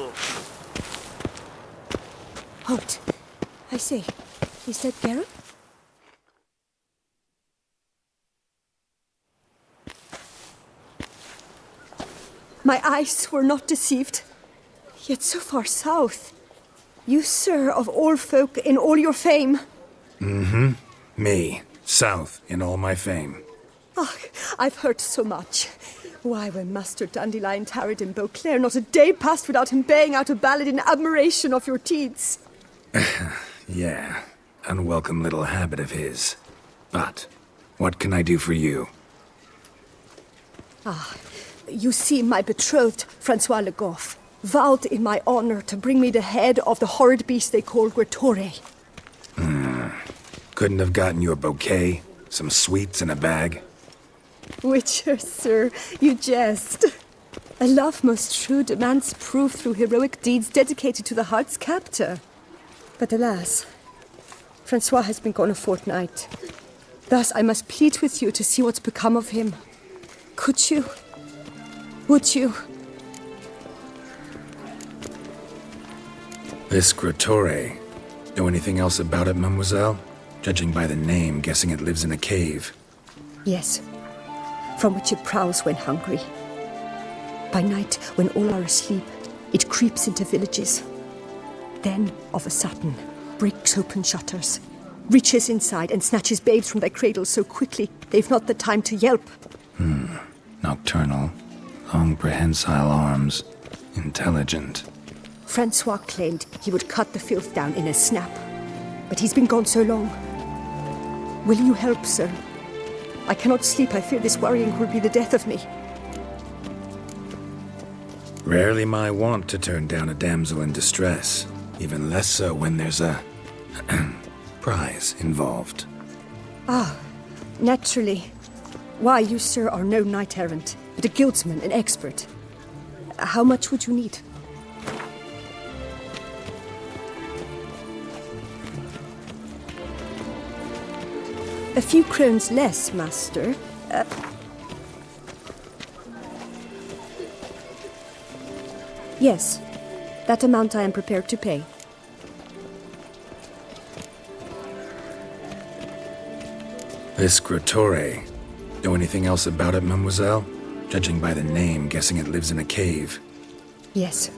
you. Halt. I say, is that Geralt? My eyes were not deceived. Yet so far south. You, sir, of all folk in all your fame. Mm-hmm. Me, south in all my fame. Ah, I've heard so much. Why, when Master Dandelion tarried in Beauclair, not a day passed without him baying out a ballad in admiration of your deeds. Yeah, unwelcome little habit of his. But, what can I do for you? You see, my betrothed, Francois Le Goff, vowed in my honor to bring me the head of the horrid beast they call Gretore. Couldn't have gotten you a bouquet, some sweets in a bag? Witcher, sir, you jest. A love most true demands proof through heroic deeds dedicated to the heart's captor. But alas, Francois has been gone a fortnight. Thus I must plead with you to see what's become of him. Could you? Would you? This Gretore. Know anything else about it, mademoiselle? Judging by the name, guessing it lives in a cave. Yes, from which it prowls when hungry. By night, when all are asleep, it creeps into villages. Then, of a sudden, breaks open shutters, reaches inside and snatches babes from their cradles so quickly they've not the time to yelp. Nocturnal, long prehensile arms, intelligent. Francois claimed he would cut the filth down in a snap, but he's been gone so long. Will you help, sir? I cannot sleep. I fear this worrying will be the death of me. Rarely my wont to turn down a damsel in distress, even less so when there's a prize involved. Naturally. Why, you, sir, are no knight-errant, but a guildsman, an expert. How much would you need? A few crowns less, master. Yes, that amount I am prepared to pay. This Gretore. Know anything else about it, mademoiselle? Judging by the name, guessing it lives in a cave. Yes,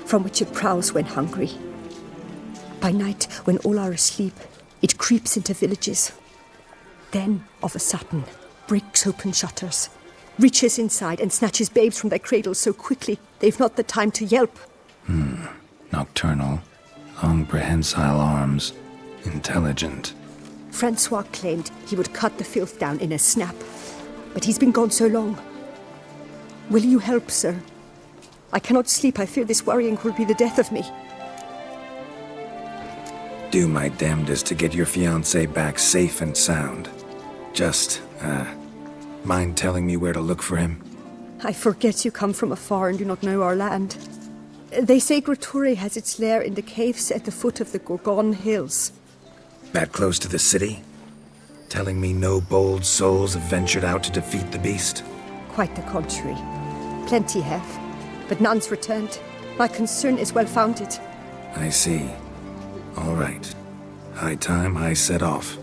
from which it prowls when hungry. By night, when all are asleep, it creeps into villages. Then, of a sudden, breaks open shutters, reaches inside and snatches babes from their cradles so quickly they've not the time to yelp. Nocturnal, long prehensile arms, intelligent. Francois claimed he would cut the filth down in a snap, but he's been gone so long. Will you help, sir? I cannot sleep. I fear this worrying will be the death of me. Do my damnedest to get your fiancé back safe and sound. Just, mind telling me where to look for him? I forget you come from afar and do not know our land. They say Gretore has its lair in the caves at the foot of the Gorgon Hills. That close to the city? Telling me no bold souls have ventured out to defeat the beast? Quite the contrary. Plenty have, but none's returned. My concern is well-founded. I see. All right. High time I set off.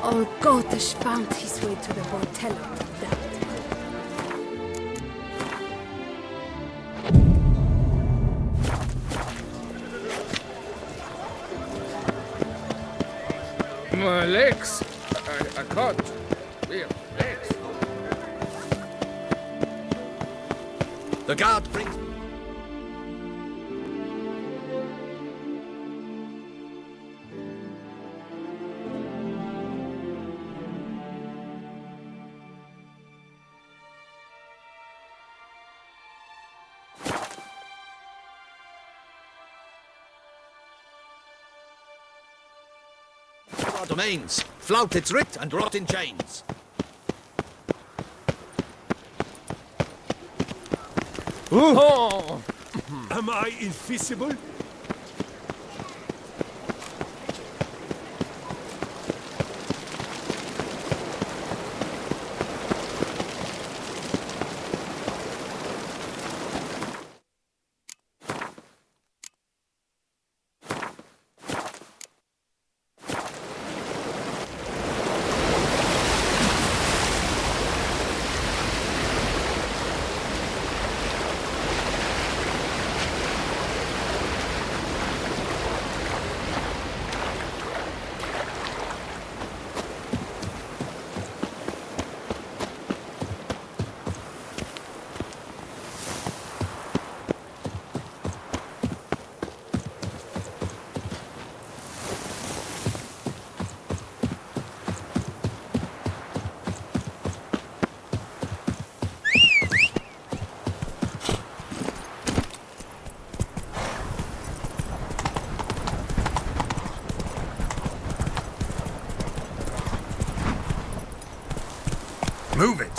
All Gotish found his way to the Bortello. My legs. I can't. Real legs. The guard brings... our domains, flout its writ and rot in chains. Oh! Am I invisible? Move it!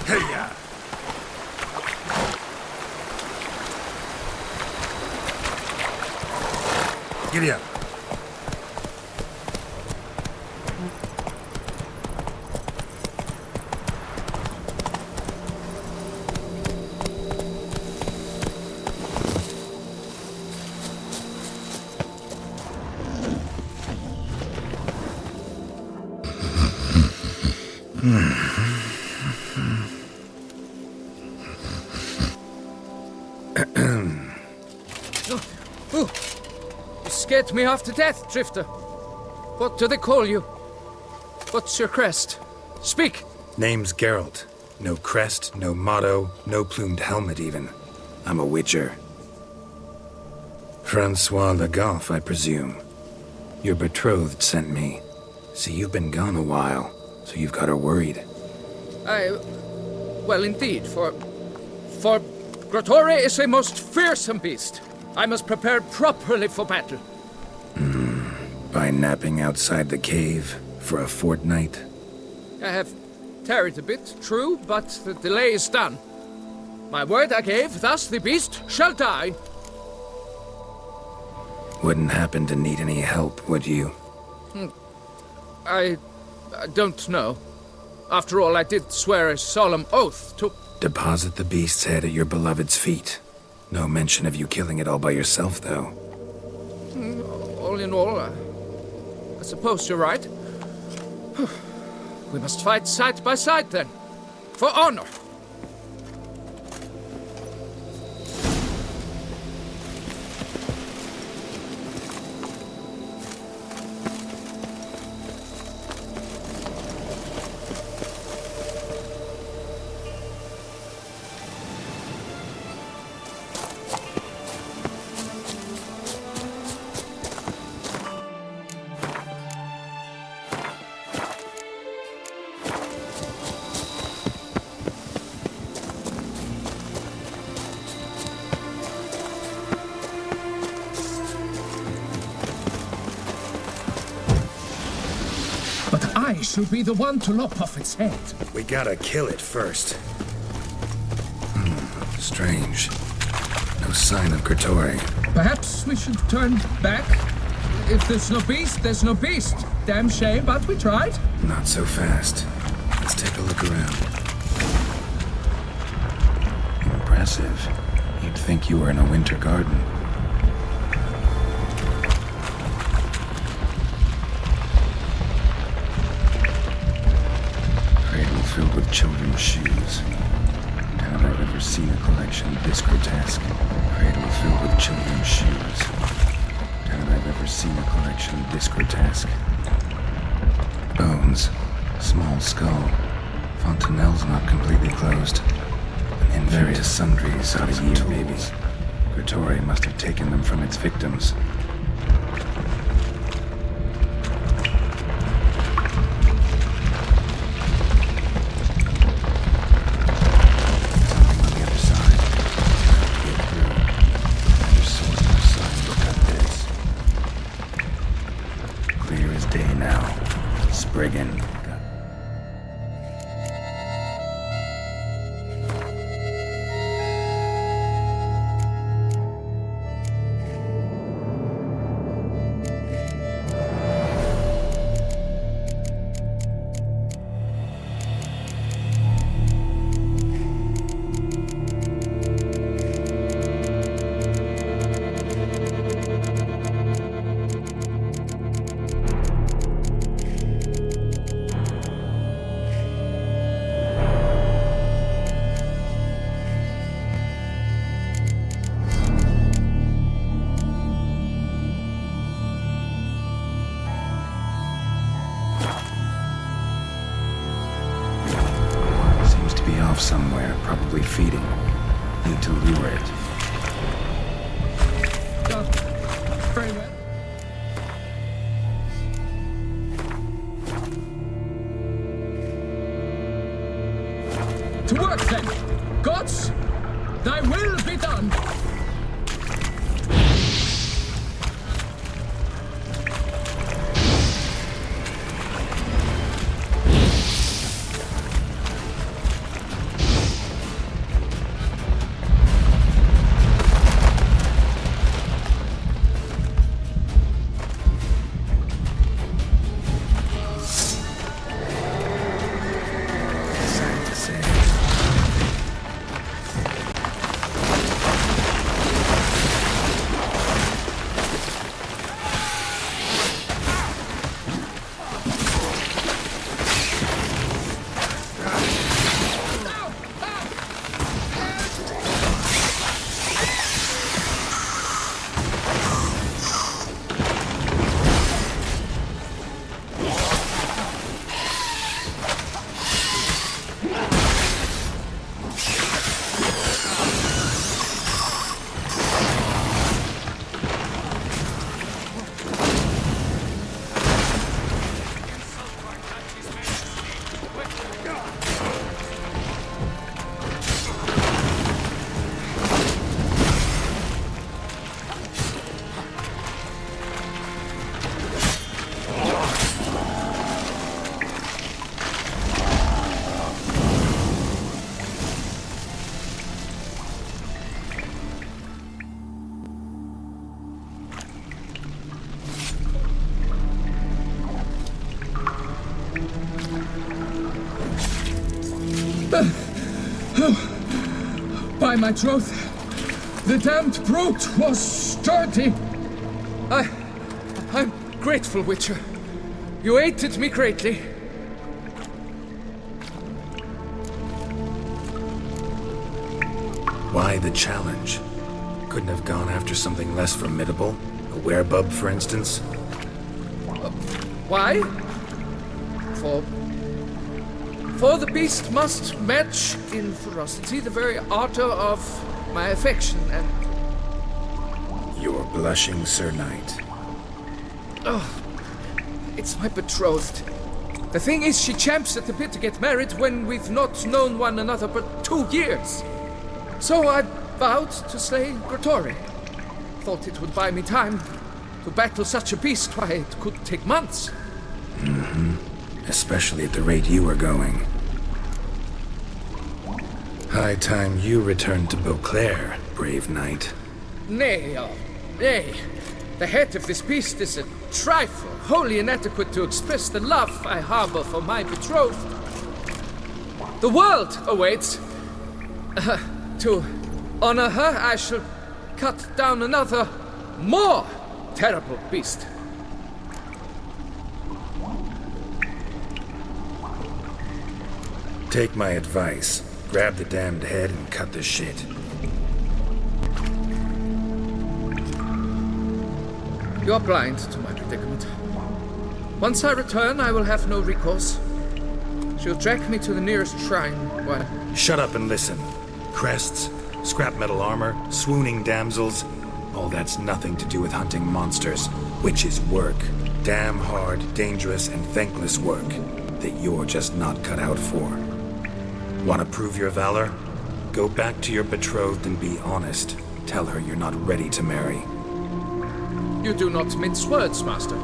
Hey-ya! Giddy up. You scared me half to death, Drifter. What do they call you? What's your crest? Speak! Name's Geralt. No crest, no motto, no plumed helmet even. I'm a witcher. Francois Le Goff, I presume. Your betrothed sent me. See, you've been gone a while, so you've got her worried. Well, indeed, for Grotore is a most fearsome beast. I must prepare properly for battle. By napping outside the cave for a fortnight? I have tarried a bit, true, but the delay is done. My word I gave, thus the beast shall die. Wouldn't happen to need any help, would you? I don't know. After all, I did swear a solemn oath to... Deposit the beast's head at your beloved's feet. No mention of you killing it all by yourself, though. All in all, I suppose you're right. We must fight side by side, then. For honor. But I should be the one to lop off its head. We gotta kill it first. Strange. No sign of Grotore. Perhaps we should turn back? If there's no beast, there's no beast. Damn shame, but we tried. Not so fast. Let's take a look around. Impressive. You'd think you were in a winter garden. Cradle filled with children's shoes. Doubt I've ever seen a collection this grotesque. Cradle filled with children's shoes. Doubt I've ever seen a collection this grotesque. Bones. Small skull. Fontanelle's not completely closed. And various sundries out of year babies. Grotore must have taken them from its victims. off somewhere, probably feeding. Need to lure it. Very well. To work then! Gods, thy will be done! Sad to say. By my troth, the damned brute was sturdy. I'm grateful, Witcher. You aided me greatly. Why the challenge? Couldn't have gone after something less formidable? A werebub, for instance? Why? For the beast must match in ferocity the very ardor of my affection, and You're blushing, Sir Knight. it's my betrothed. The thing is, she champs at the bit to get married when we've not known one another but 2 years. So I vowed to slay Gratory. Thought it would buy me time to battle such a beast. Why, it could take months. Especially at the rate you were going. High time you returned to Beauclair, brave knight. Nay, nay. The head of this beast is a trifle, wholly inadequate to express the love I harbor for my betrothed. The world awaits. To honor her, I shall cut down another, more terrible beast. Take my advice. Grab the damned head and cut the shit. You're blind to my predicament. Once I return, I will have no recourse. She'll track me to the nearest shrine, while... Shut up and listen. Crests, scrap metal armor, swooning damsels. All that's nothing to do with hunting monsters, which is work. Damn hard, dangerous, and thankless work that you're just not cut out for. Want to prove your valor? Go back to your betrothed and be honest. Tell her you're not ready to marry. You do not mince words, master.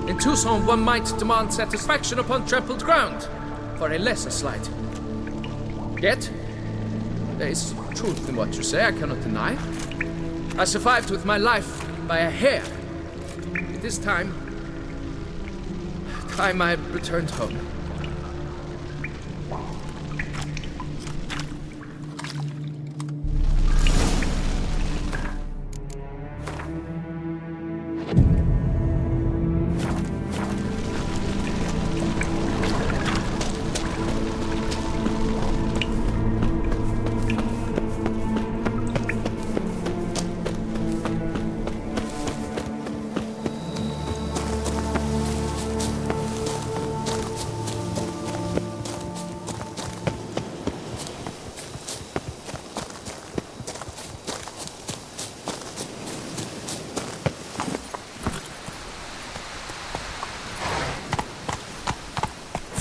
In Tucson, one might demand satisfaction upon trampled ground for a lesser slight. Yet, there is truth in what you say, I cannot deny. I survived with my life by a hair. It is time I returned home.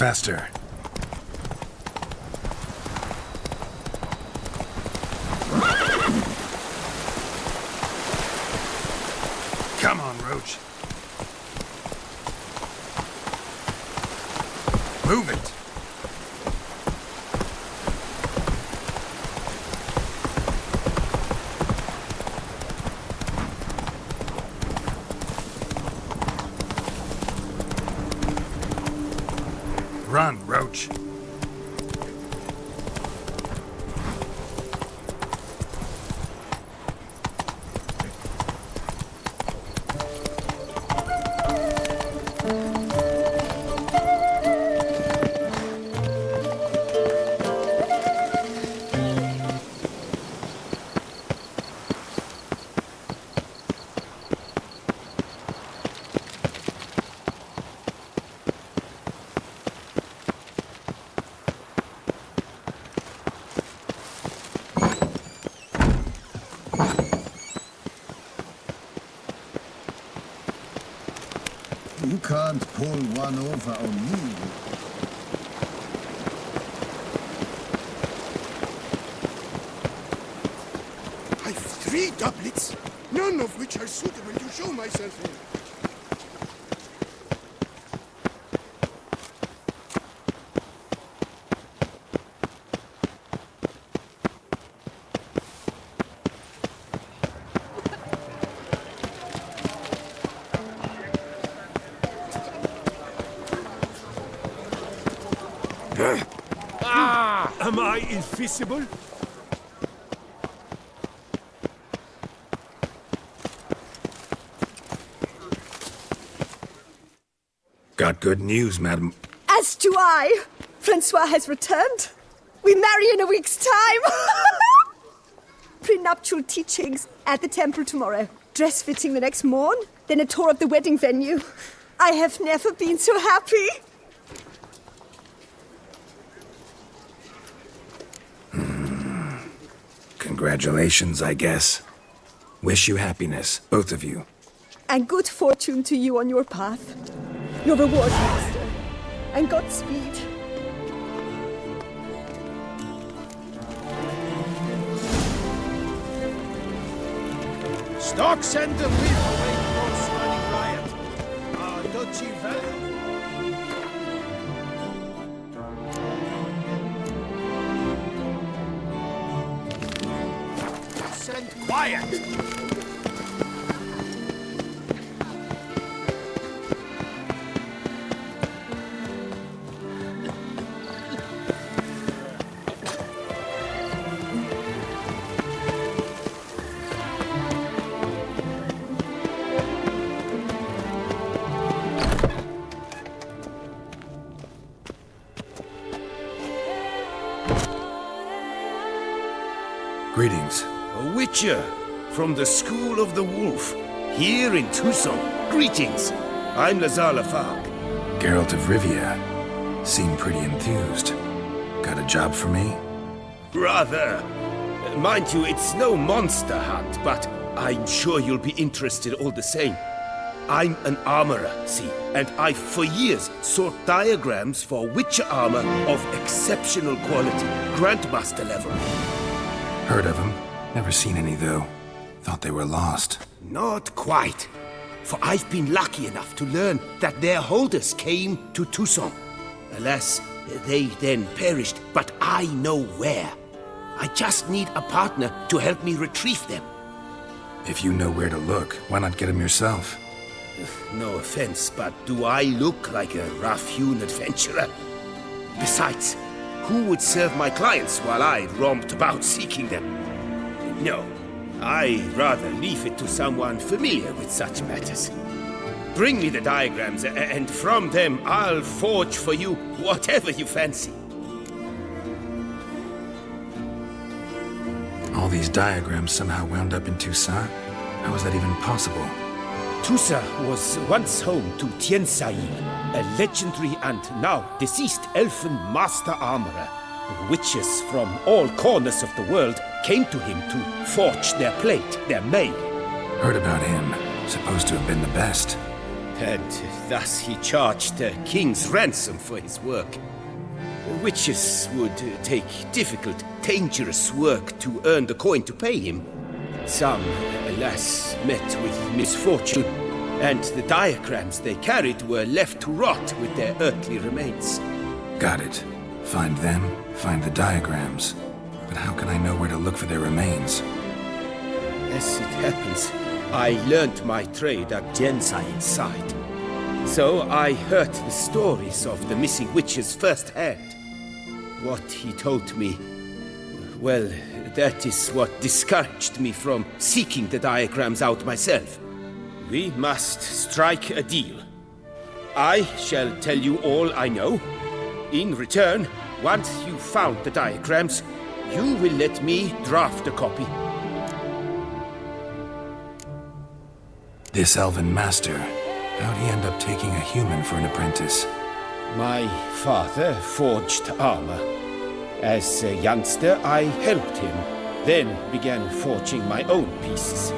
faster. Come on, Roach. Move it. Run, Roach. You can't pull one over on me. I've 3 doublets, none of which are suitable to show myself in. Am I invisible? Got good news, madam. As do I. Francois has returned. We marry in a week's time. Prenuptial teachings at the temple tomorrow. Dress fitting the next morn. Then a tour of the wedding venue. I have never been so happy. Congratulations, I guess. Wish you happiness, both of you. And good fortune to you on your path. Your reward, master. And Godspeed. Stocks and the whip away from swelling riot. Our duchy value. Send quiet! Greetings. A witcher from the School of the Wolf, here in Tucson. Greetings. I'm Lazar Lafargue. Geralt of Rivia. Seem pretty enthused. Got a job for me? Rather. Mind you, it's no monster hunt, but I'm sure you'll be interested all the same. I'm an armorer, see, and I've for years sought diagrams for witcher armor of exceptional quality, Grandmaster level. Heard of them. Never seen any, though. Thought they were lost. Not quite. For I've been lucky enough to learn that their holders came to Tucson. Alas, they then perished, but I know where. I just need a partner to help me retrieve them. If you know where to look, why not get them yourself? No offense, but do I look like a rough-hewn adventurer? Besides, who would serve my clients while I romped about seeking them? No, I'd rather leave it to someone familiar with such matters. Bring me the diagrams, and from them I'll forge for you whatever you fancy. All these diagrams somehow wound up in Toussaint? How is that even possible? Toussaint was once home to Tiensail, a legendary and now deceased elfin master armorer. Witches from all corners of the world came to him to forge their plate, their mail. Heard about him. Supposed to have been the best. And thus he charged a king's ransom for his work. Witches would take difficult, dangerous work to earn the coin to pay him. Some, alas, met with misfortune, and the diagrams they carried were left to rot with their earthly remains. Got it. Find them, find the diagrams. But how can I know where to look for their remains? As it happens, I learned my trade at Jensail's side. So I heard the stories of the missing witches firsthand. What he told me, well, that is what discouraged me from seeking the diagrams out myself. We must strike a deal. I shall tell you all I know. In return, once you've found the diagrams, you will let me draft a copy. This elven master, how'd he end up taking a human for an apprentice? My father forged armor. As a youngster, I helped him, then began forging my own pieces.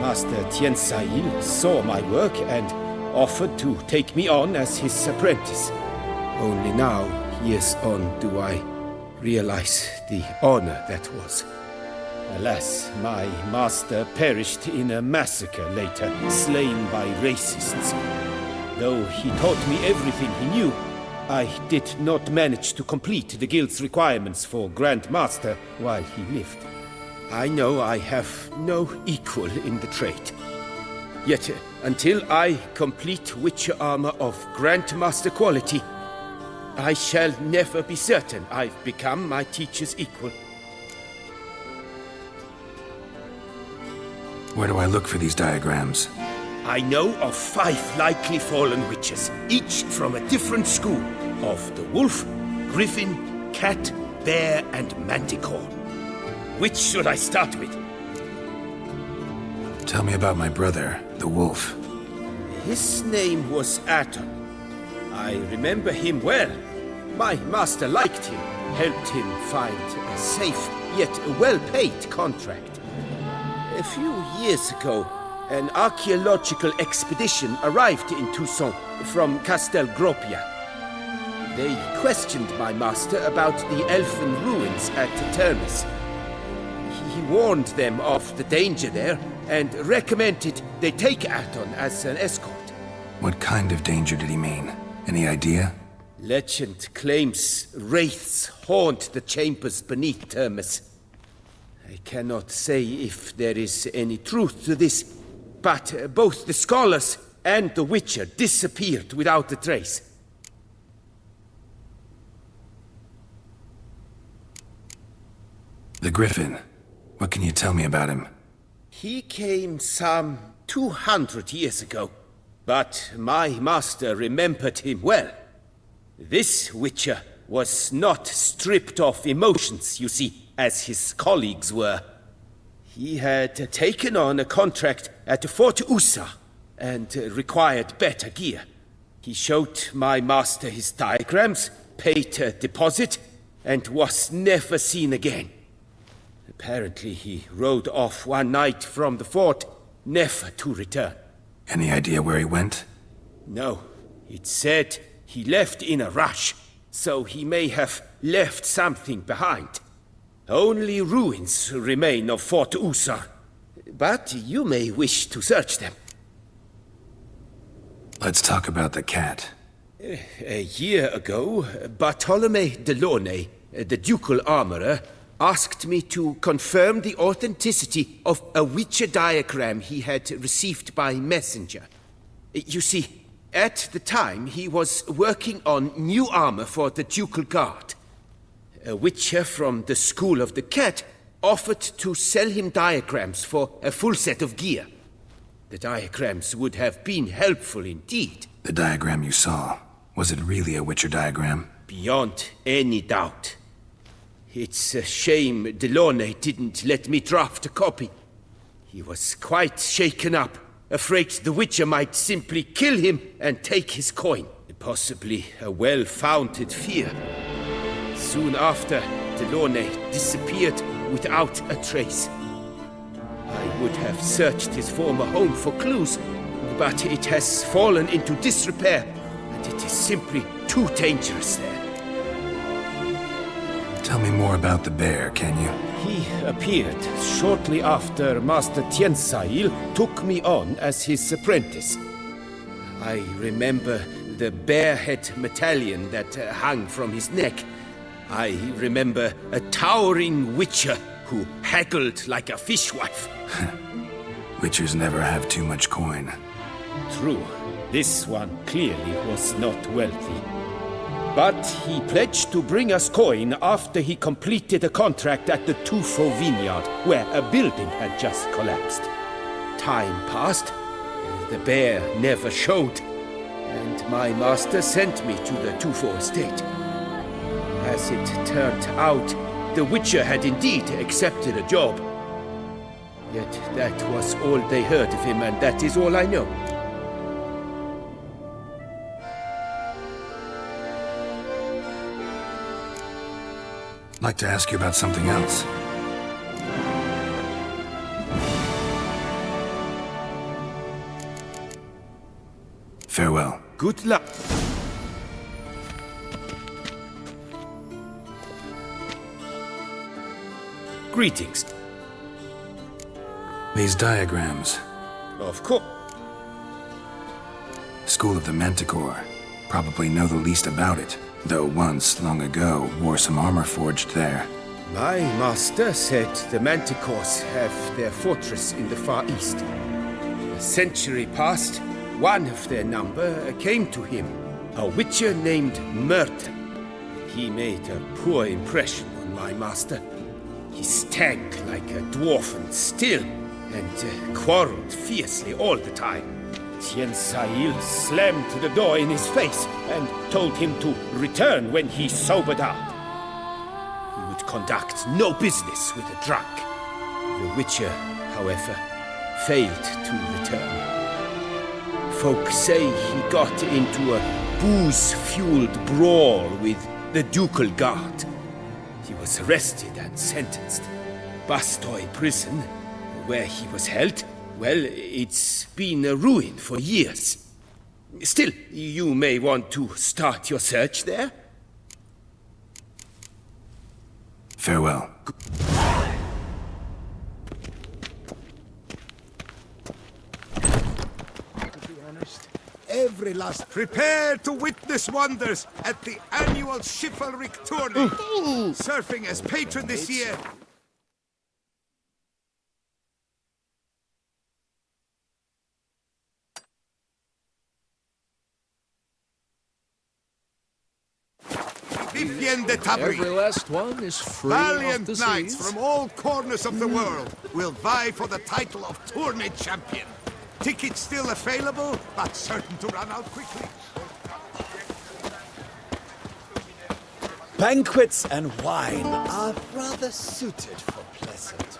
Master Tiensail saw my work and offered to take me on as his apprentice. Only now, years on, do I realize the honor that was. Alas, my master perished in a massacre later, slain by racists. Though he taught me everything he knew, I did not manage to complete the guild's requirements for Grand Master while he lived. I know I have no equal in the trade. Yet, until I complete Witcher armor of Grandmaster quality, I shall never be certain I've become my teacher's equal. Where do I look for these diagrams? I know of 5 likely fallen witches, each from a different school of the wolf, griffin, cat, bear, and manticore. Which should I start with? Tell me about my brother, the wolf. His name was Aton. I remember him well. My master liked him, helped him find a safe yet well-paid contract. A few years ago, an archaeological expedition arrived in Toussaint from Castel Gropia. They questioned my master about the elfin ruins at Termes. He warned them of the danger there and recommended they take Aton as an escort. What kind of danger did he mean? Any idea? Legend claims wraiths haunt the chambers beneath Termes. I cannot say if there is any truth to this, but both the scholars and the Witcher disappeared without a trace. The Griffin. What can you tell me about him? He came some 200 years ago, but my master remembered him well. This Witcher was not stripped of emotions, you see, as his colleagues were. He had taken on a contract at Fort Usa and required better gear. He showed my master his diagrams, paid a deposit, and was never seen again. Apparently he rode off one night from the fort, never to return. Any idea where he went? No. It said he left in a rush, so he may have left something behind. Only ruins remain of Fort Usar, but you may wish to search them. Let's talk about the cat. A year ago, Bartolome de Launay, the ducal armorer, asked me to confirm the authenticity of a Witcher diagram he had received by messenger. You see, at the time he was working on new armor for the ducal guard. A Witcher from the School of the Cat offered to sell him diagrams for a full set of gear. The diagrams would have been helpful indeed. The diagram you saw, was it really a Witcher diagram? Beyond any doubt. It's a shame Delaunay didn't let me draft a copy. He was quite shaken up, afraid the Witcher might simply kill him and take his coin. Possibly a well-founded fear. Soon after, Delaunay disappeared without a trace. I would have searched his former home for clues, but it has fallen into disrepair, and it is simply too dangerous there. Tell me more about the bear, can you? He appeared shortly after Master Tiansail took me on as his apprentice. I remember the bear-head medallion that hung from his neck. I remember a towering witcher who haggled like a fishwife. Witchers never have too much coin. True, this one clearly was not wealthy. But he pledged to bring us coin after he completed a contract at the Tufo vineyard, where a building had just collapsed. Time passed, the bear never showed, and my master sent me to the Tufo estate. As it turned out, the Witcher had indeed accepted a job. Yet that was all they heard of him, and that is all I know. I'd like to ask you about something else. Farewell. Good luck. Greetings. These diagrams. Of course. School of the Manticore. Probably know the least about it, though once, long ago, wore some armor forged there. My master said the Manticores have their fortress in the Far East. A century past, one of their number came to him, a witcher named Merton. He made a poor impression on my master. He stank like a dwarfen still, and quarreled fiercely all the time. Tiansail slammed the door in his face and told him to return when he sobered up. He would conduct no business with a drunk. The Witcher, however, failed to return. Folk say he got into a booze-fueled brawl with the Ducal Guard. He was arrested and sentenced. Bastoy Prison, where he was held, well, it's been a ruin for years. Still, you may want to start your search there. Farewell. Every last prepare to witness wonders at the annual Chivalric Tourney. Surfing as patron this year. Every last one is free of Valiant disease. knights from all corners of the world will vie for the title of tourney champion. Tickets still available, but certain to run out quickly. Banquets and wine are rather suited for pleasant.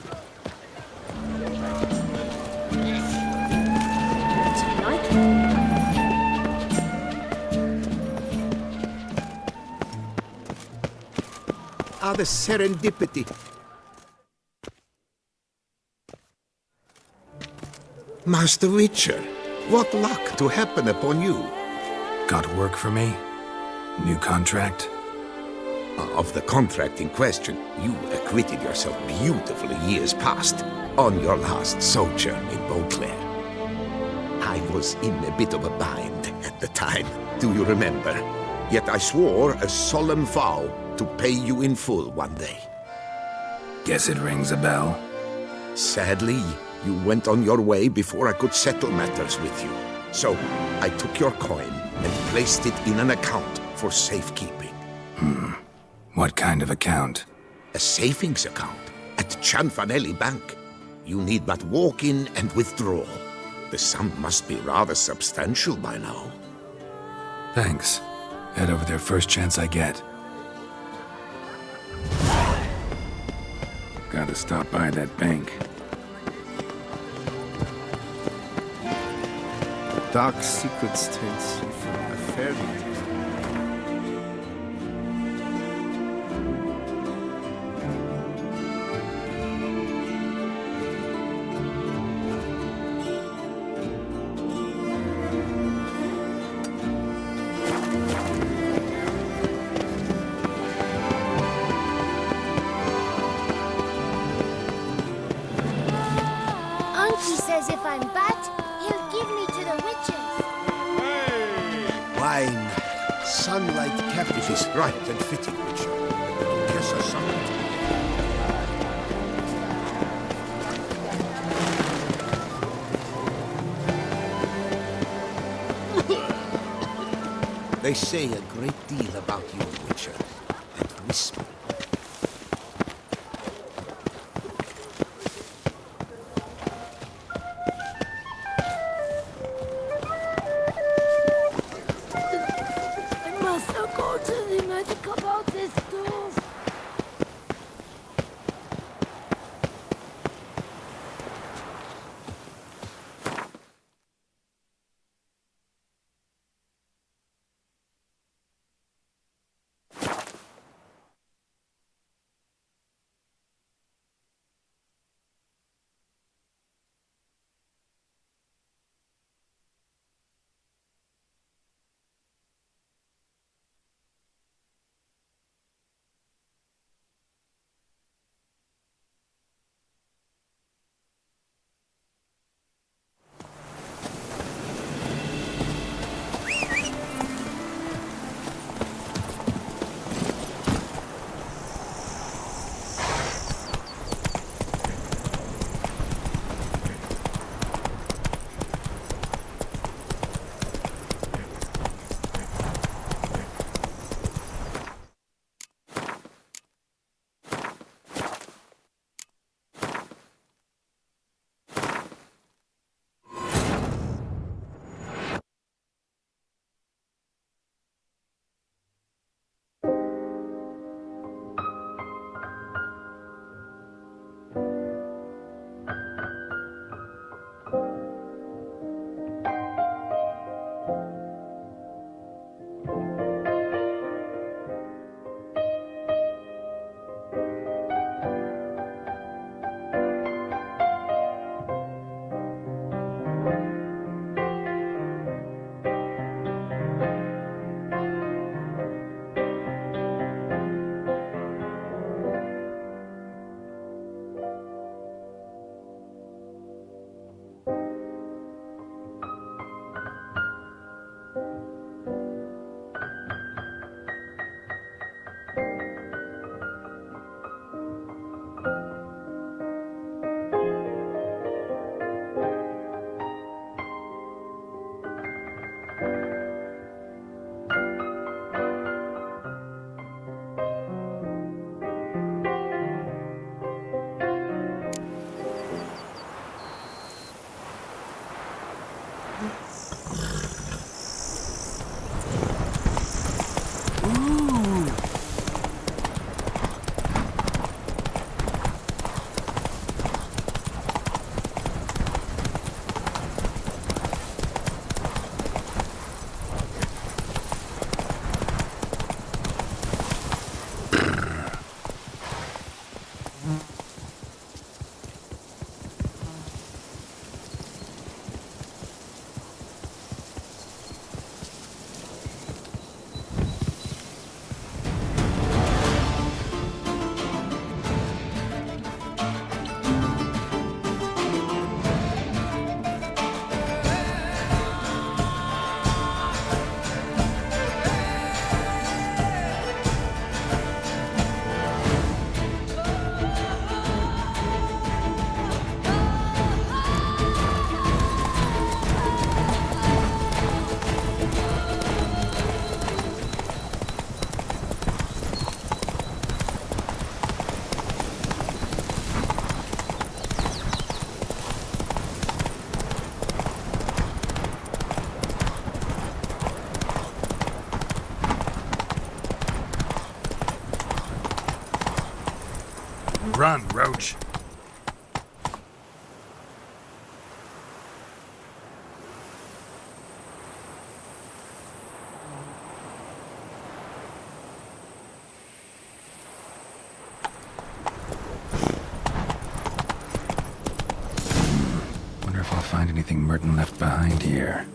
The serendipity. Master Witcher, what luck to happen upon you. Got work for me? New contract? Of the contract in question, you acquitted yourself beautifully years past on your last sojourn in Beauclair. I was in a bit of a bind at the time, do you remember? Yet I swore a solemn vow to pay you in full one day. Guess it rings a bell. Sadly, you went on your way before I could settle matters with you. So, I took your coin and placed it in an account for safekeeping. What kind of account? A savings account at Cianfanelli Bank. You need but walk in and withdraw. The sum must be rather substantial by now. Thanks. Head over there first chance I get. Gotta stop by that bank. Dark secrets tales from a fairy tale. says if I'm bad, he'll give me to the witches. Wine, sunlight captive. It is right and fitting, Witcher. To kiss us something. They say a great deal about you, Witcher, and whisper. I must not go to the medic about this too. Run, Roach. Wonder if I'll find anything Merton left behind here.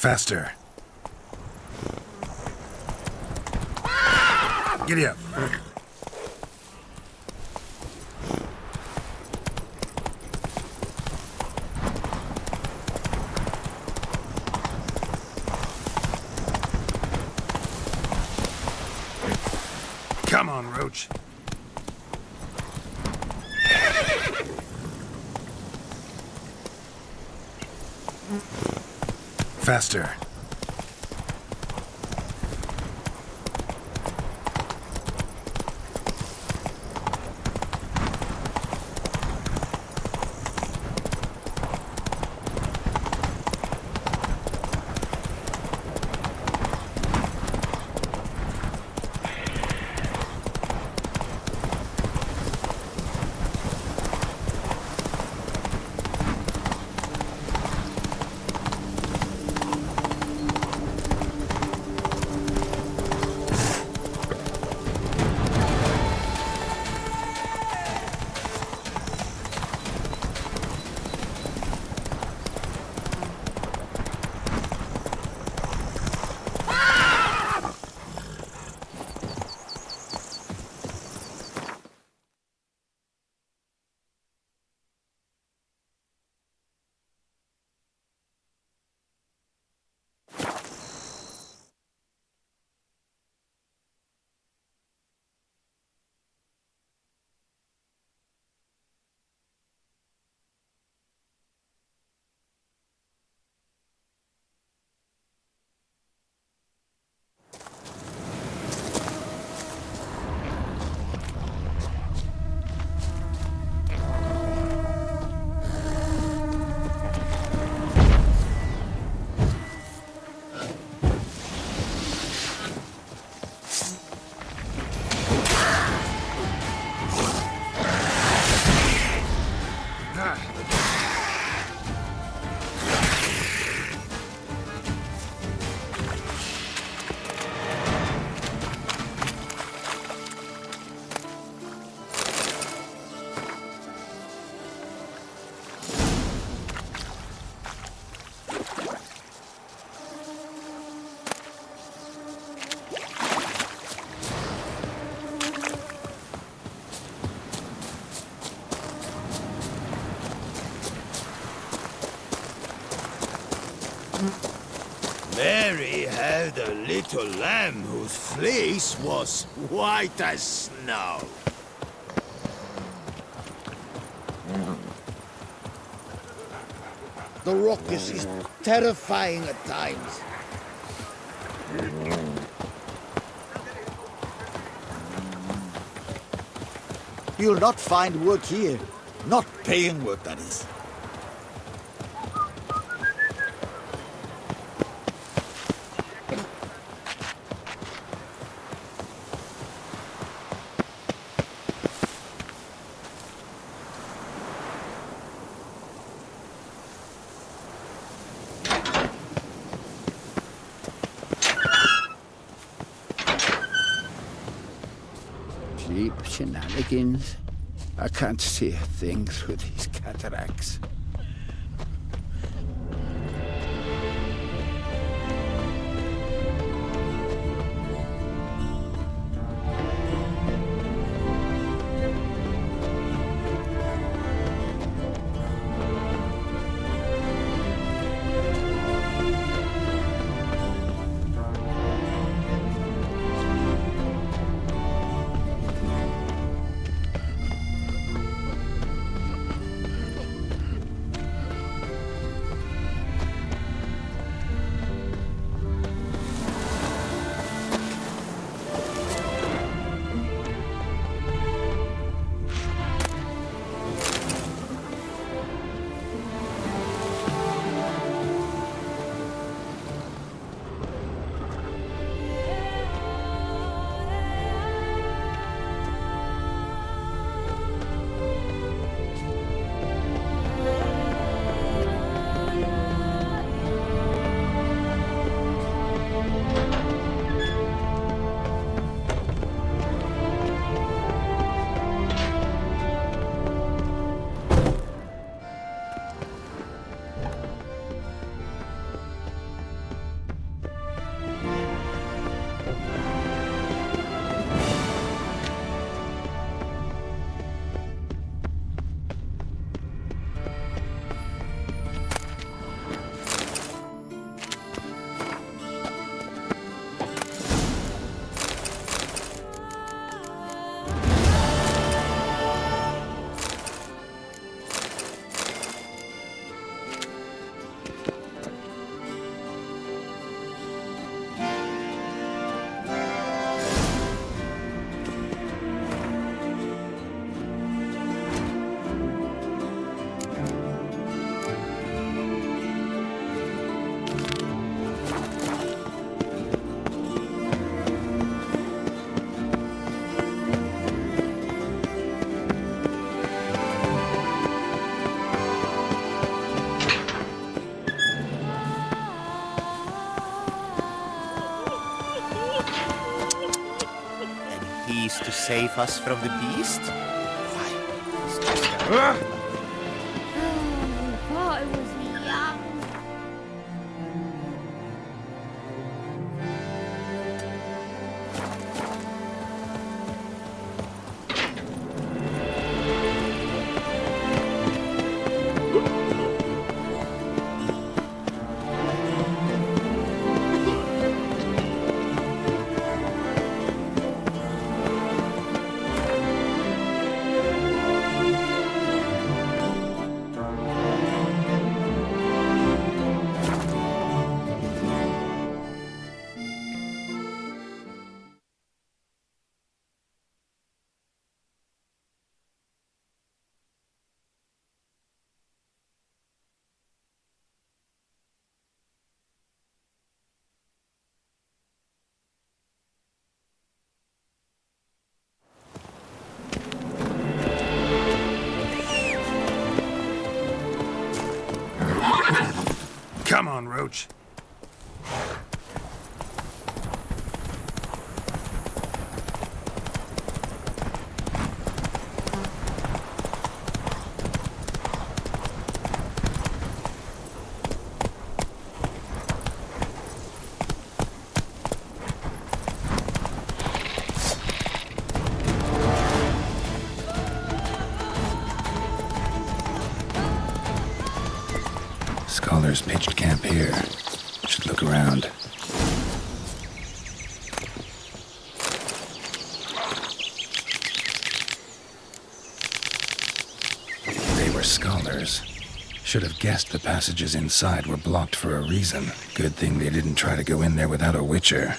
Faster. Giddy up. Come on, Roach. Faster. Mary had a little lamb whose fleece was white as snow. The ruckus is terrifying at times. You'll not find work here. Not paying work, that is. Cheap shenanigans. I can't see a thing through these cataracts. save us from the beast? Why, it's just I was young. Come on, Roach. Scholars pitched camp here. Should look around. They were scholars. Should have guessed the passages inside were blocked for a reason. Good thing they didn't try to go in there without a witcher.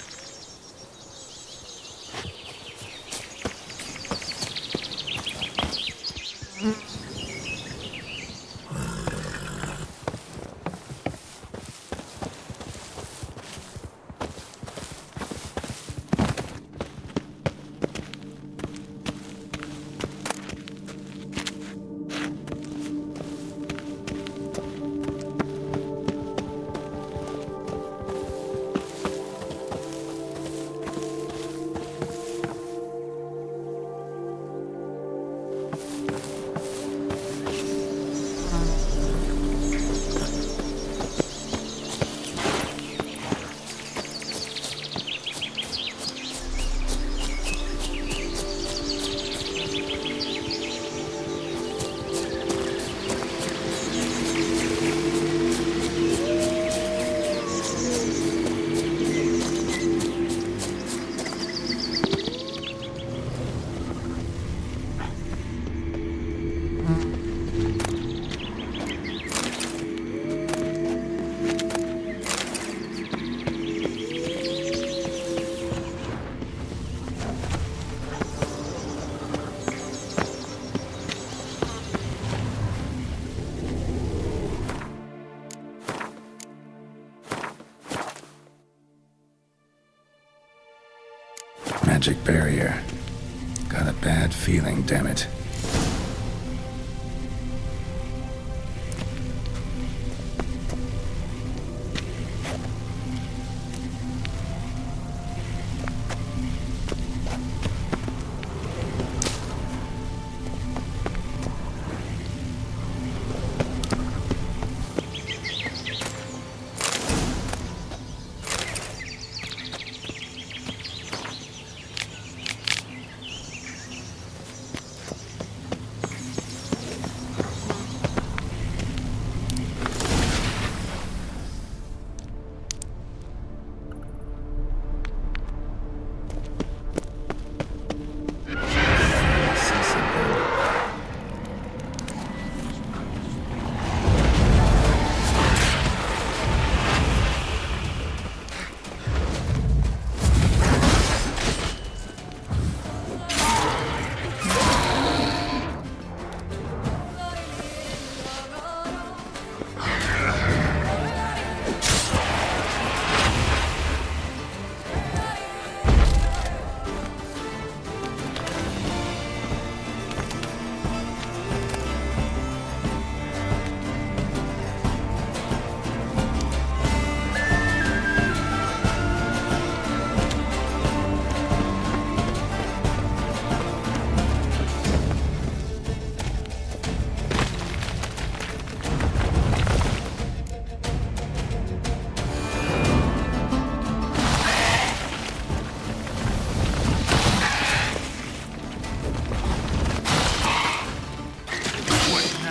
Magic barrier. Got a bad feeling, damn it.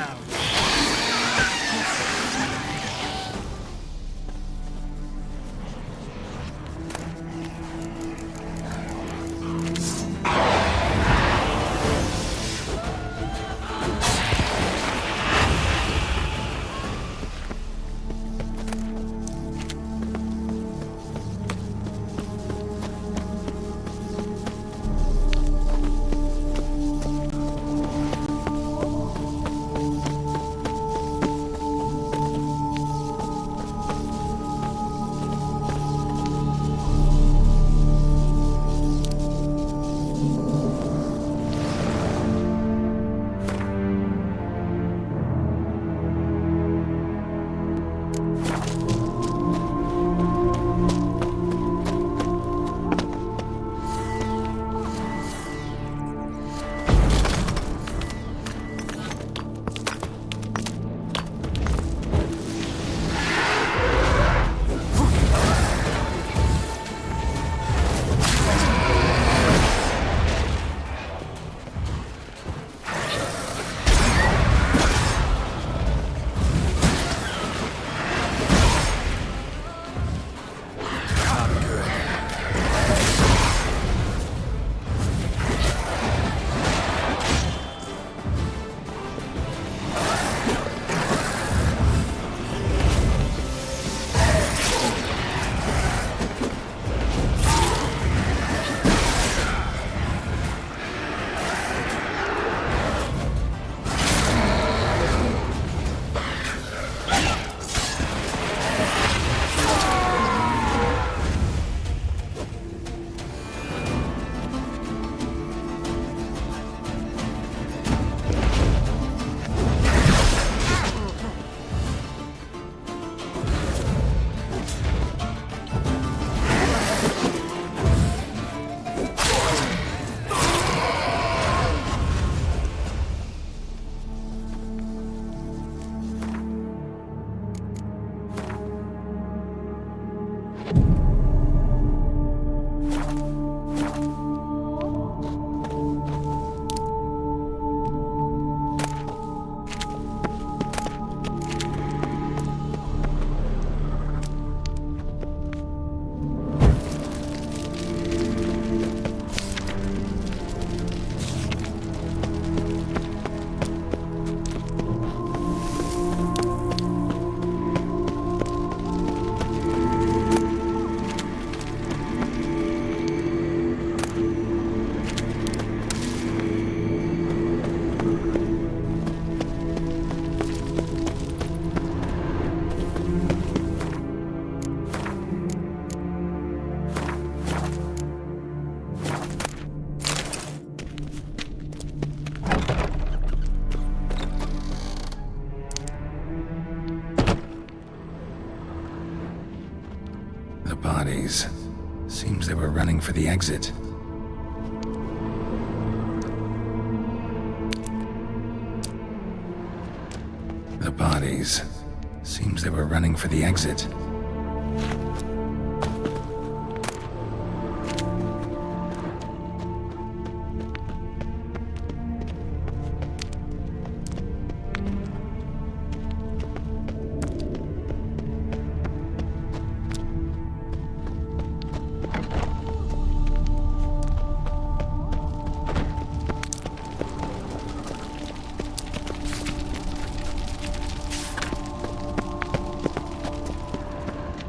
down. Bodies. Seems they were running for the exit. The bodies. Seems they were running for the exit.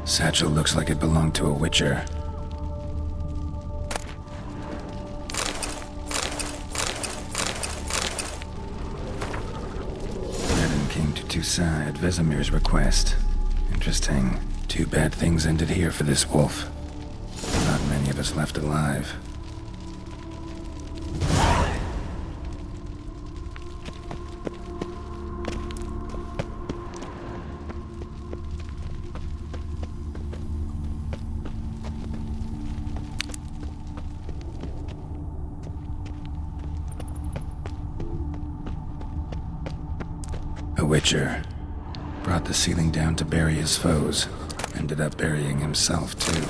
Satchel looks like it belonged to a Witcher. Redan came to Toussaint at Vesemir's request. Interesting. Too bad things ended here for this wolf. Not many of us left alive. A Witcher. Brought the ceiling down to bury his foes. Ended up burying himself, too.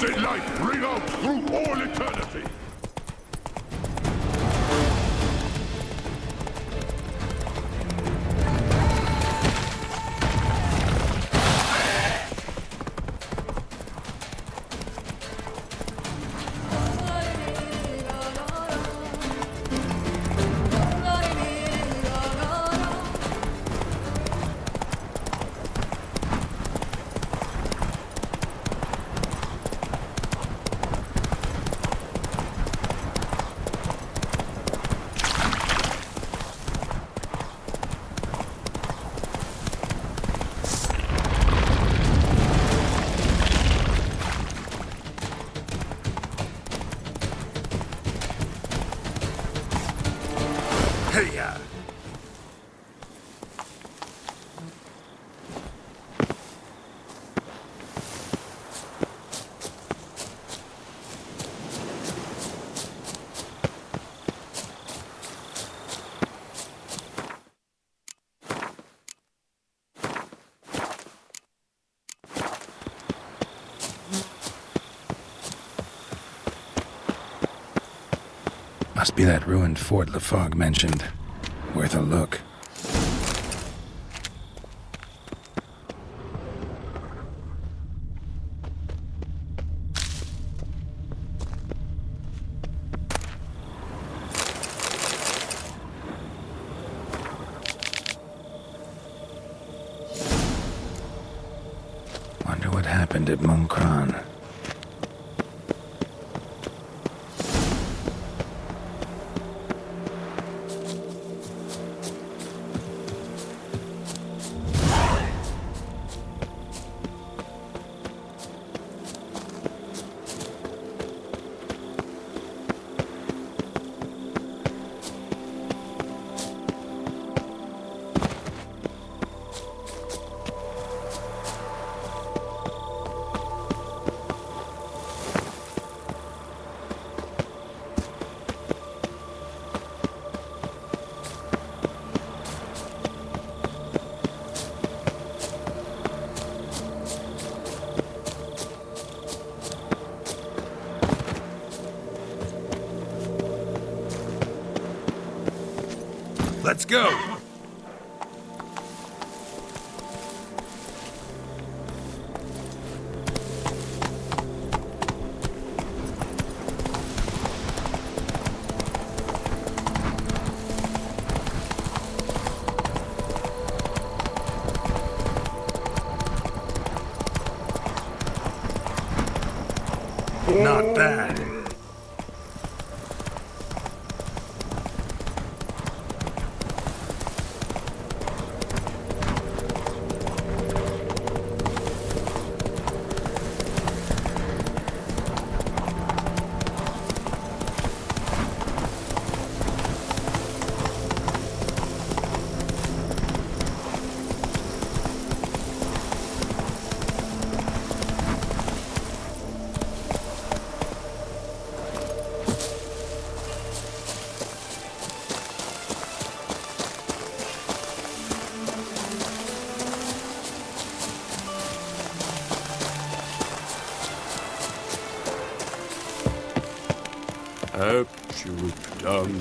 Blessed light ring out through all eternity! Hey-ya! Must be that ruined fort Lefog mentioned. Worth a look. Wonder what happened at Mongkran. Let's go! Not bad.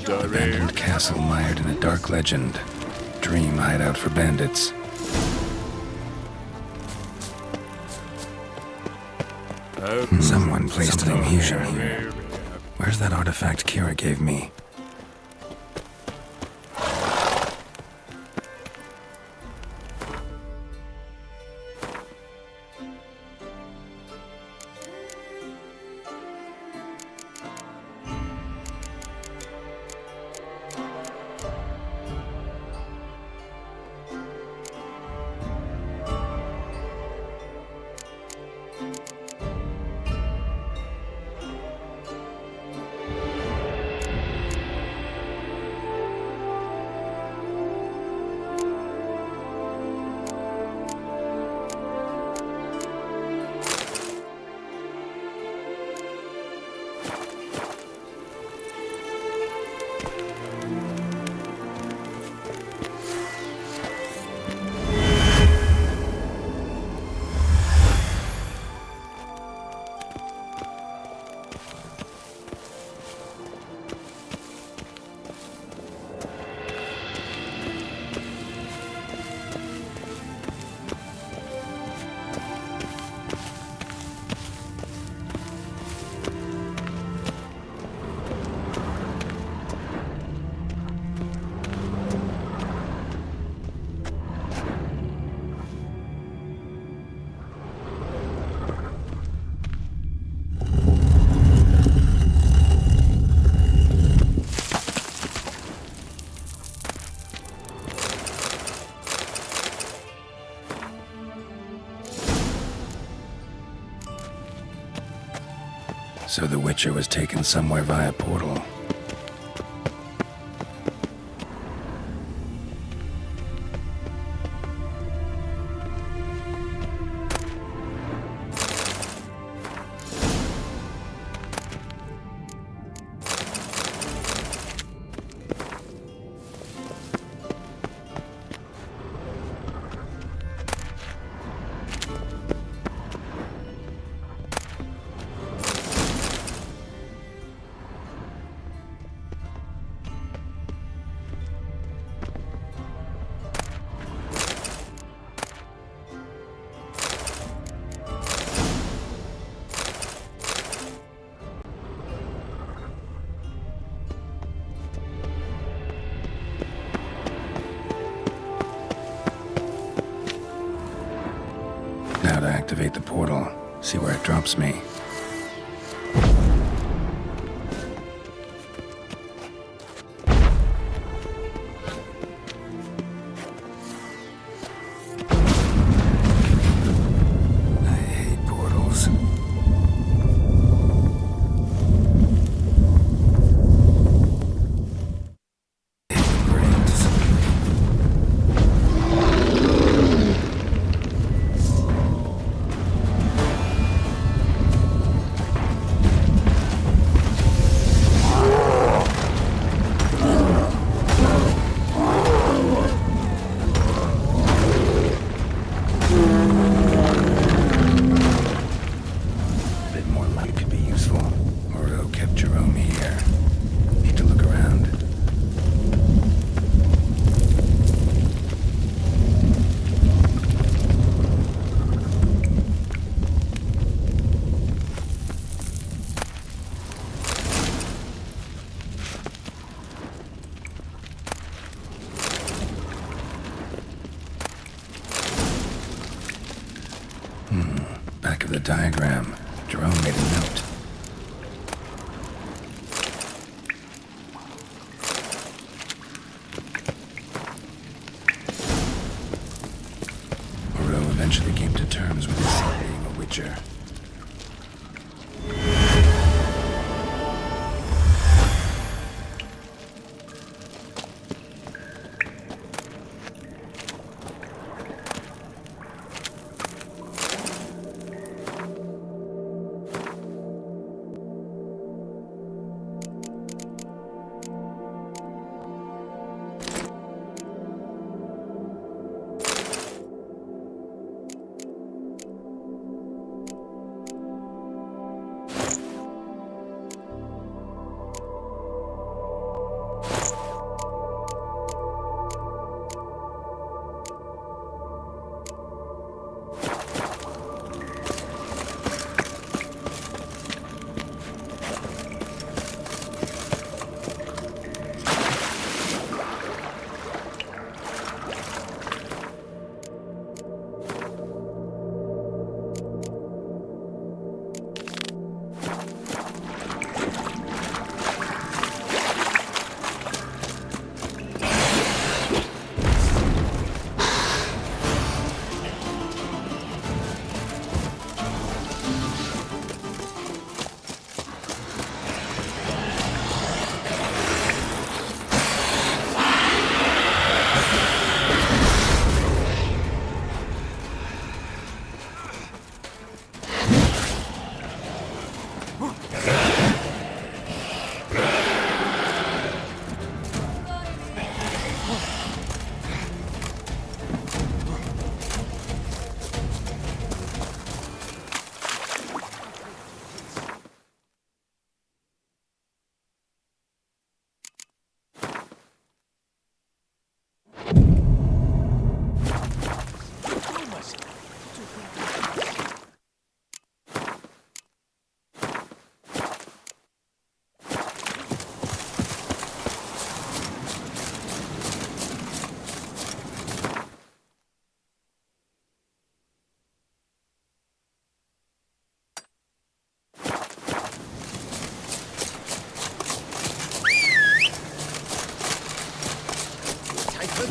Abandoned castle mired in a dark legend. Dream hideout for bandits. Someone placed an illusion here. Where's that artifact Kira gave me? So the Witcher was taken somewhere via portal. Now to activate the portal, see where it drops me. I hate portals. Back of the diagram. Jerome made a note. Moreau eventually came to terms with his son being a Witcher.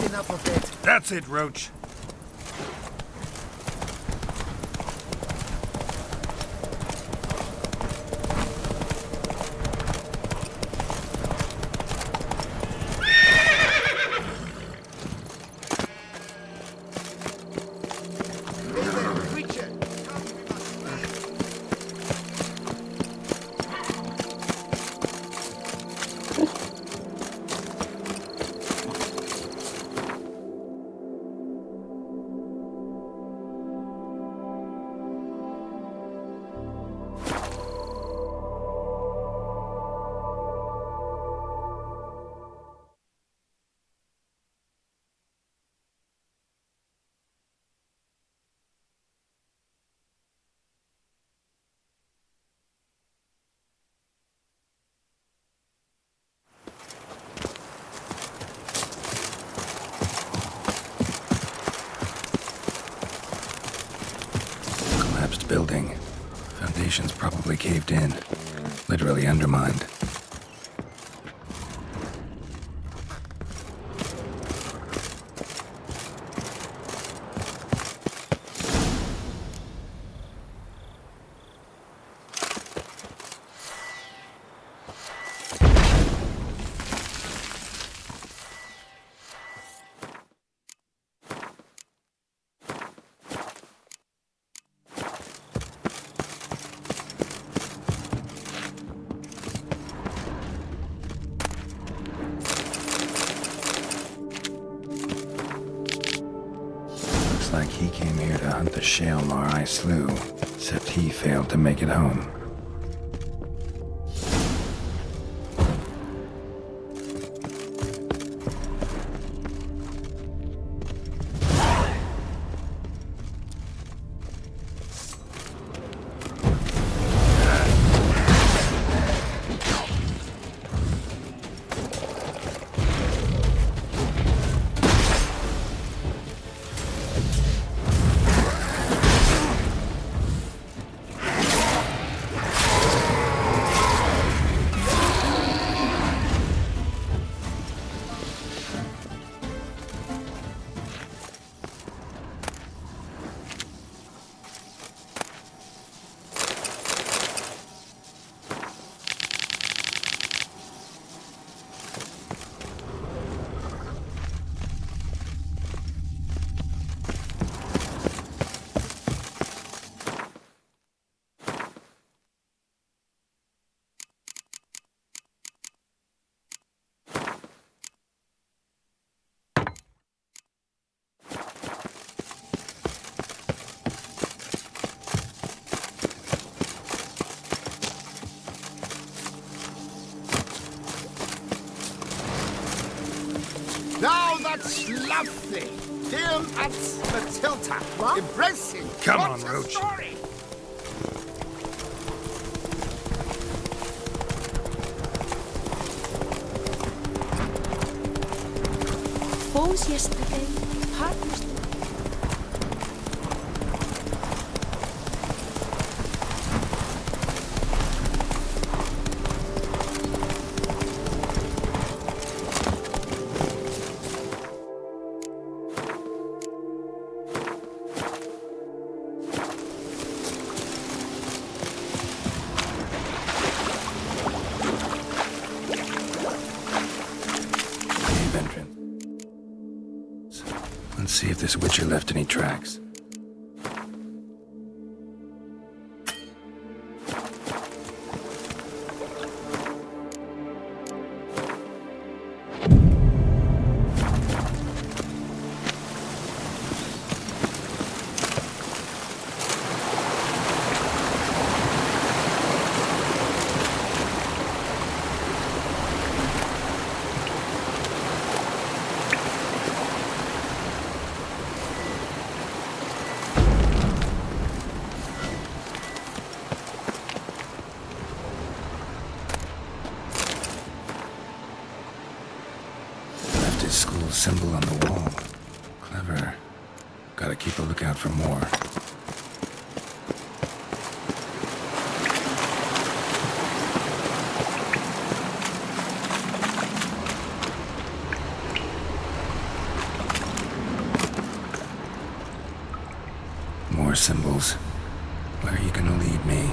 Enough of it. That's it, Roach. building. Foundations probably caved in. Literally undermined. Like he came here to hunt the Shaelmar I slew, except he failed to make it home. Now that's lovely. Him at Matilda. What? Embracing. Come on, What's the Roach. story? Foes yesterday, partners. Cave entrance. Let's see if this Witcher left any tracks. Left his school symbol on the wall. Clever. Gotta keep a lookout for more. More symbols. Where are you gonna lead me?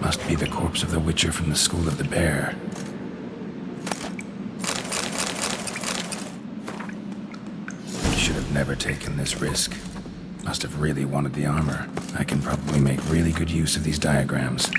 Must be the corpse of the Witcher from the School of the Bear. Should have never taken this risk. Must have really wanted the armor. I can probably make really good use of these diagrams.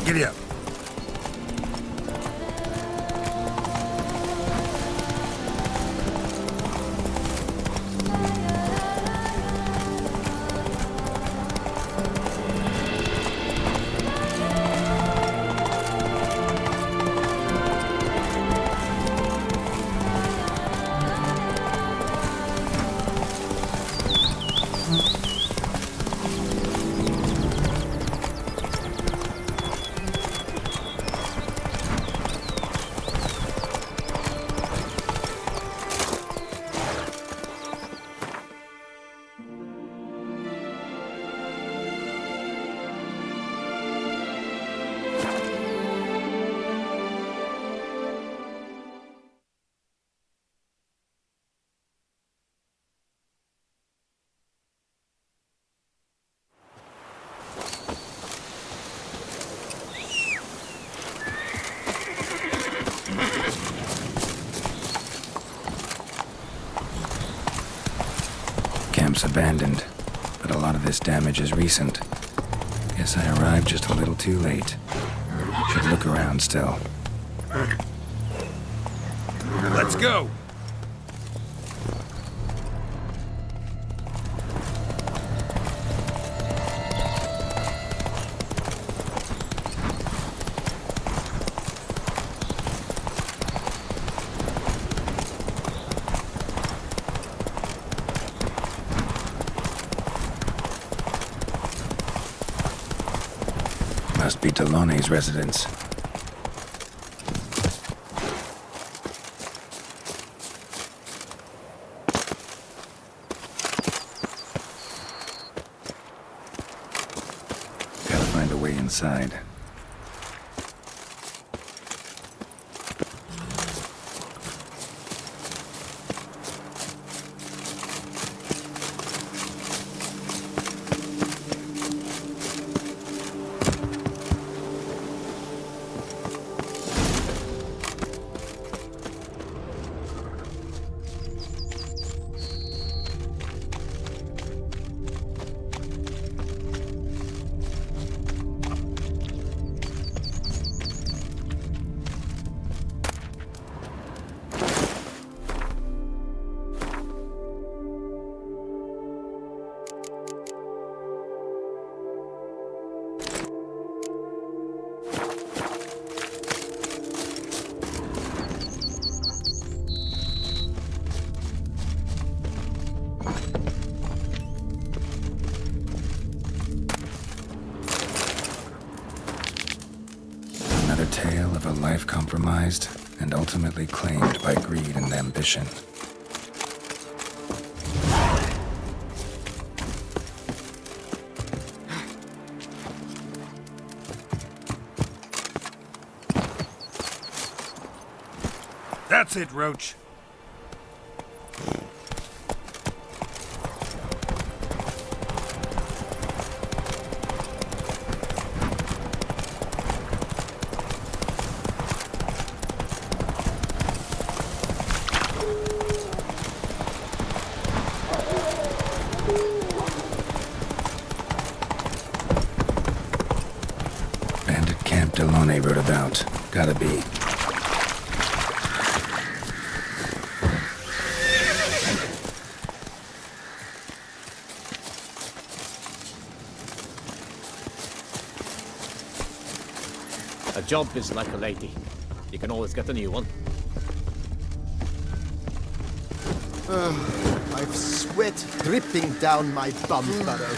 Giddy up. Camp's abandoned, but a lot of this damage is recent. Guess I arrived just a little too late. Should look around still. Let's go! Must be Delaunay's residence. Gotta find a way inside. Another tale of a life compromised and ultimately claimed by greed and ambition. That's it, Roach. Bandit camp Delaunay wrote about. Gotta be. A job is like a lady. You can always get a new one. I've sweat dripping down my bum furrow.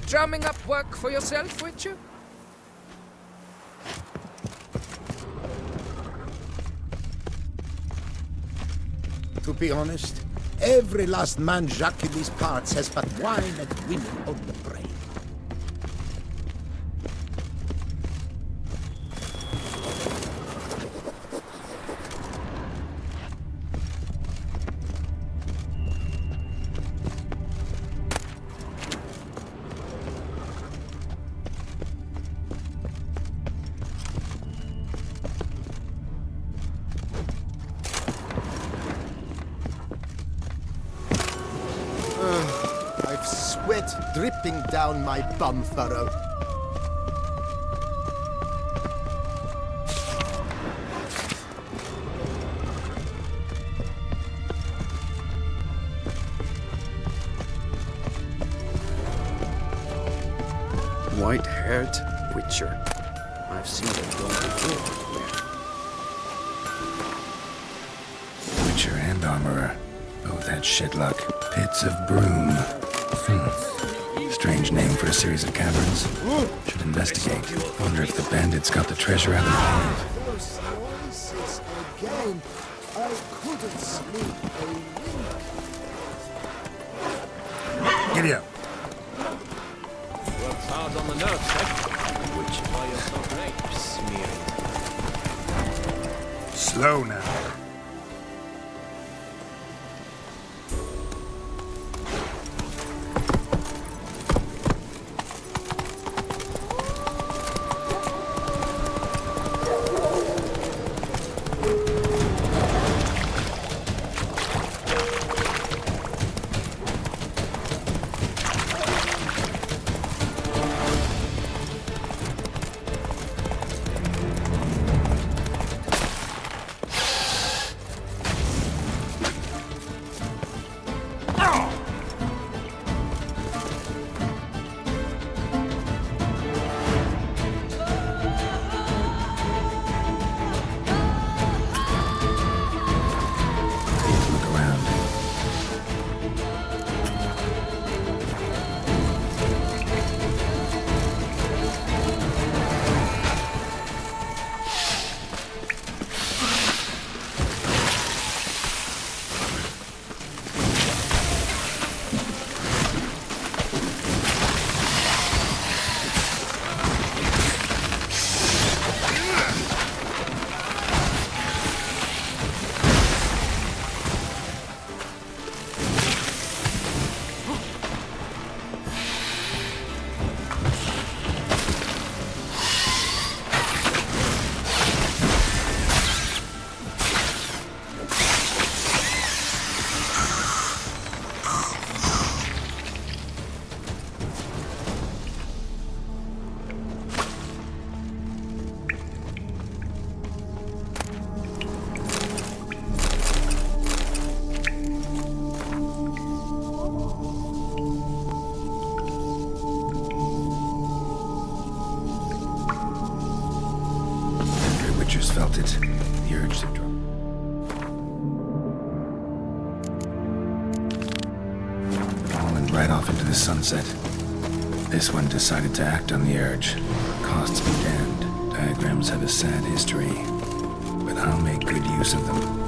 Drumming up work for yourself, Witcher? To be honest, every last man Jacques in these parts has but wine and women on the brain. sweat dripping down my bum furrow. White-haired Witcher. I've seen them go before. Witcher and Armorer. Both had shit luck. Pits of Broom. Strange name for a series of caverns. Should investigate. Wonder if the bandits got the treasure out of the cave. Those voices again. I couldn't sleep a wink. Giddy up. Works hard on the nerves, eh? Which why you're so great, smearing. Slow now. Felt it. The urge to drop. Fallen right off into the sunset. This one decided to act on the urge. Costs be damned. Diagrams have a sad history. But I'll make good use of them.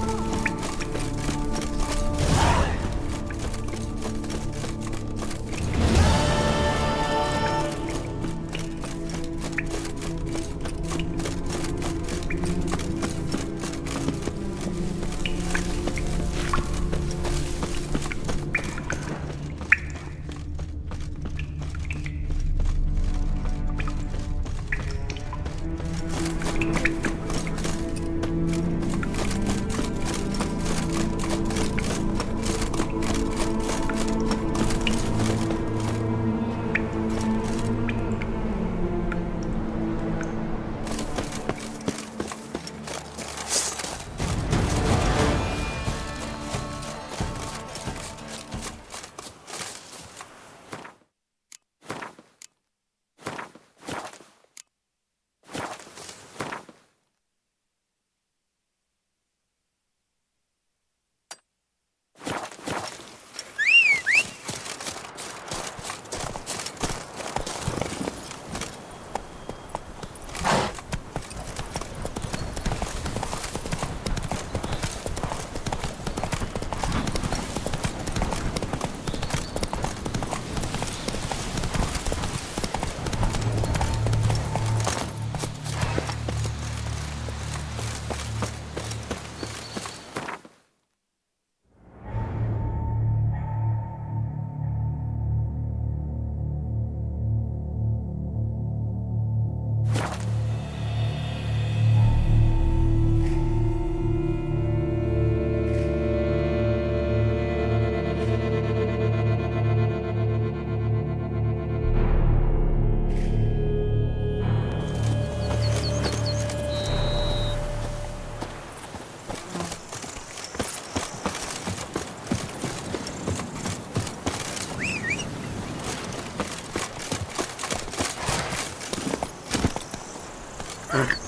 Move it!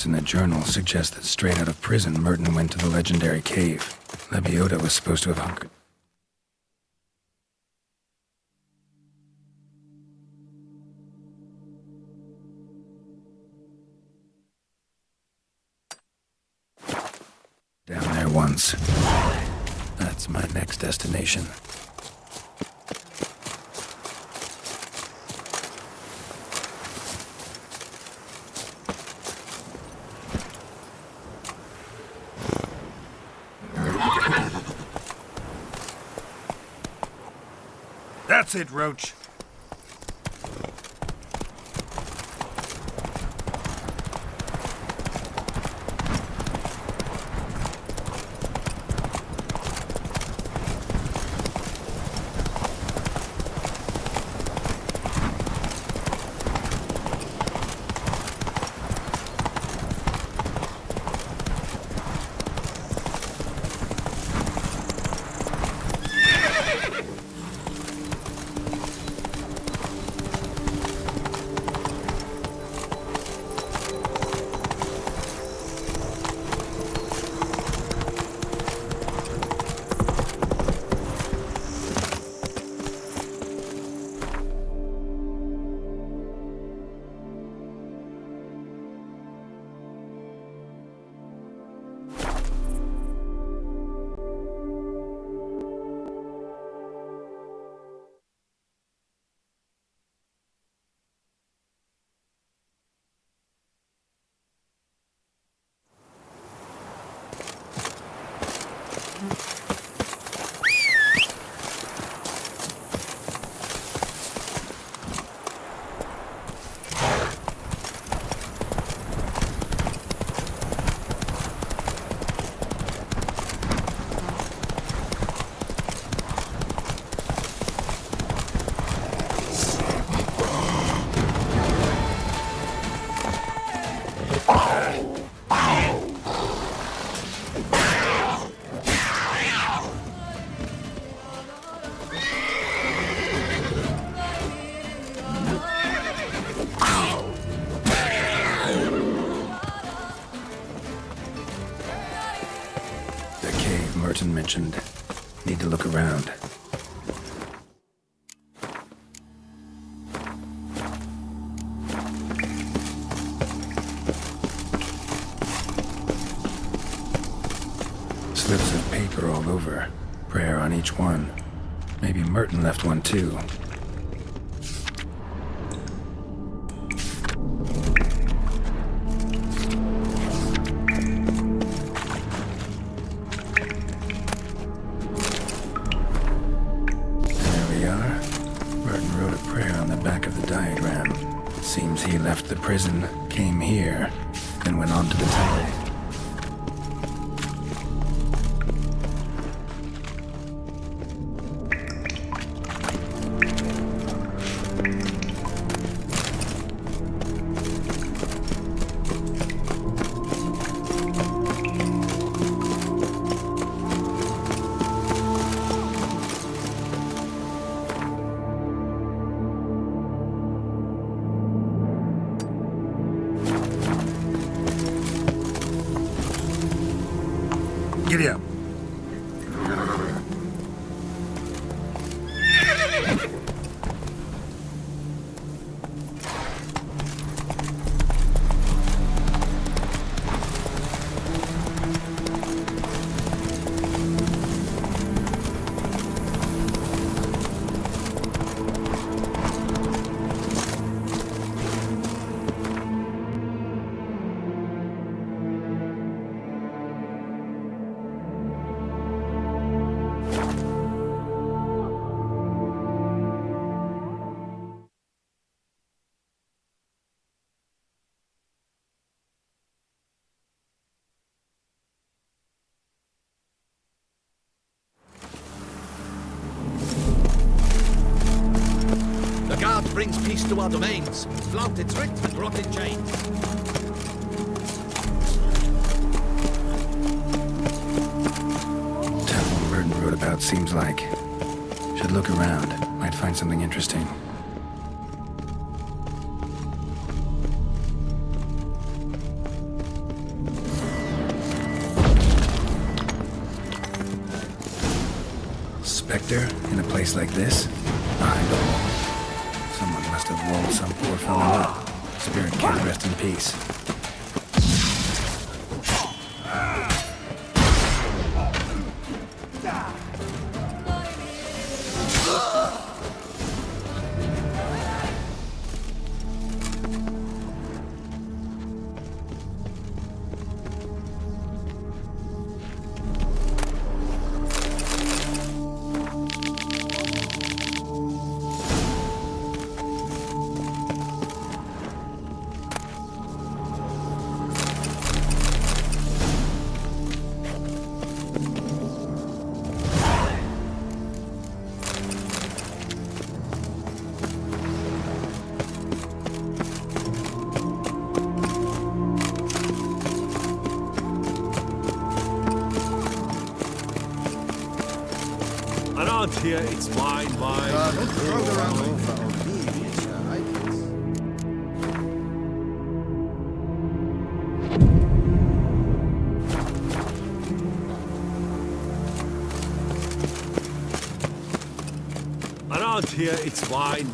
notes in the journal suggest that straight out of prison, Merton went to the legendary cave. Lebioda was supposed to have hunkered. Down there once. That's my next destination. That's it, Roach. Merton mentioned. Need to look around. Slips of paper all over. Prayer on each one. Maybe Merton left one too. Seems he left the prison, came here, then went on to the tower. Giddy up. God brings peace to our domains. Flouted tricked and brought in chains. Temple Merton wrote about seems like. Should look around. Might find something interesting. specter in a place like this? Behind all. Someone must have rolled some poor fellow up. Spirit can rest in peace. Around here, it's mine. Around here, it's mine.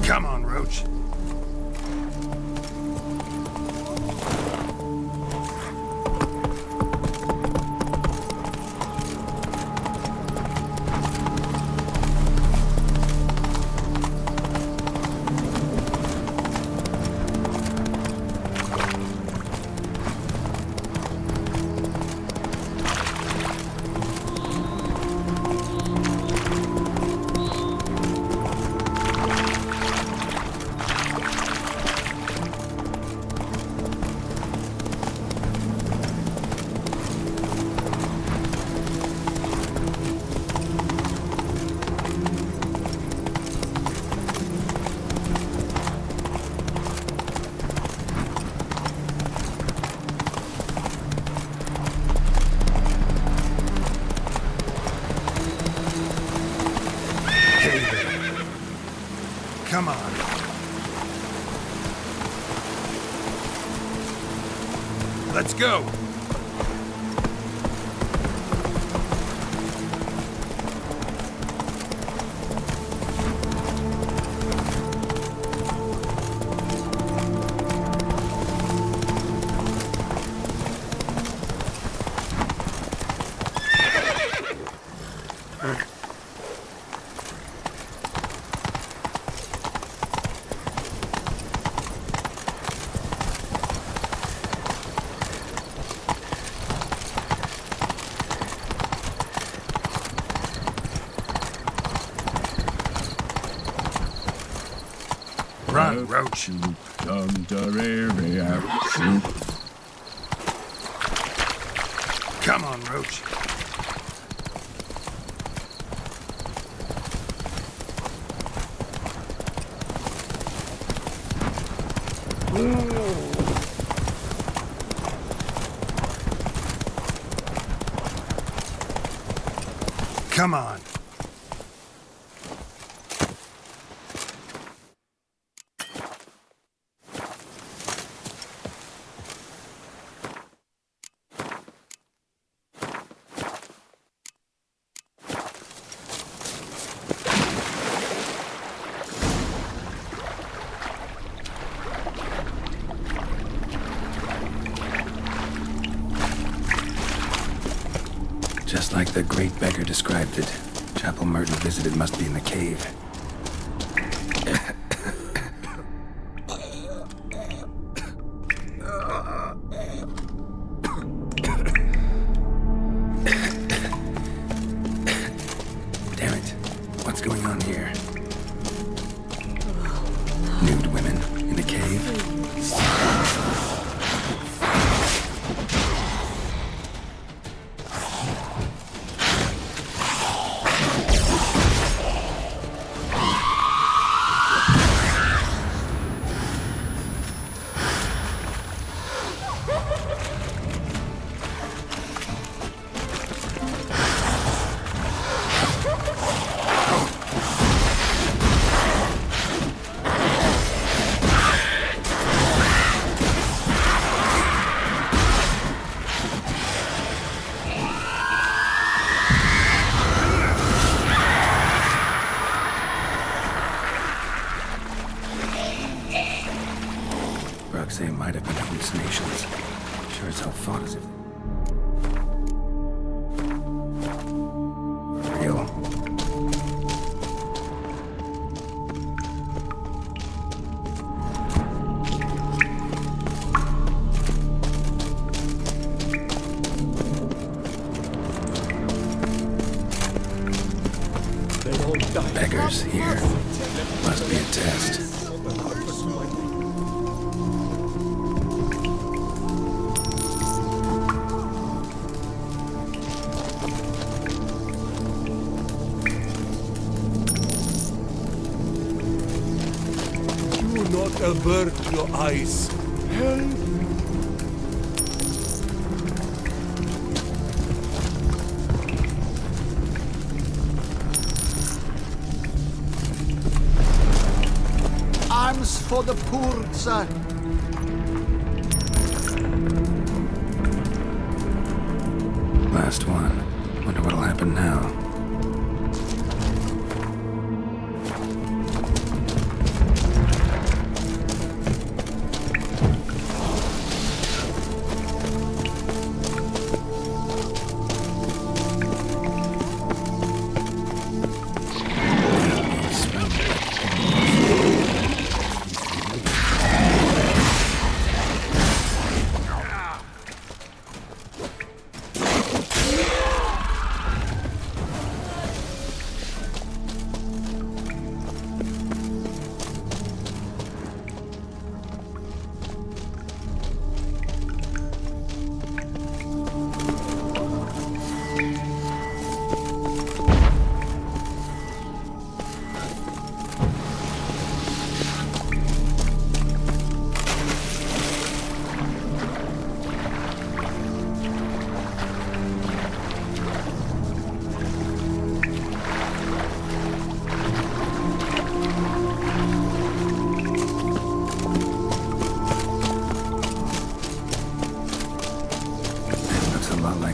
Come on, Roach. Come on. Let's go. Run, Roach. Come on, Roach. Come on. Just like the great beggar described it. Chapel Merton visited must be in the cave. Damn it. What's going on here? Nude women in a cave? Orcs say might have been hallucinations. Sure as hell thought as if... Real. They won't die. Beggars here. Must be a test. Do not avert your eyes. Help! Arms for the poor, sir. Last one. Wonder what'll happen now.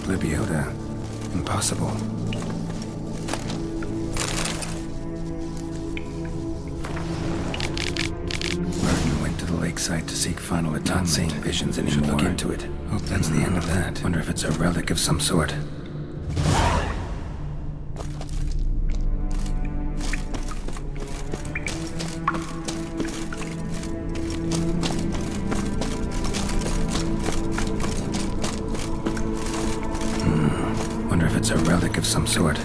Libioda. Impossible. Martin went to the lakeside to seek final atonement. Not seeing visions anymore. Should look into it. Hope that's the end of that. Wonder if it's a relic of some sort. Wonder if it's a relic of some sort.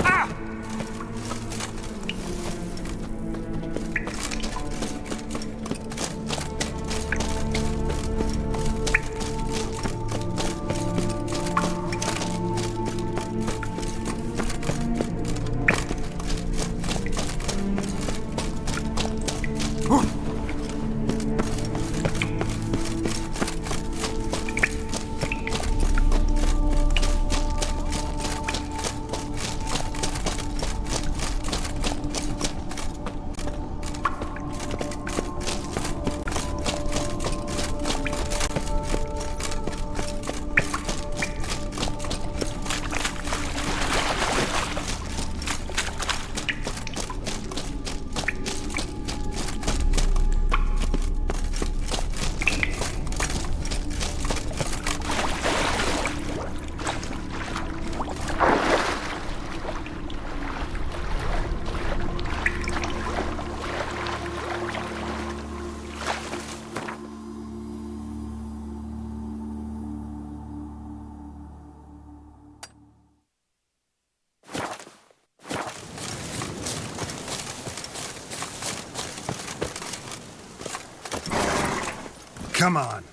Come on.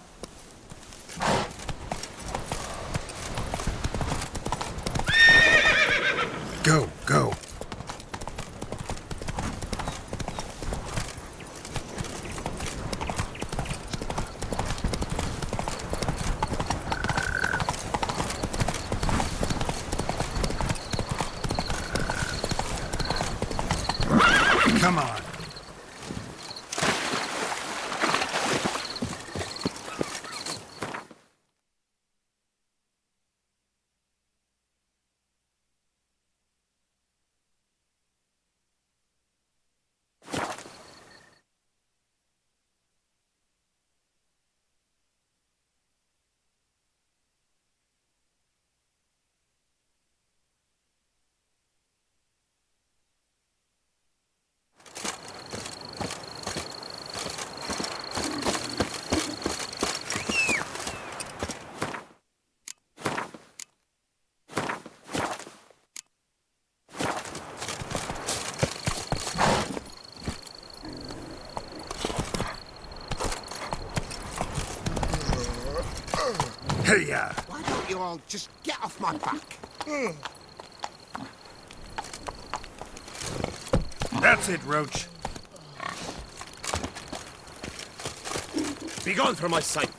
Go, go. Come on. Hey-ya! Why don't you all just get off my back? That's it, Roach. Be gone from my sight.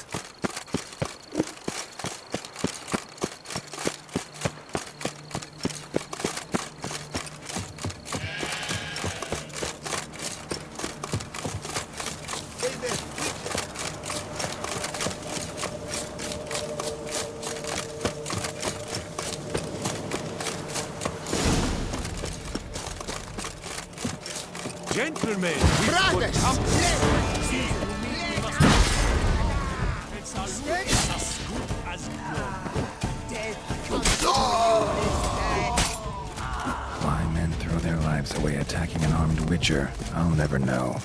Gentlemen, Brothers! Why men throw their lives away attacking an armed witcher, I'll never know.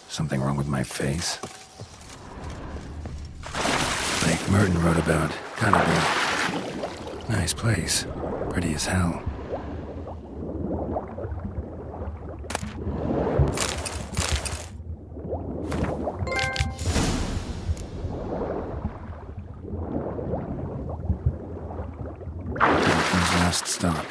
Something wrong with my face? Like Merton wrote about. Kind of a nice place. Pretty as hell. Last stop.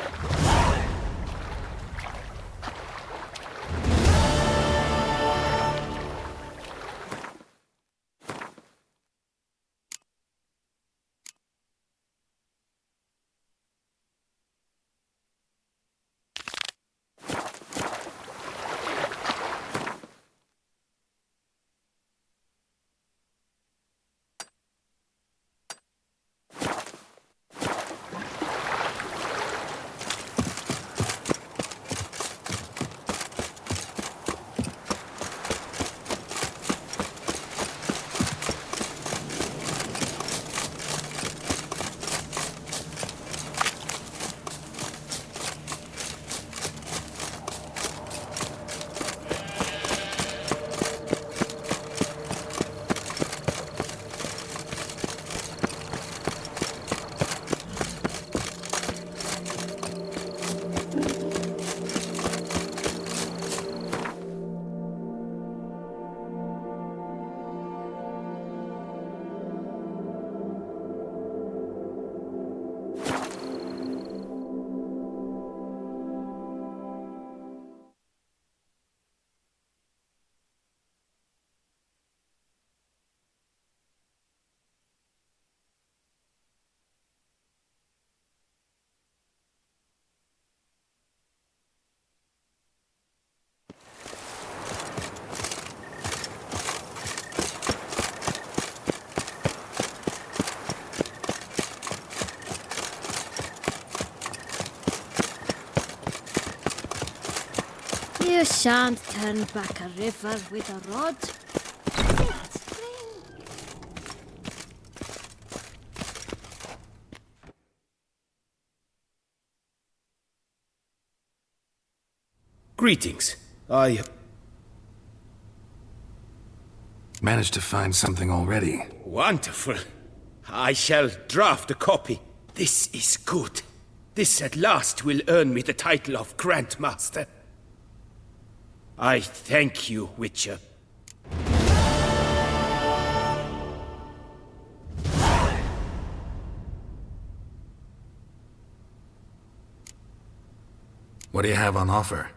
You shan't turn back a river with a rod. Greetings. Managed to find something already. Wonderful. I shall draft a copy. This is good. This at last will earn me the title of Grandmaster. I thank you, Witcher. What do you have on offer?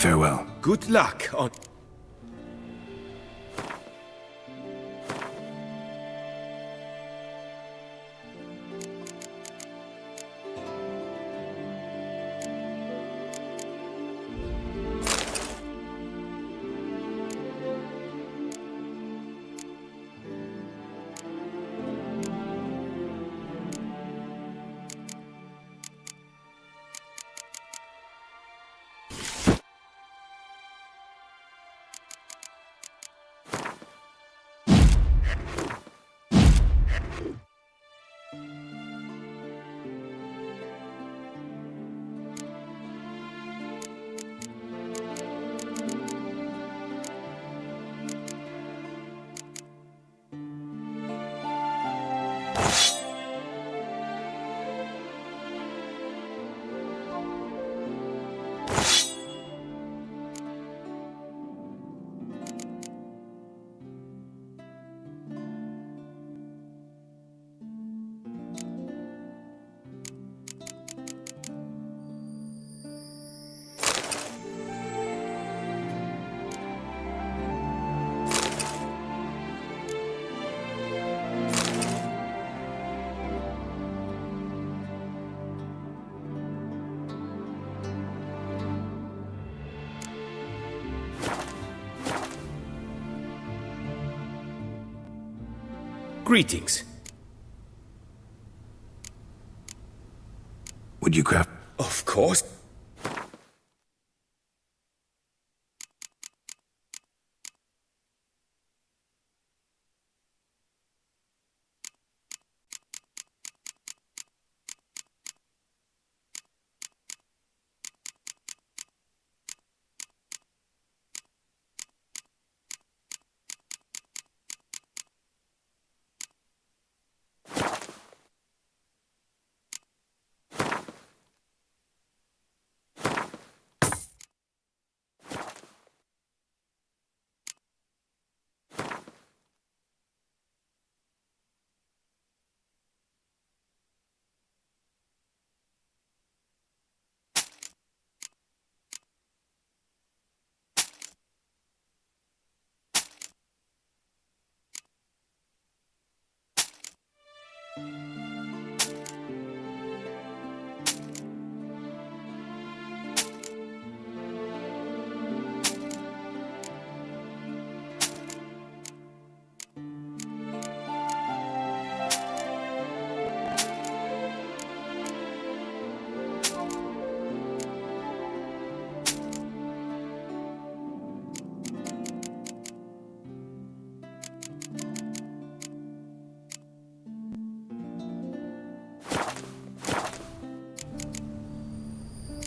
Farewell. Good luck on... Greetings. Would you craft? Of course.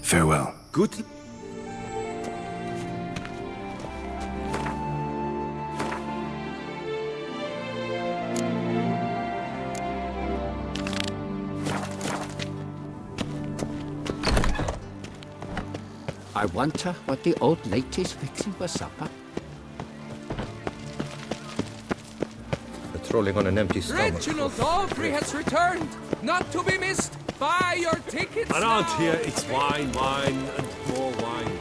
Farewell. Good... I wonder what the old lady's fixing for supper. Patrolling on an empty stomach. Reginald Aubry has returned, not to be missed. Buy your tickets Around now. here, it's wine, wine, and more wine.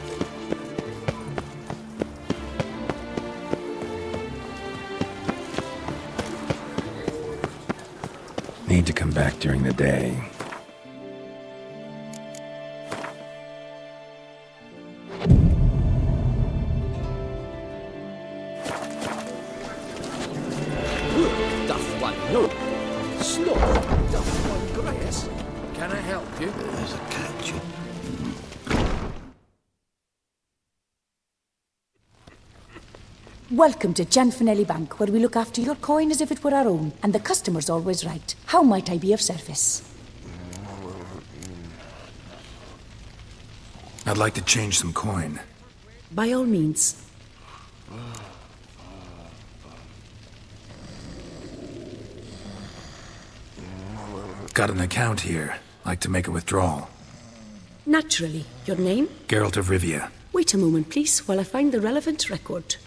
Need to come back during the day. Doth one look? Slow, doth one grace? Can I help you? There's a catch. Welcome to Gianfinelli Bank, where we look after your coin as if it were our own, and the customer's always right. How might I be of service? I'd like to change some coin. By all means. Got an account here. Like to make a withdrawal. Naturally. Your name? Geralt of Rivia. Wait a moment, please, while I find the relevant record.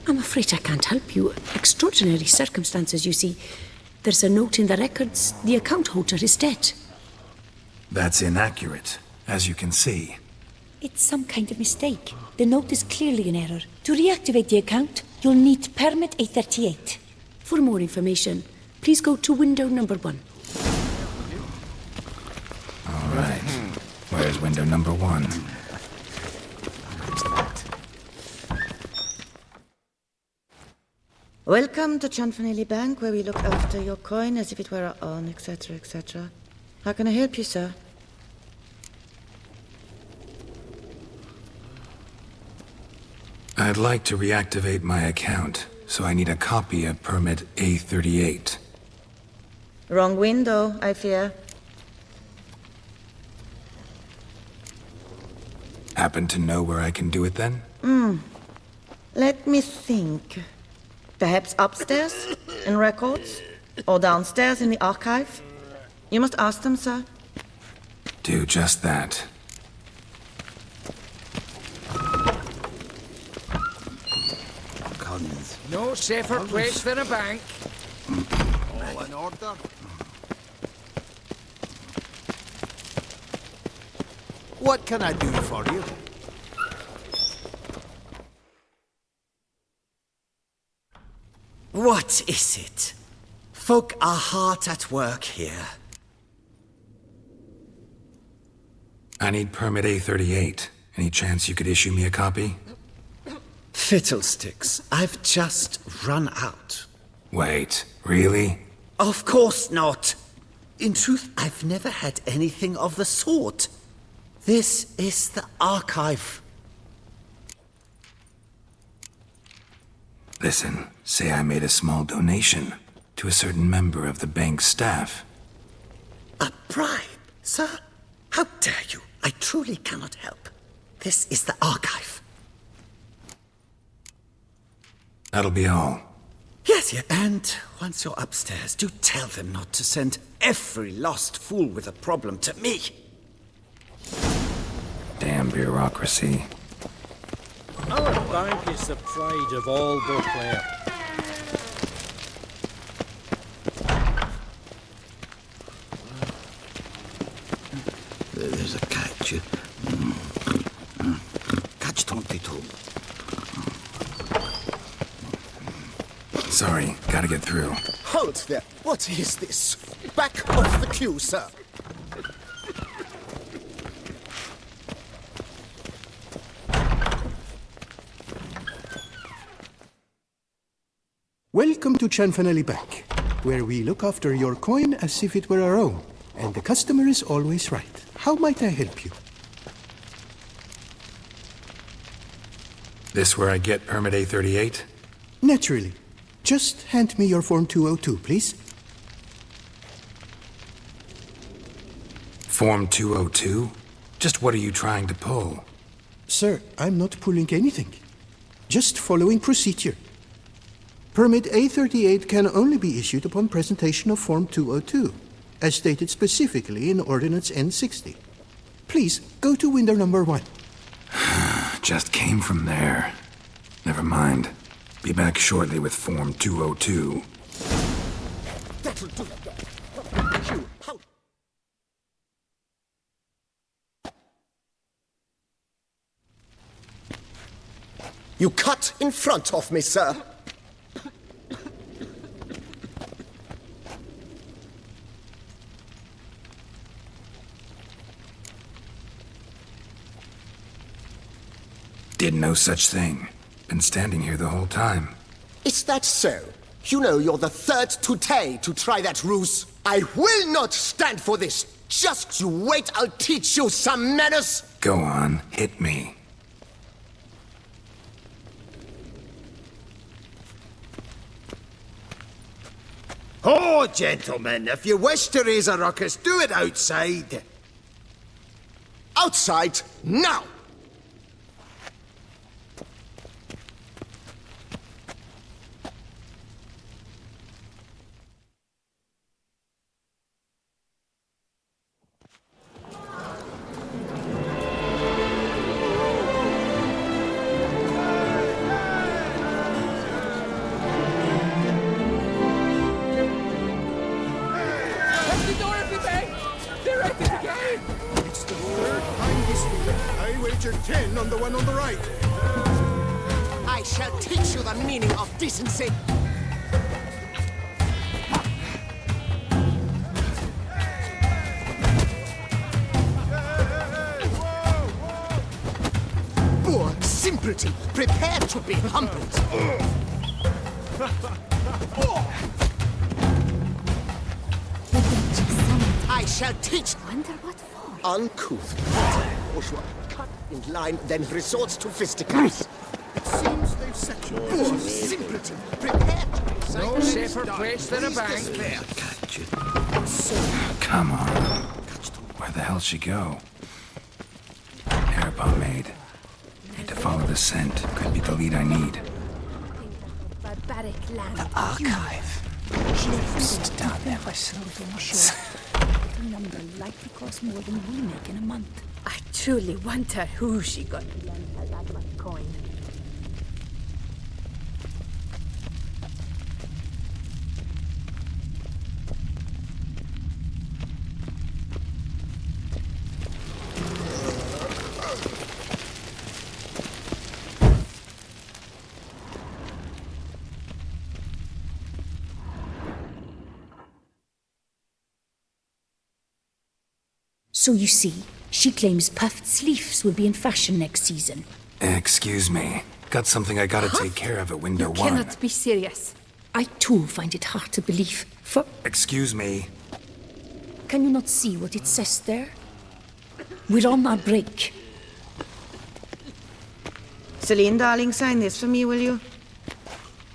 I'm afraid I can't help you. Extraordinary circumstances, you see. There's a note in the records. The account holder is dead. That's inaccurate, as you can see. It's some kind of mistake. The note is clearly in error. To reactivate the account, you'll need permit A38. For more information, please go to window number 1. All right. Where's window number 1? Welcome to Chanfanelli Bank, where we look after your coin as if it were our own, etc., etc. How can I help you, sir? I'd like to reactivate my account, so I need a copy of permit A38. Wrong window, I fear. Happen to know where I can do it then? Let me think. Perhaps upstairs, in records? Or downstairs in the archive? You must ask them, sir. Do just that. Collins. No safer place than a bank. All in order? What can I do for you? What is it? Folk are hard at work here. I need permit A38. Any chance you could issue me a copy? Fiddlesticks, I've just run out. Wait, really? Of course not. In truth, I've never had anything of the sort. This is the archive. Listen, say I made a small donation to a certain member of the bank's staff. A bribe, sir? How dare you? I truly cannot help. This is the archive. That'll be all. Yes, yeah, and once you're upstairs, do tell them not to send every lost fool with a problem to me. Damn bureaucracy. Our bank is the pride of all Beauclair. There's a catch. Catch 22. Sorry, gotta get through. Halt there! What is this? Back off the queue, sir! Welcome to Chanfanelli Bank, where we look after your coin as if it were our own, and the customer is always right. How might I help you? This where I get permit A38? Naturally. Just hand me your Form 202, please. Form 202? Just what are you trying to pull? Sir, I'm not pulling anything. Just following procedure. Permit A38 can only be issued upon presentation of Form 202, as stated specifically in Ordinance N60. Please, go to window number 1. Just came from there. Never mind. Be back shortly with Form 202. That'll do. You cut in front of me, sir. Did no such thing. Been standing here the whole time. Is that so? You know you're the third today to try that ruse. I will not stand for this. Just you wait, I'll teach you some manners. Go on, hit me. Oh, gentlemen, if you wish to raise a ruckus, do it outside. Outside, now! wager 10 on the one on the right. I shall teach you the meaning of decency. Poor simpleton, prepare to be humbled. I shall teach. Wonder what for? Uncouth, bourgeois, cut in line, then resorts to fisticuffs. It seems they've set you. Poor simpleton, prepare to be No safer place than a bank. Come on. Where the hell'd she go? Hair pomade. Need to follow the scent. Could be the lead I need. Barbaric land. The archive. She lives down there by Silver's. The number likely costs more than we make in a month. I truly wonder who she got to lend her that much coin. So you see, she claims puffed sleeves will be in fashion next season. Excuse me. Got something I gotta take care of at window You one. cannot be serious. I too find it hard to believe. For Excuse me. can you not see what it says there? We're on our break. Celine, darling, sign this for me, will you?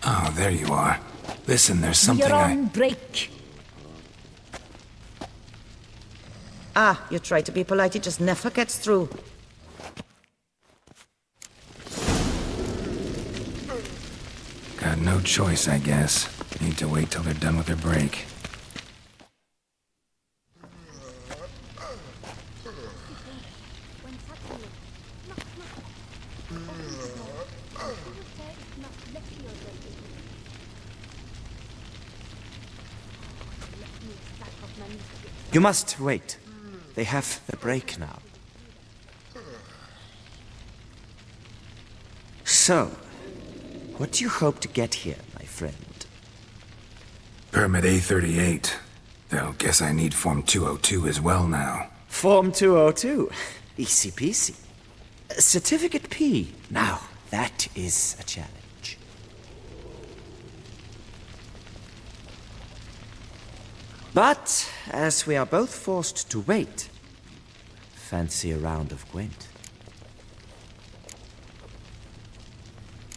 Oh, there you are. Listen, there's something We're on break. Ah, you try to be polite, it just never gets through. Got no choice, I guess. Need to wait till they're done with their break. You must wait. They have the break now. So, what do you hope to get here, my friend? Permit A38. Though, guess I need Form 202 as well now. Form 202. Easy peasy. Certificate P. Now, that is a challenge. But, as we are both forced to wait, fancy a round of Gwent.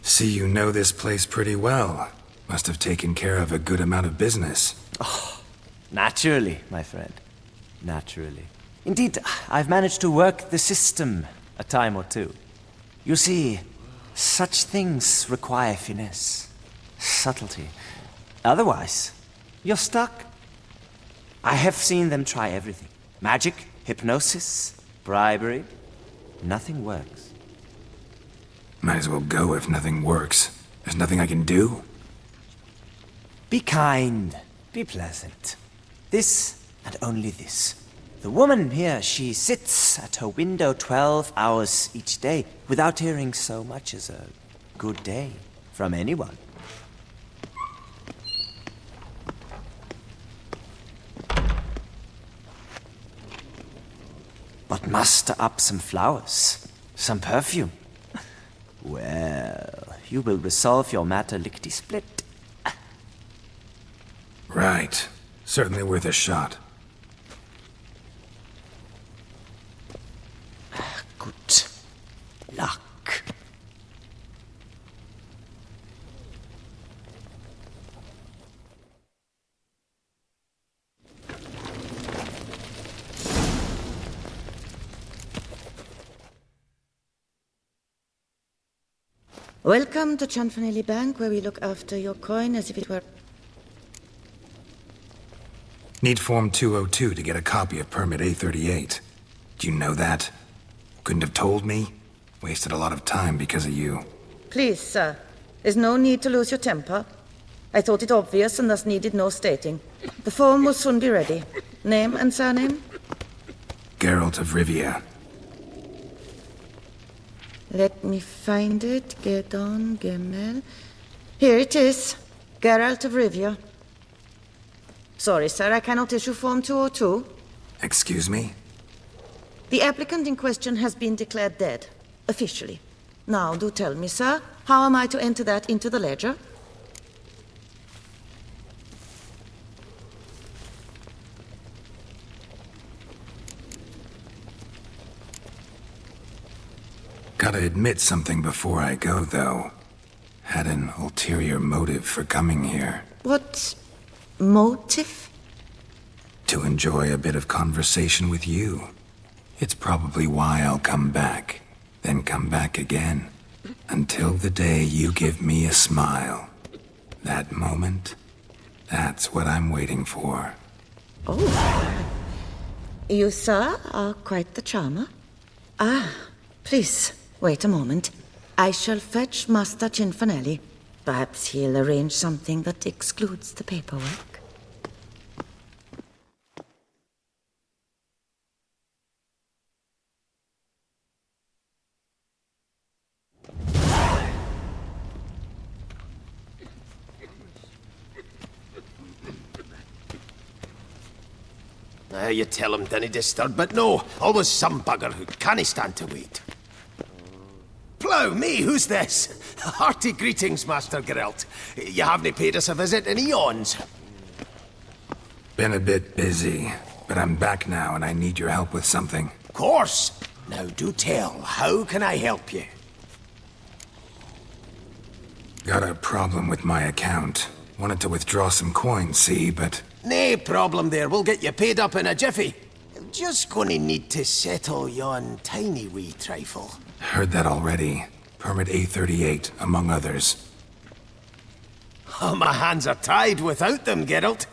See, you know this place pretty well. Must have taken care of a good amount of business. Oh, naturally, my friend. Naturally. Indeed, I've managed to work the system a time or two. You see, such things require finesse, subtlety. Otherwise, you're stuck. I have seen them try everything. Magic, hypnosis, bribery. Nothing works. Might as well go if nothing works. There's nothing I can do. Be kind. Be pleasant. This and only this. The woman here, she sits at her window 12 hours each day without hearing so much as a good day from anyone. But muster up some flowers, some perfume. Well, you will resolve your matter lickety-split. Right. Certainly worth a shot. Good luck. Welcome to Chanfanelli Bank, where we look after your coin as if it were... Need Form 202 to get a copy of Permit A38. Do you know that? Couldn't have told me? Wasted a lot of time because of you. Please, sir. There's no need to lose your temper. I thought it obvious and thus needed no stating. The form will soon be ready. Name and surname? Geralt of Rivia. Let me find it. Gedon Gemel. Here it is. Geralt of Rivia. Sorry, sir, I cannot issue Form 202. Excuse me? The applicant in question has been declared dead, officially. Now, do tell me, sir, how am I to enter that into the ledger? Gotta admit something before I go, though. Had an ulterior motive for coming here. What motive? To enjoy a bit of conversation with you. It's probably why I'll come back, then come back again. Until the day you give me a smile. That moment, that's what I'm waiting for. Oh. You, sir, are quite the charmer. Ah, please, wait a moment. I shall fetch Master Cinfanelli. Perhaps he'll arrange something that excludes the paperwork. Now you tell him dinna disturb, but no, always some bugger who can't stand to wait. Plough me, who's this? Hearty greetings, Master Geralt. You haven't paid us a visit in eons. Been a bit busy, but I'm back now and I need your help with something. Of course. Now do tell, how can I help you? Got a problem with my account. Wanted to withdraw some coins, see, but... Nae problem there, we'll get you paid up in a jiffy. Just gonna need to settle yon tiny wee trifle. Heard that already. Permit A38, among others. Oh, my hands are tied without them, Geralt.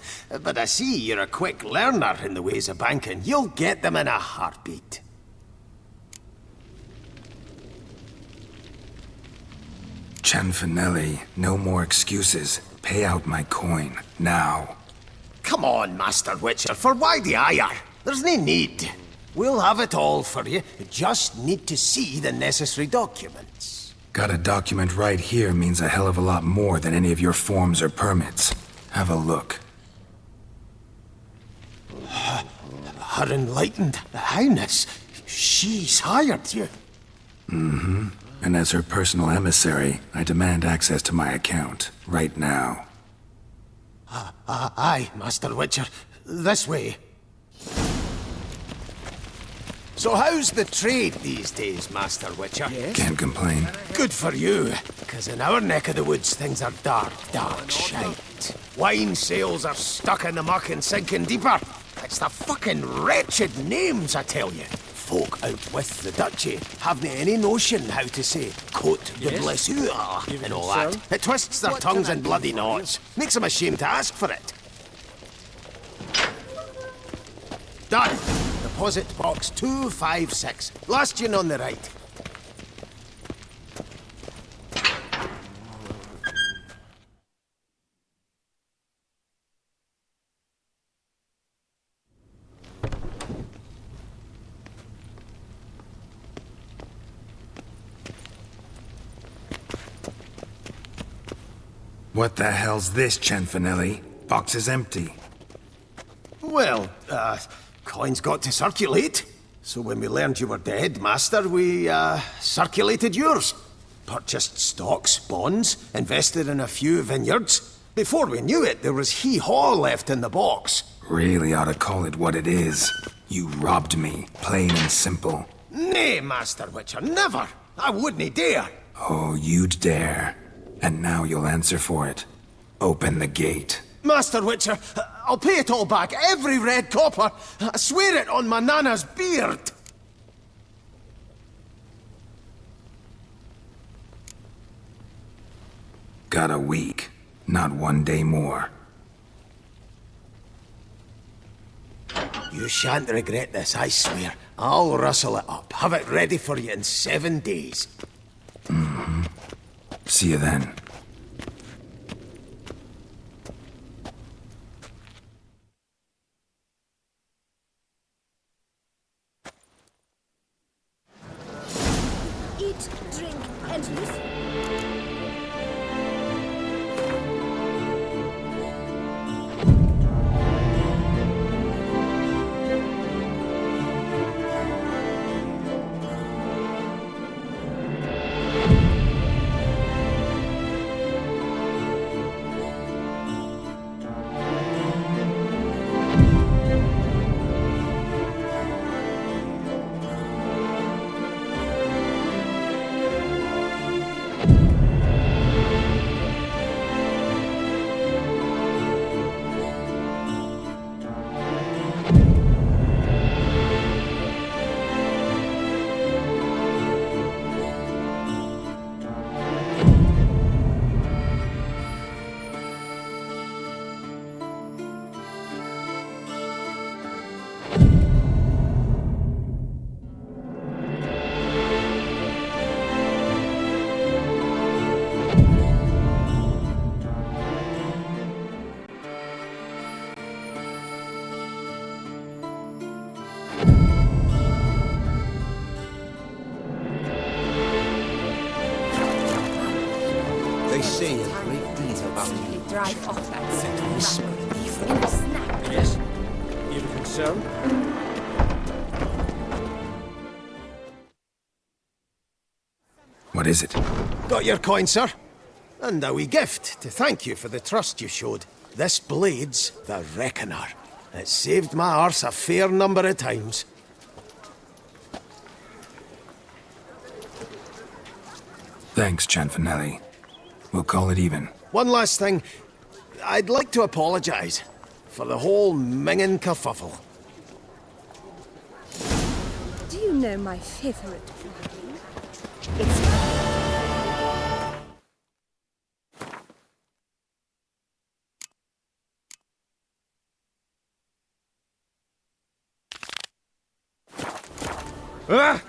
But I see you're a quick learner in the ways of banking. You'll get them in a heartbeat. Cinfanelli, no more excuses. Pay out my coin, now. Come on, Master Witcher, for why the ire? There's no need. We'll have it all for you. You just need to see the necessary documents. Got a document right here means a hell of a lot more than any of your forms or permits. Have a look. Her Enlightened Highness, she's hired you. Mm-hmm. And as her personal emissary, I demand access to my account, right now. Aye, Master Witcher. This way. So how's the trade these days, Master Witcher? Yes? Can't complain. Good for you, because in our neck of the woods things are dark, dark shite. Wine sales are stuck in the muck and sinking deeper. It's the fucking wretched names, I tell you. Folk out with the duchy haven't any notion how to say Côte de Blessure and all that. It twists their tongues in bloody knots. Makes them ashamed to ask for it. Done. Deposit box 256. Last one on the right. What the hell's this, Cinfanelli? Box is empty. Well, coins got to circulate. So when we learned you were dead, Master, we, circulated yours. Purchased stocks, bonds, invested in a few vineyards. Before we knew it, there was hee-haw left in the box. Really ought to call it what it is. You robbed me, plain and simple. Nay, Master Witcher, never! I wouldn't dare! Oh, you'd dare. And now you'll answer for it. Open the gate. Master Witcher, I'll pay it all back, every red copper. I swear it on my nana's beard. Got a week, not 1 day more. You shan't regret this, I swear. I'll rustle it up, have it ready for you in 7 days. Mm-hmm. See you then. It hands loose. They say a great deal about you. Drive off that Whisper evil. Snap. Yes? You have a concern? What is it? Got your coin, sir. And a wee gift to thank you for the trust you showed. This blade's the Reckoner. It saved my arse a fair number of times. Thanks, Cianfanelli. We'll call it even. One last thing. I'd like to apologize for the whole minging kerfuffle. Do you know my favorite wine? It's Ah!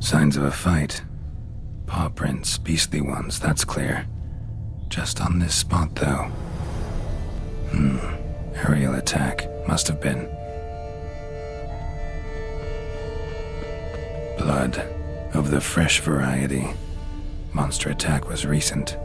Signs of a fight. Paw prints, beastly ones, that's clear. Just on this spot, though. Aerial attack. Must have been. Blood. Of the fresh variety. Monster attack was recent.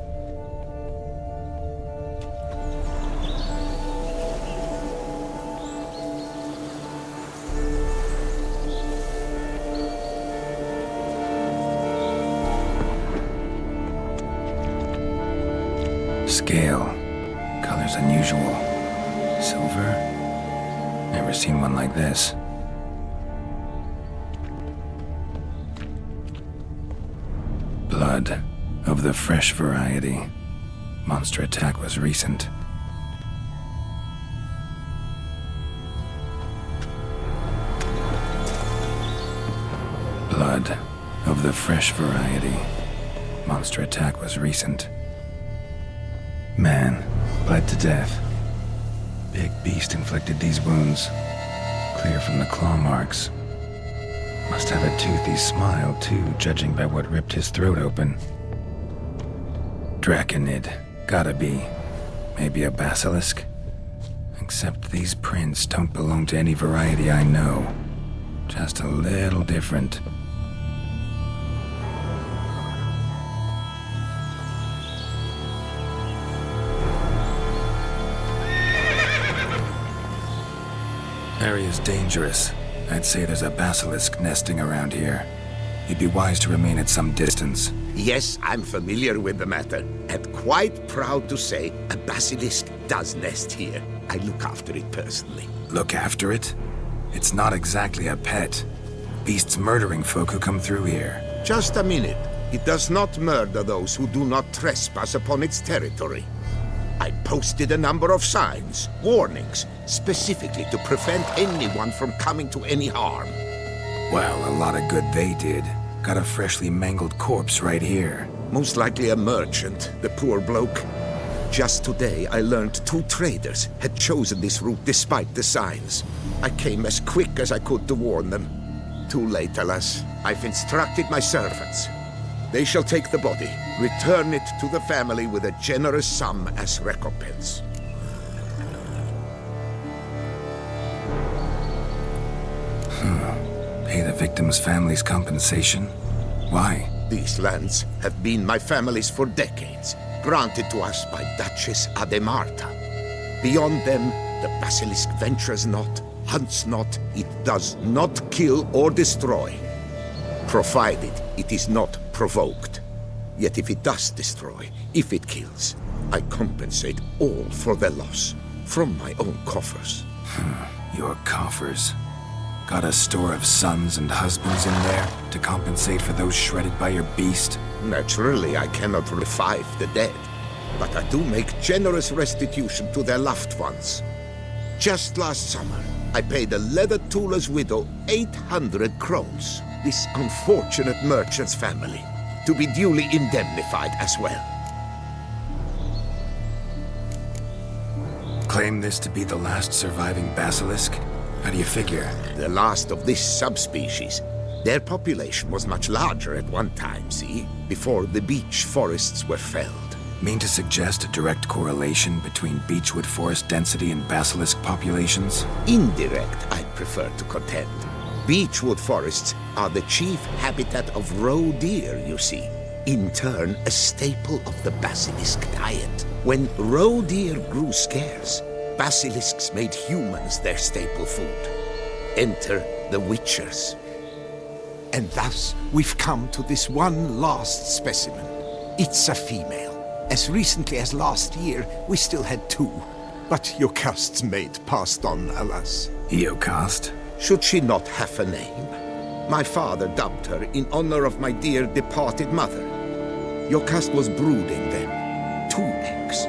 Scale. Colors unusual. Silver? Never seen one like this. Blood. Of the fresh variety. Monster attack was recent. Blood. Of the fresh variety. Monster attack was recent. Man, bled to death. Big beast inflicted these wounds. Clear from the claw marks. Must have a toothy smile, too, judging by what ripped his throat open. Draconid. Gotta be. Maybe a basilisk? Except these prints don't belong to any variety I know. Just a little different. Area's dangerous. I'd say there's a basilisk nesting around here. You'd be wise to remain at some distance. Yes, I'm familiar with the matter, and quite proud to say a basilisk does nest here. I look after it personally. Look after it? It's not exactly a pet. Beasts murdering folk who come through here. Just a minute. It does not murder those who do not trespass upon its territory. I posted a number of signs, warnings, specifically to prevent anyone from coming to any harm. Well, a lot of good they did. Got a freshly mangled corpse right here. Most likely a merchant, the poor bloke. Just today, I learned 2 traders had chosen this route despite the signs. I came as quick as I could to warn them. Too late, alas. I've instructed my servants. They shall take the body, return it to the family with a generous sum as recompense. Pay the victim's family's compensation? Why? These lands have been my family's for decades, granted to us by Duchess Ademarta. Beyond them, the Basilisk ventures not, hunts not, it does not kill or destroy, provided it is not provoked. Yet if it does destroy, if it kills, I compensate all for their loss, from my own coffers. Your coffers? Got a store of sons and husbands in there to compensate for those shredded by your beast? Naturally, I cannot revive the dead, but I do make generous restitution to their loved ones. Just last summer, I paid a leather tooler's widow 800 crowns, this unfortunate merchant's family, to be duly indemnified as well. Claim this to be the last surviving basilisk? How do you figure? The last of this subspecies. Their population was much larger at one time, see? Before the beech forests were felled. Mean to suggest a direct correlation between beechwood forest density and basilisk populations? Indirect, I'd prefer to contend. Beechwood forests are the chief habitat of roe deer, you see. In turn, a staple of the basilisk diet. When roe deer grew scarce, basilisks made humans their staple food. Enter the witchers. And thus, we've come to this one last specimen. It's a female. As recently as last year, we still had 2. But Jocast's mate passed on, alas. Jocast? Should she not have a name? My father dubbed her in honor of my dear departed mother. Jocast was brooding then. 2 eggs.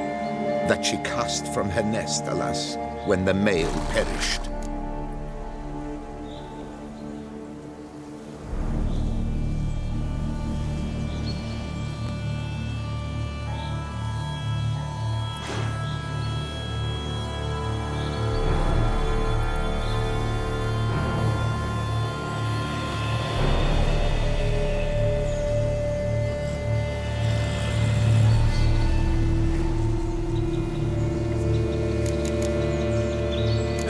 That she cast from her nest, alas, when the male perished.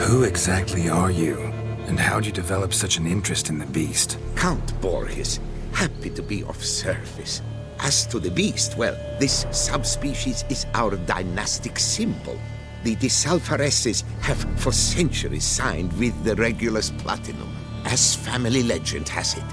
Who exactly are you? And how'd you develop such an interest in the beast? Count Borges, happy to be of service. As to the beast, well, this subspecies is our dynastic symbol. The De Salfareses have for centuries signed with the Regulus Platinum. As family legend has it,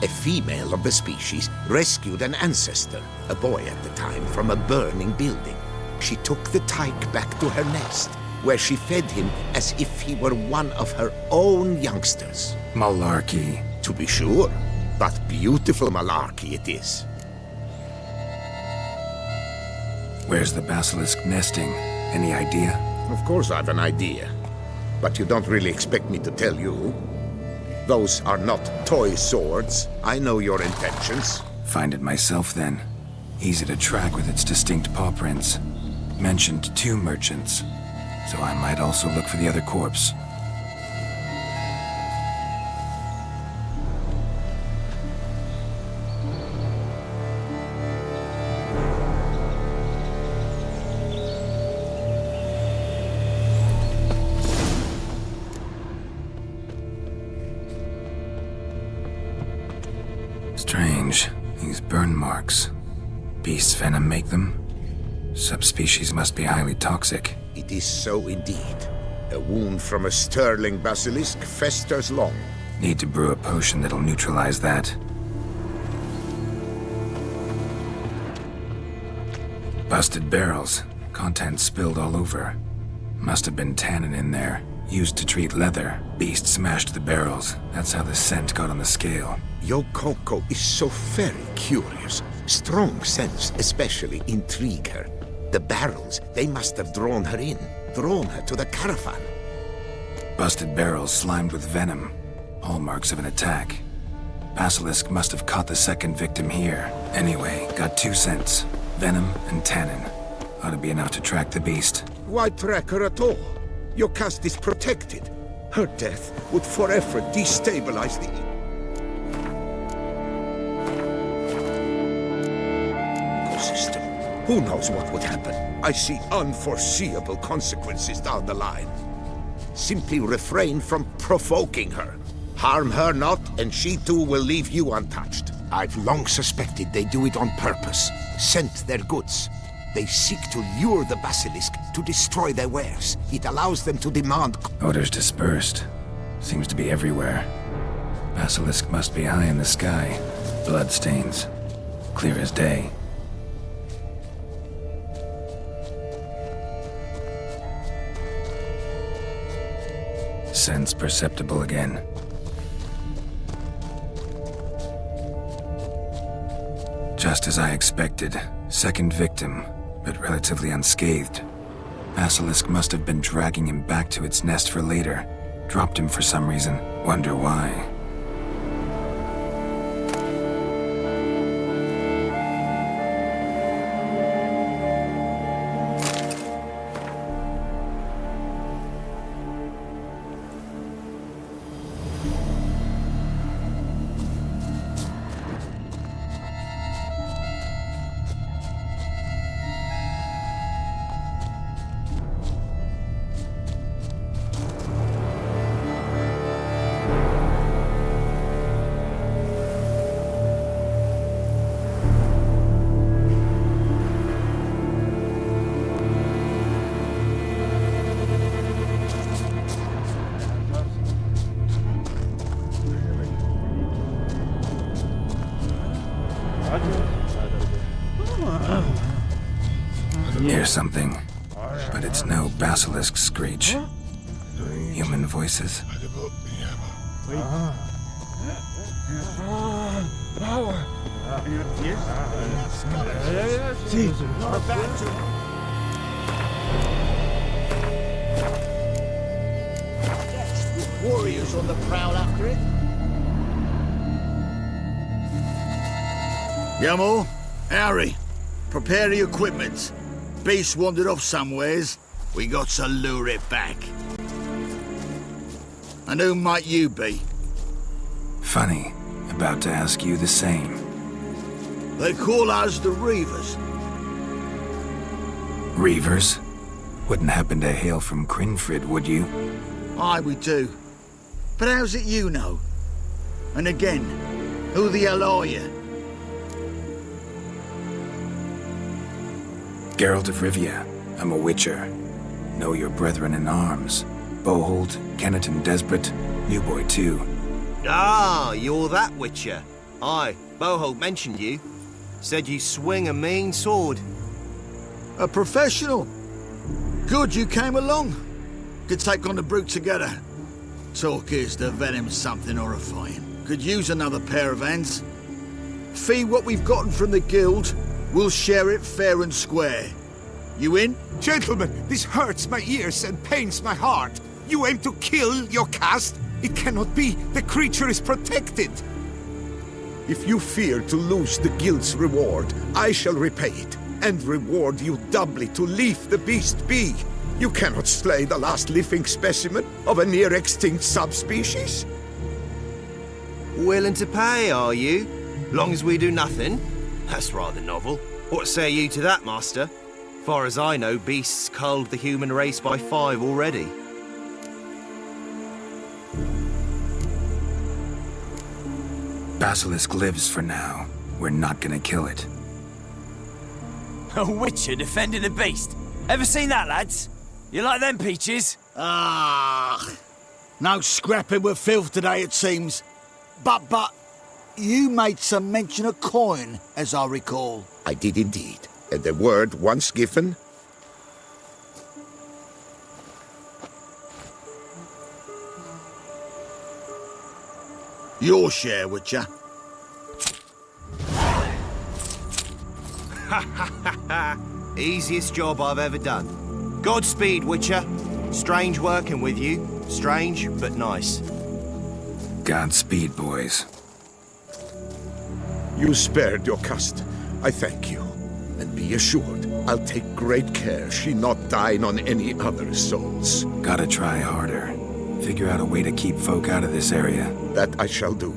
a female of the species rescued an ancestor, a boy at the time, from a burning building. She took the tyke back to her nest, where she fed him as if he were one of her own youngsters. Malarkey. To be sure, but beautiful malarkey it is. Where's the basilisk nesting? Any idea? Of course I've an idea, but you don't really expect me to tell you. Those are not toy swords. I know your intentions. Find it myself then. Easy to track with its distinct paw prints. Mentioned 2 merchants. So I might also look for the other corpse. Strange. These burn marks. Beast's venom make them? Subspecies must be highly toxic. It is so indeed. A wound from a sterling basilisk festers long. Need to brew a potion that'll neutralize that. Busted barrels. Contents spilled all over. Must have been tannin in there. Used to treat leather. Beast smashed the barrels. That's how the scent got on the scale. Yokoko is so very curious. Strong scents especially intrigue her. The barrels, they must have drawn her in, drawn her to the caravan. Busted barrels slimed with venom. Hallmarks of an attack. Basilisk must have caught the second victim here. Anyway, got 2 scents. Venom and tannin. Ought to be enough to track the beast. Why track her at all? Your caste is protected. Her death would forever destabilize the ecosystem. Who knows what would happen? I see unforeseeable consequences down the line. Simply refrain from provoking her. Harm her not, and she too will leave you untouched. I've long suspected they do it on purpose. Scent their goods. They seek to lure the Basilisk to destroy their wares. It allows them to demand... Odors dispersed. Seems to be everywhere. Basilisk must be high in the sky. Bloodstains. Clear as day. Sense perceptible again. Just as I expected. Second victim, but relatively unscathed. Basilisk must have been dragging him back to its nest for later. Dropped him for some reason. Wonder why. Hear something, but it's no basilisk screech. Human voices. With warriors on the prowl after it. Yamal, Harry, prepare the equipment. Beast wandered off somewheres. We got to lure it back. And who might you be? Funny. About to ask you the same. They call us the Reavers. Reavers? Wouldn't happen to hail from Crinfrid, would you? Aye, we do. But how's it you know? And again, who the hell are you? Geralt of Rivia. I'm a Witcher. Know your brethren in arms. Bohold, Kenneton Desperate, New Boy too. Ah, you're that Witcher. Aye, Bohold mentioned you. Said you swing a mean sword. A professional. Good you came along. Could take on the brute together. Talk is the venom's something horrifying. Could use another pair of hands. Fee what we've gotten from the guild. We'll share it fair and square. You in? Gentlemen, this hurts my ears and pains my heart. You aim to kill your caste? It cannot be. The creature is protected. If you fear to lose the guild's reward, I shall repay it, and reward you doubly to leave the beast be. You cannot slay the last living specimen of a near-extinct subspecies. Willing to pay, are you? Long as we do nothing? That's rather novel. What say you to that, Master? Far as I know, beasts culled the human race by 5 already. Basilisk lives for now. We're not gonna kill it. A Witcher defending a beast. Ever seen that, lads? You like them peaches? Ah, no scrapping with filth today, it seems. But, you made some mention of coin, as I recall. I did indeed. And the word once given... Your share, Witcher. Easiest job I've ever done. Godspeed, Witcher. Strange working with you. Strange, but nice. Godspeed, boys. You spared your cust. I thank you. And be assured, I'll take great care she not dine on any other souls. Gotta try harder. Figure out a way to keep folk out of this area. That I shall do.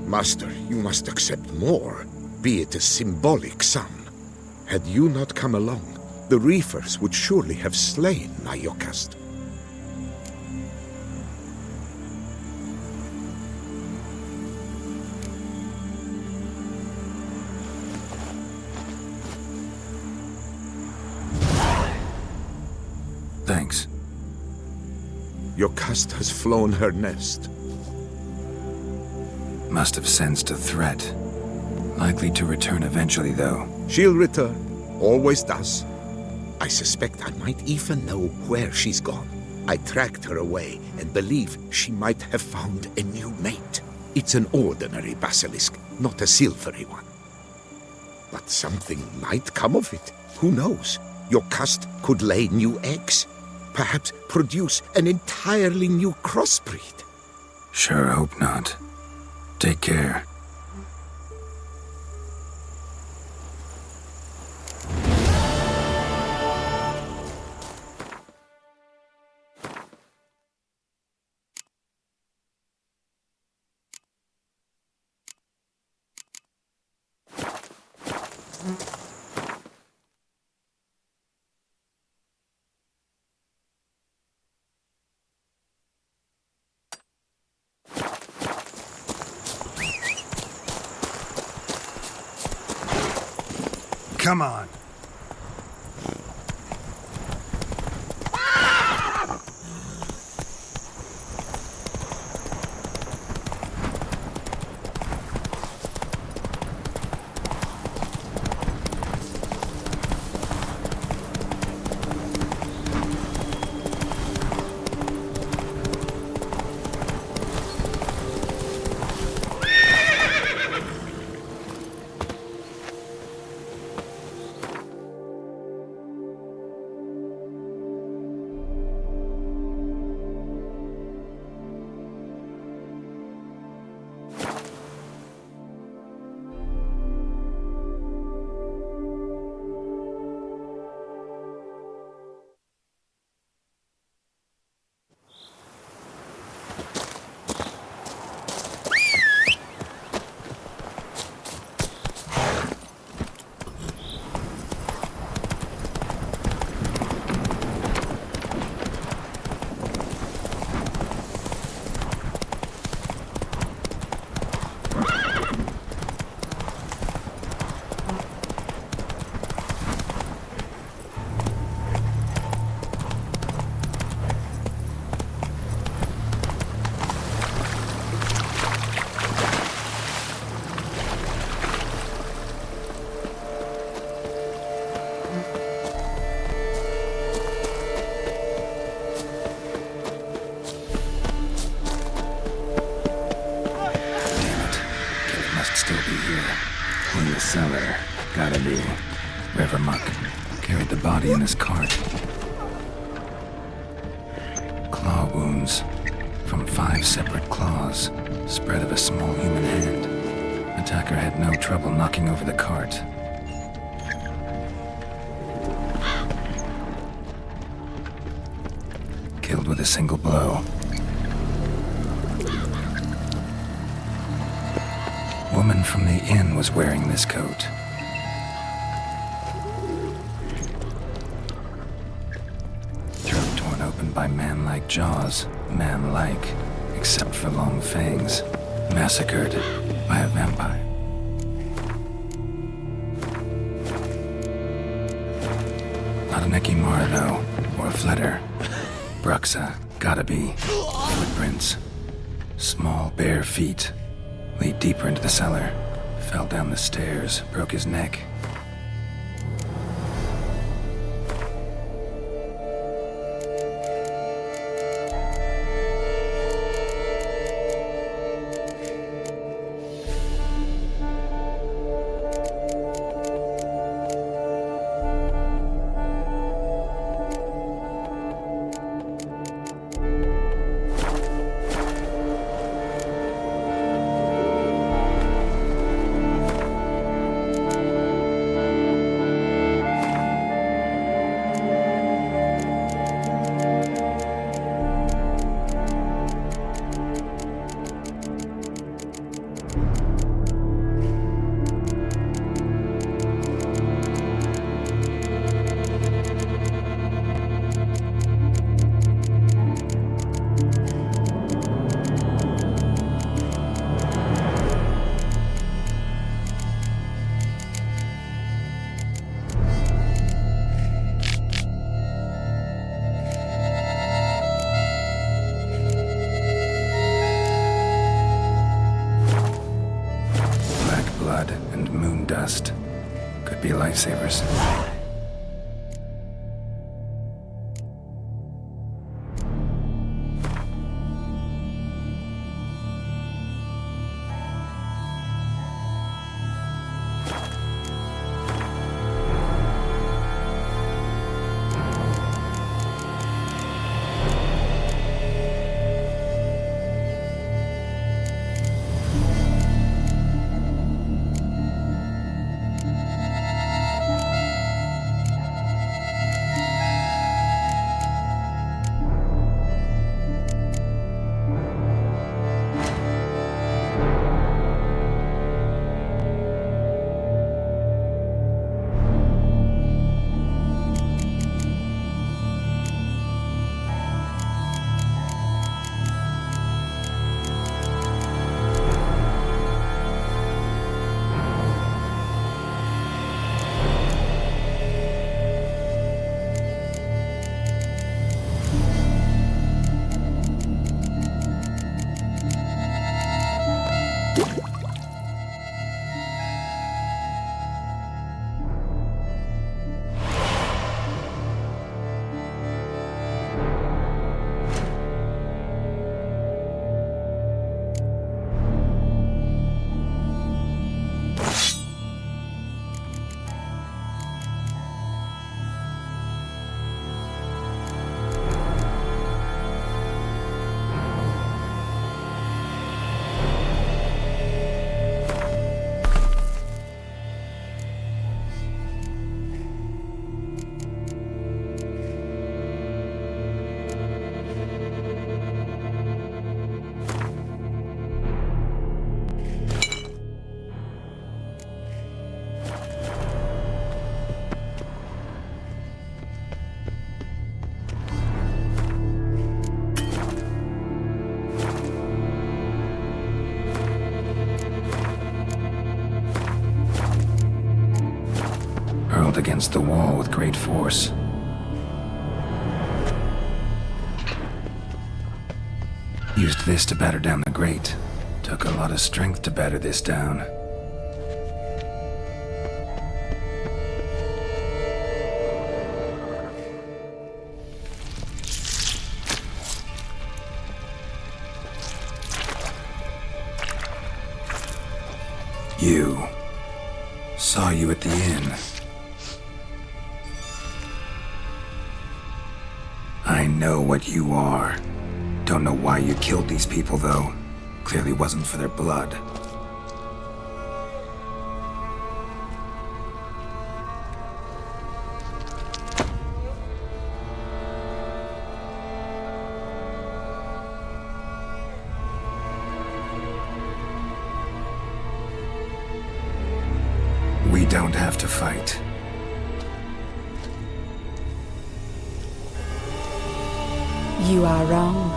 Master, you must accept more, be it a symbolic sum. Had you not come along, the Reefers would surely have slain my Yokast. Thanks. Yokast has flown her nest. Must have sensed a threat. Likely to return eventually, though. She'll return. Always does. I suspect I might even know where she's gone. I tracked her away and believe she might have found a new mate. It's an ordinary basilisk, not a silvery one. But something might come of it. Who knows? Yokast could lay new eggs. Perhaps produce an entirely new crossbreed. Sure hope not. Take care. Come on. Cellar. Gotta be. Rivermuck. Carried the body in his cart. Claw wounds. From 5 separate claws. Spread of a small human hand. Attacker had no trouble knocking over the cart. Killed with a single blow. Woman from the inn was wearing this coat. Throat torn open by man-like jaws. Man-like, except for long fangs. Massacred by a vampire. Not an Ekimara, though, or a Fletter. Bruxa, gotta be. Footprints. Small, bare feet. Lead deeper into the cellar. Fell down the stairs, broke his neck. dust. Could be lifesavers. Hurled against the wall with great force. Used this to batter down the grate. Took a lot of strength to batter this down. You. Saw you at the inn. I know what you are. Don't know why you killed these people, though. Clearly wasn't for their blood. We don't have to fight. You are wrong.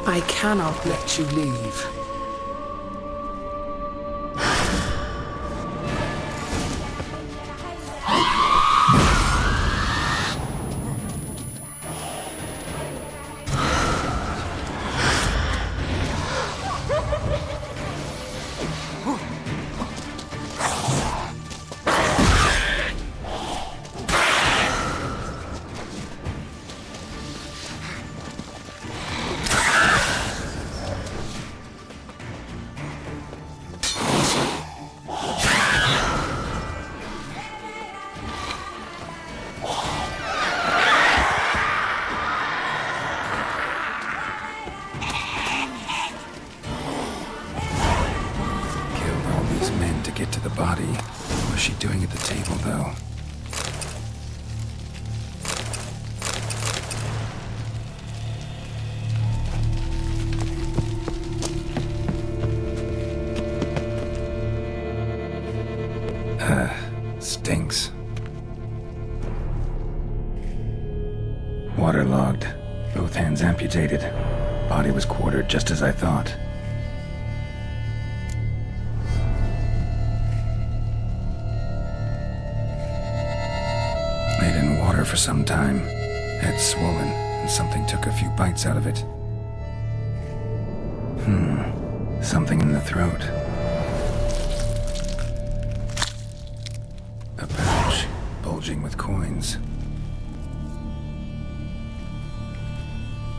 I cannot let you leave. Get to the body. What was she doing at the table, though? Stinks. Waterlogged. Both hands amputated. Body was quartered just as I thought. for some time. Head swollen, and something took a few bites out of it. Something in the throat. A pouch, bulging with coins.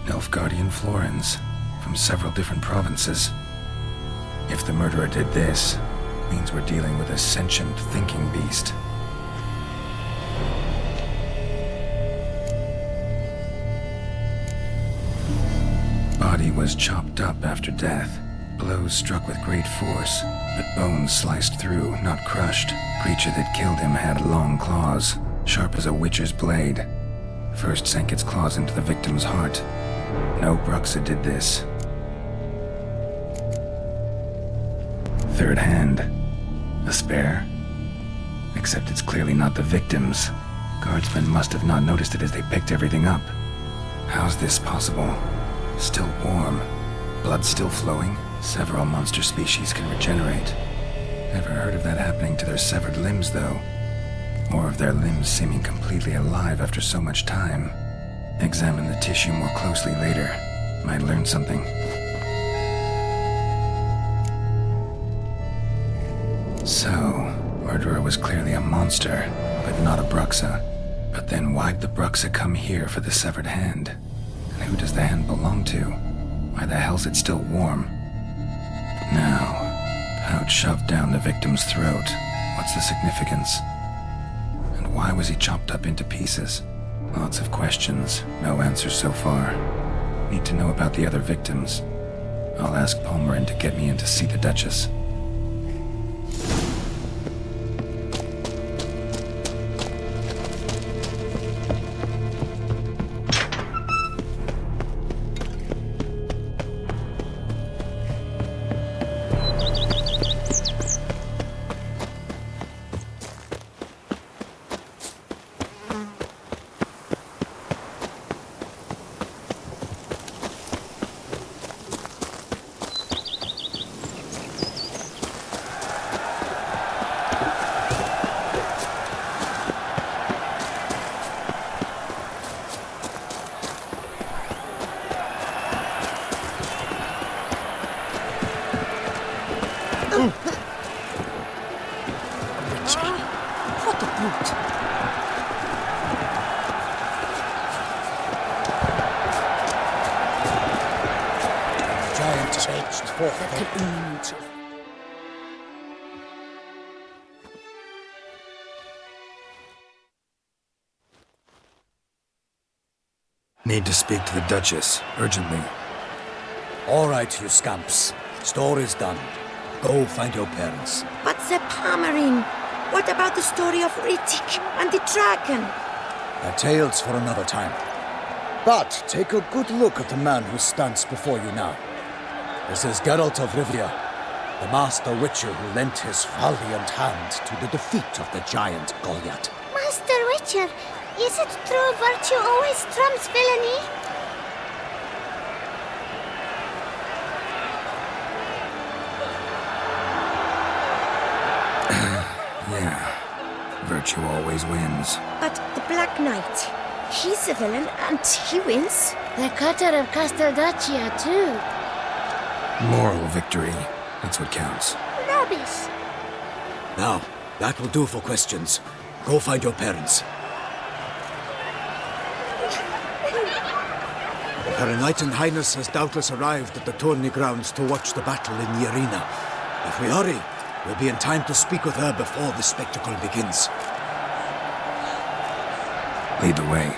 Nilfgaardian florins, from several different provinces. If the murderer did this, means we're dealing with a sentient, thinking beast. Body was chopped up after death. Blows struck with great force, but bones sliced through, not crushed. Creature that killed him had long claws, sharp as a witcher's blade. First sank its claws into the victim's heart. No Bruxa did this. Third hand. A spare? Except it's clearly not the victim's. Guardsmen must have not noticed it as they picked everything up. How's this possible? Still warm. Blood still flowing? Several monster species can regenerate. Never heard of that happening to their severed limbs, though. Or of their limbs seeming completely alive after so much time. Examine the tissue more closely later. Might learn something. So, murderer was clearly a monster, but not a Bruxa. But then why'd the Bruxa come here for the severed hand? And who does the hand belong to? Why the hell's it still warm? Now, pouch shoved down the victim's throat. What's the significance? And why was he chopped up into pieces? Lots of questions, no answers so far. Need to know about the other victims. I'll ask Palmerin to get me in to see the Duchess. What a brute! The giant edged forth. Need to speak to the Duchess, urgently. All right, you scamps. Story's done. Go find your parents. But the Palmerin, what about the story of Riddick and the dragon? A tale's for another time. But take a good look at the man who stands before you now. This is Geralt of Rivia, the master witcher who lent his valiant hand to the defeat of the giant Goliath. Master Witcher, is it true virtue always trumps villainy? Yeah, virtue always wins. But the Black Knight, he's a villain and he wins. The cutter of Casteldaccia too. Moral victory, that's what counts. Rubbish. Now, that will do for questions. Go find your parents. Her Enlightened Highness has doubtless arrived at the tourney grounds to watch the battle in the arena. If we hurry, we'll be in time to speak with her before the spectacle begins. Lead the way.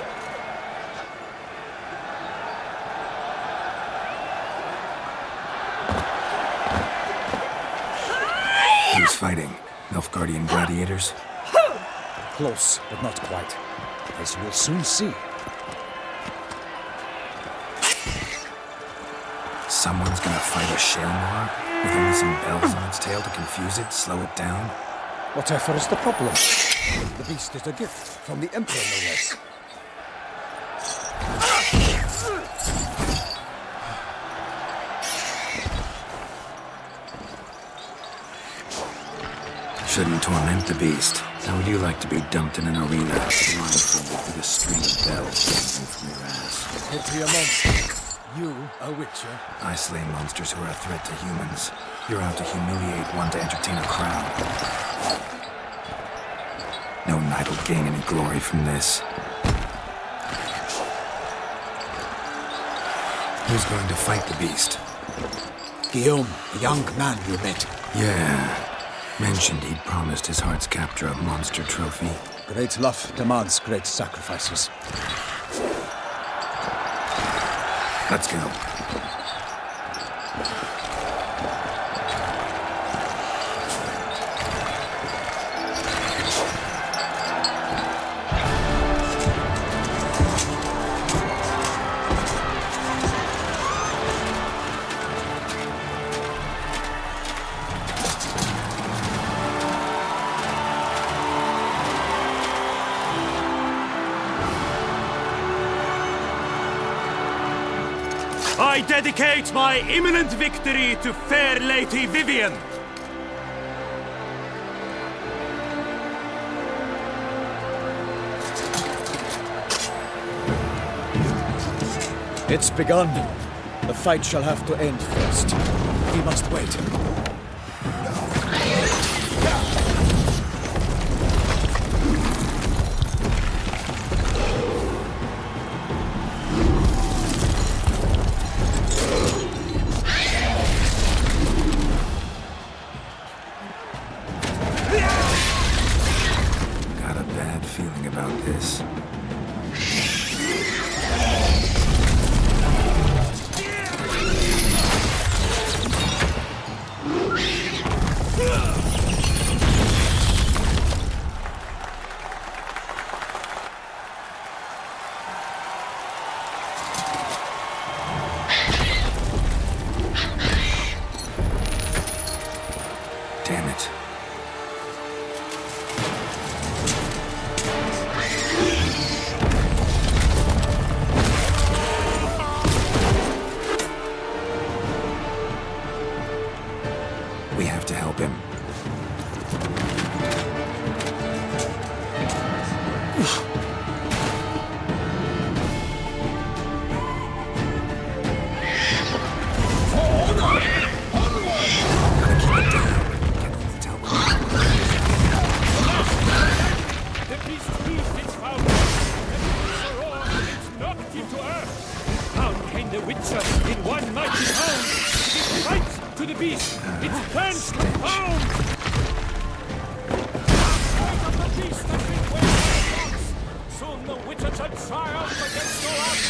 Who's fighting? Nilfgaardian gladiators? Close, but not quite. As you will soon see. Someone's gonna fight a Shaelmaar with only some bells on its tail to confuse it, slow it down? Whatever is the problem? The beast is a gift from the Emperor, no less. Shouldn't torment the beast. How would you like to be dumped in an arena, blindfolded with a string of bells hanging from your ass? Head to your monster. You, a witcher? I slay monsters who are a threat to humans. You're out to humiliate one to entertain a crowd. No knight will gain any glory from this. Who's going to fight the beast? Guillaume, the young man you met. Yeah. Mentioned he'd promised his heart's capture a monster trophy. Great love demands great sacrifices. Let's go. I dedicate my imminent victory to fair Lady Vivian. It's begun. The fight shall have to end first. We must wait. Got a bad feeling about this. Damn it. We have to help him. The beast used its power. The roar and it's knocked him to earth. How can the Witcher, in one mighty pound, give fight to the beast? Its plans confound. The beast has been waiting. Soon the Witcher shall triumph against the odds.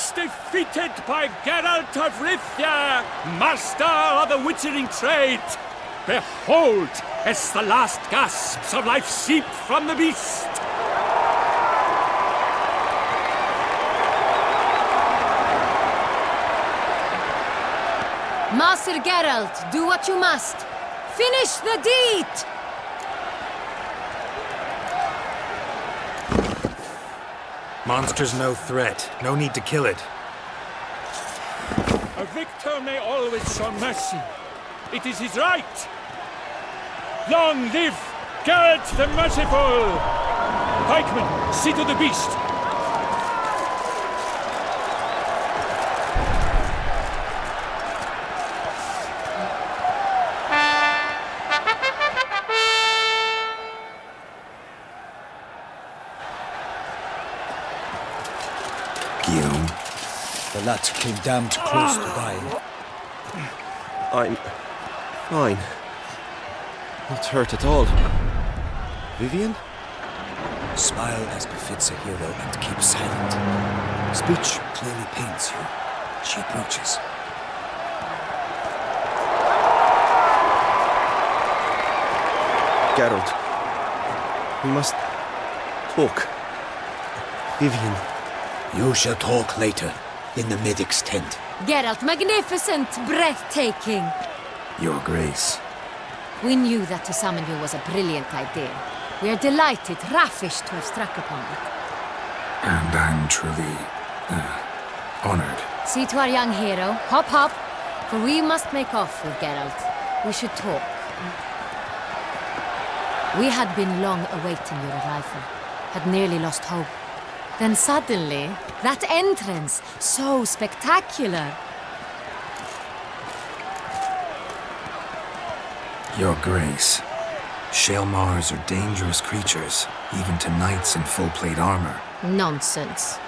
was defeated by Geralt of Rivia, master of the witchering trade. Behold, as the last gasps of life seep from the beast. Master Geralt, do what you must. Finish the deed! Monster's no threat. No need to kill it. A victor may always show mercy. It is his right. Long live Geralt the Merciful! Pikeman, see to the beast. Guillaume. The lad came damned close to dying. I'm fine. Not hurt at all. Vivian? Smile as befits a hero and keep silent. Speech clearly pains you. She approaches. Geralt. We must talk. Vivian. You shall talk later, in the medic's tent. Geralt, magnificent, breathtaking. Your Grace. We knew that to summon you was a brilliant idea. We are delighted, ravished to have struck upon it. And I'm truly, honored. See to our young hero. Hop, hop. For we must make off with Geralt. We should talk. We had been long awaiting your arrival. Had nearly lost hope. Then suddenly, that entrance, so spectacular. Your Grace. Shaelmars are dangerous creatures, even to knights in full plate armor. Nonsense.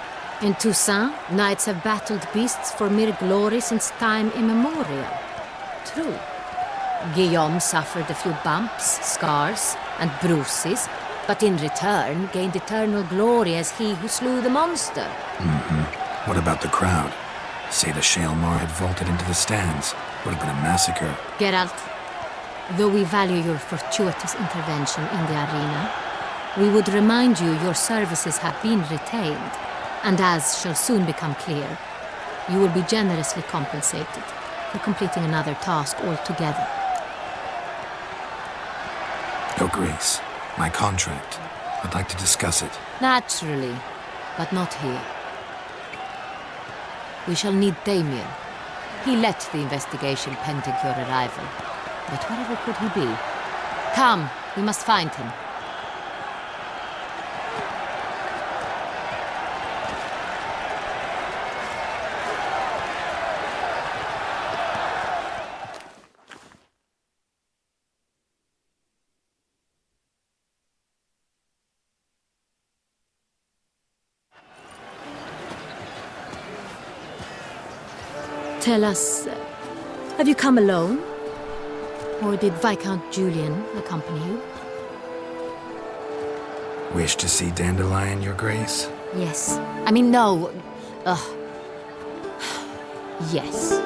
In Toussaint, knights have battled beasts for mere glory since time immemorial. True. Guillaume suffered a few bumps, scars, and bruises, but in return gained eternal glory as he who slew the monster. Mm-hmm. What about the crowd? Say the Shaelmar had vaulted into the stands. Would have been a massacre. Geralt, though we value your fortuitous intervention in the arena, we would remind you your services have been retained, and as shall soon become clear, you will be generously compensated for completing another task altogether. Your Grace, my contract. I'd like to discuss it. Naturally, but not here. We shall need Damien. He led the investigation pending your arrival. But wherever could he be? Come, we must find him. Tell us, have you come alone? Or did Viscount Julian accompany you? Wish to see Dandelion, Your Grace? Yes. I mean, no. Yes.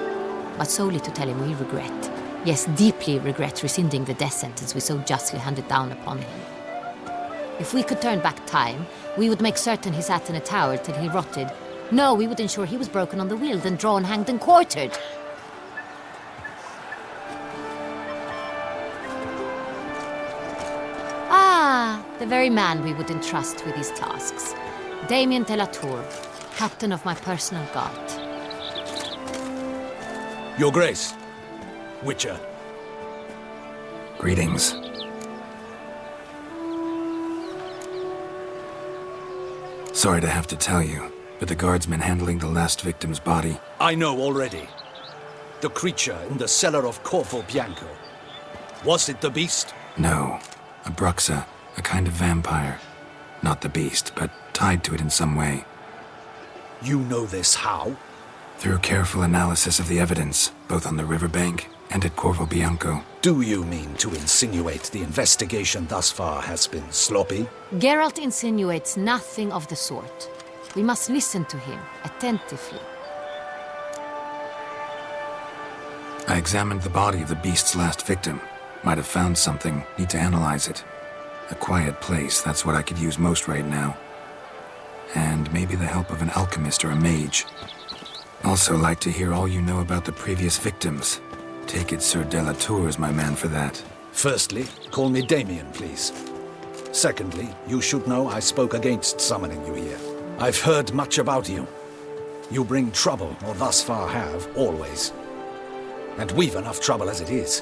But solely to tell him we regret. Yes, deeply regret rescinding the death sentence we so justly handed down upon him. If we could turn back time, we would make certain he sat in a tower till he rotted. No, we would ensure he was broken on the wheel, then drawn, hanged, and quartered. Ah, the very man we would entrust with these tasks. Damien de la Tour, captain of my personal guard. Your Grace, Witcher. Greetings. Sorry to have to tell you, but the guardsman handling the last victim's body... I know already. The creature in the cellar of Corvo Bianco. Was it the beast? No. A Bruxa, a kind of vampire. Not the beast, but tied to it in some way. You know this how? Through careful analysis of the evidence, both on the riverbank and at Corvo Bianco. Do you mean to insinuate the investigation thus far has been sloppy? Geralt insinuates nothing of the sort. We must listen to him attentively. I examined the body of the beast's last victim. Might have found something. Need to analyze it. A quiet place, that's what I could use most right now. And maybe the help of an alchemist or a mage. Also like to hear all you know about the previous victims. Take it Sir Delatour is my man for that. Firstly, call me Damien, please. Secondly, you should know I spoke against summoning you here. I've heard much about you. You bring trouble, or thus far have, always. And we've enough trouble as it is.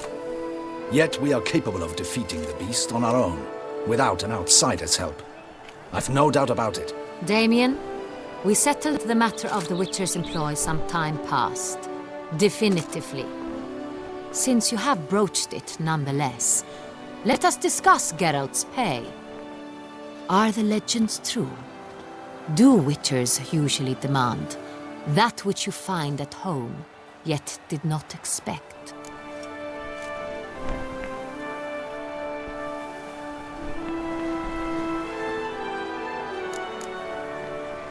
Yet we are capable of defeating the beast on our own, without an outsider's help. I've no doubt about it. Damien, we settled the matter of the Witcher's employ some time past. Definitively. Since you have broached it nonetheless, let us discuss Geralt's pay. Are the legends true? Do Witchers usually demand that which you find at home, yet did not expect?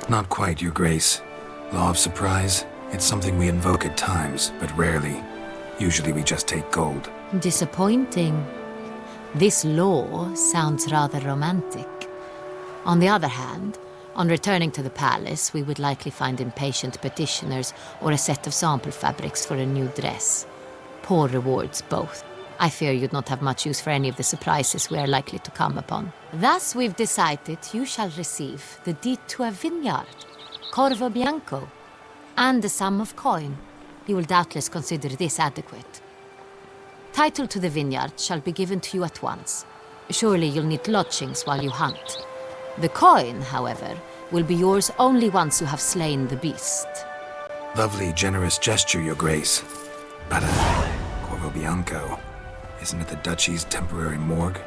Not quite, Your Grace. Law of surprise, it's something we invoke at times, but rarely. Usually we just take gold. Disappointing. This law sounds rather romantic. On the other hand, on returning to the palace, we would likely find impatient petitioners or a set of sample fabrics for a new dress. Poor rewards, both. I fear you'd not have much use for any of the surprises we are likely to come upon. Thus, we've decided you shall receive the deed to a vineyard, Corvo Bianco, and a sum of coin. You will doubtless consider this adequate. Title to the vineyard shall be given to you at once. Surely you'll need lodgings while you hunt. The coin, however, will be yours only once you have slain the beast. Lovely, generous gesture, Your Grace. But, Corvo Bianco, isn't it the Duchy's temporary morgue?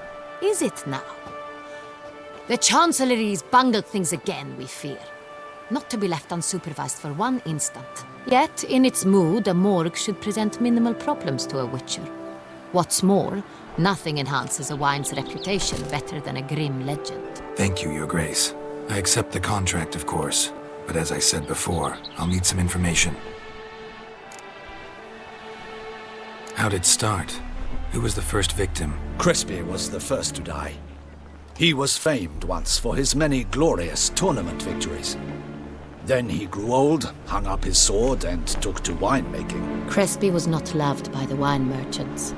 Is it now? The Chancellery's bungled things again, we fear. Not to be left unsupervised for one instant. Yet, in its mood, a morgue should present minimal problems to a Witcher. What's more, nothing enhances a wine's reputation better than a grim legend. Thank you, Your Grace. I accept the contract, of course. But as I said before, I'll need some information. How'd it start? Who was the first victim? Crespi was the first to die. He was famed once for his many glorious tournament victories. Then he grew old, hung up his sword, and took to winemaking. Crespi was not loved by the wine merchants.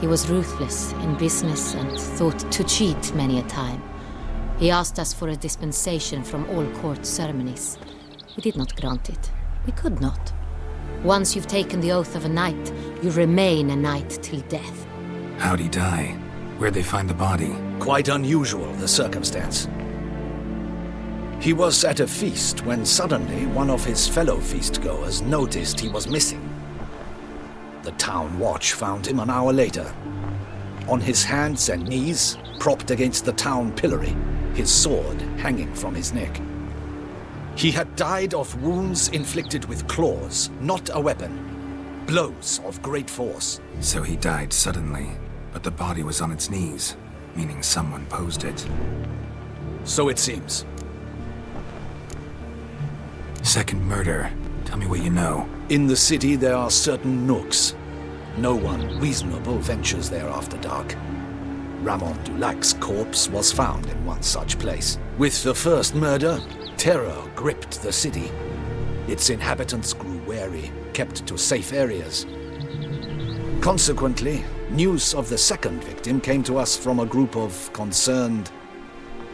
He was ruthless in business and thought to cheat many a time. He asked us for a dispensation from all court ceremonies. We did not grant it. We could not. Once you've taken the oath of a knight, you remain a knight till death. How'd he die? Where'd they find the body? Quite unusual, the circumstance. He was at a feast when suddenly one of his fellow feastgoers noticed he was missing. The town watch found him an hour later. On his hands and knees, propped against the town pillory, his sword hanging from his neck. He had died of wounds inflicted with claws, not a weapon. Blows of great force. So he died suddenly, but the body was on its knees, meaning someone posed it. So it seems. Second murder. Tell me what you know. In the city there are certain nooks. No one reasonable ventures there after dark. Ramon Dulac's corpse was found in one such place. With the first murder, terror gripped the city. Its inhabitants grew wary, kept to safe areas. Consequently, news of the second victim came to us from a group of concerned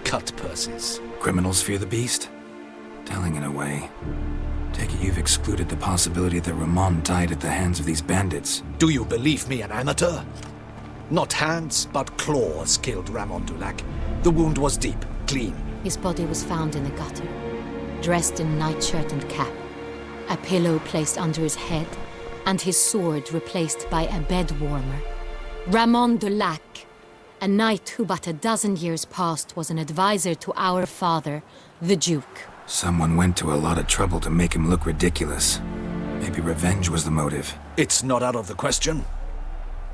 cut-purses. Criminals fear the beast? Telling in a way. Take it you've excluded the possibility that Ramon died at the hands of these bandits. Do you believe me an amateur? Not hands, but claws killed Ramon Dulac. The wound was deep, clean. His body was found in the gutter, dressed in nightshirt and cap, a pillow placed under his head, and his sword replaced by a bed warmer. Ramon Dulac, a knight who but a dozen years past was an advisor to our father, the Duke. Someone went to a lot of trouble to make him look ridiculous. Maybe revenge was the motive. It's not out of the question.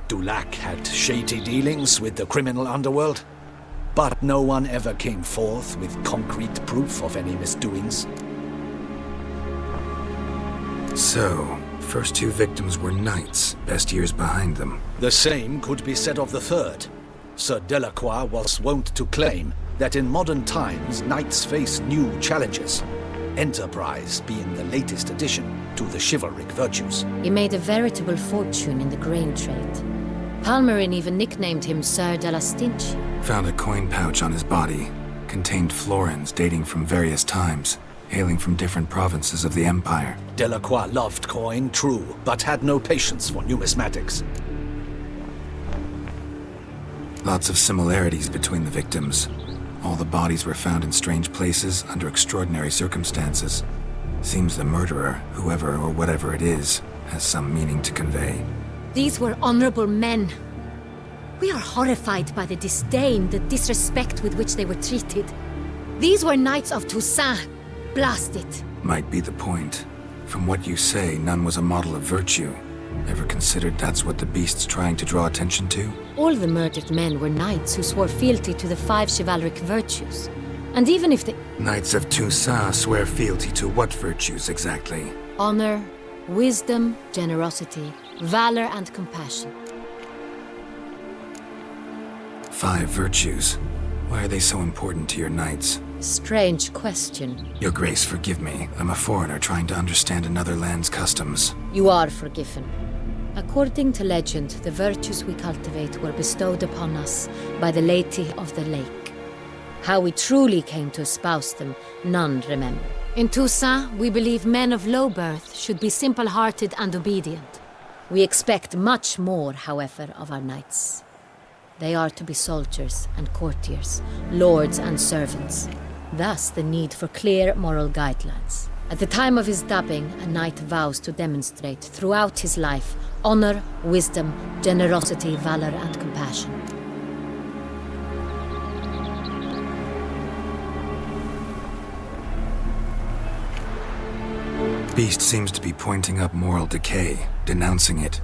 Dulac had shady dealings with the criminal underworld. But no one ever came forth with concrete proof of any misdoings. So, first two victims were knights, best years behind them. The same could be said of the third. Sir Delacroix was wont to claim that in modern times knights face new challenges, enterprise being the latest addition to the chivalric virtues. He made a veritable fortune in the grain trade. Palmerin even nicknamed him Sir de la Stinch. Found a coin pouch on his body. Contained florins dating from various times, hailing from different provinces of the Empire. Delacroix loved coin, true, but had no patience for numismatics. Lots of similarities between the victims. All the bodies were found in strange places under extraordinary circumstances. Seems the murderer, whoever or whatever it is, has some meaning to convey. These were honorable men. We are horrified by the disdain, the disrespect with which they were treated. These were knights of Toussaint. Blast it. Might be the point. From what you say, none was a model of virtue. Ever considered that's what the beast's trying to draw attention to? All the murdered men were knights who swore fealty to the 5 chivalric virtues. And even if the Knights of Toussaint swear fealty to what virtues exactly? honor, wisdom, generosity, valor, and compassion. 5 virtues. Why are they so important to your knights? Strange question. Your Grace, forgive me. I'm a foreigner trying to understand another land's customs. You are forgiven. According to legend, the virtues we cultivate were bestowed upon us by the Lady of the Lake. How we truly came to espouse them, none remember. In Toussaint, we believe men of low birth should be simple-hearted and obedient. We expect much more, however, of our knights. They are to be soldiers and courtiers, lords and servants. Thus, the need for clear moral guidelines. At the time of his dubbing, a knight vows to demonstrate throughout his life honor, wisdom, generosity, valor, and compassion. Beast seems to be pointing up moral decay, denouncing it.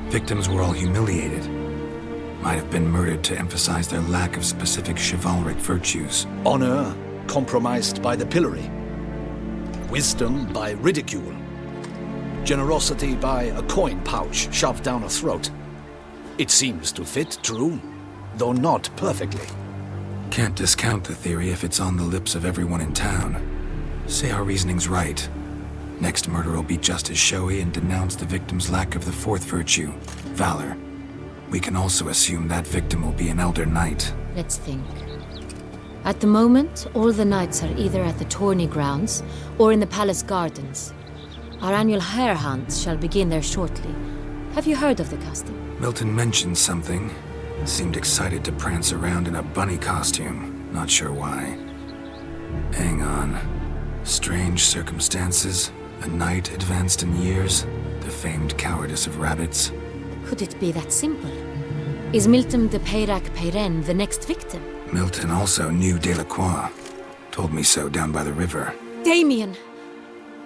Victims were all humiliated. Might have been murdered to emphasize their lack of specific chivalric virtues. Honor compromised by the pillory. Wisdom by ridicule. Generosity by a coin pouch shoved down a throat. It seems to fit, true, though not perfectly. Can't discount the theory if it's on the lips of everyone in town. Say our reasoning's right. Next murder will be just as showy and denounce the victim's lack of the 4th virtue, valor. We can also assume that victim will be an elder knight. Let's think. At the moment, all the knights are either at the tourney grounds or in the palace gardens. Our annual hare hunt shall begin there shortly. Have you heard of the custom? Milton mentioned something. Seemed excited to prance around in a bunny costume. Not sure why. Hang on. Strange circumstances. A knight advanced in years. The famed cowardice of rabbits. Could it be that simple? Is Milton de Peyrac-Peyren the next victim? Milton also knew Delacroix. Told me so down by the river. Damien!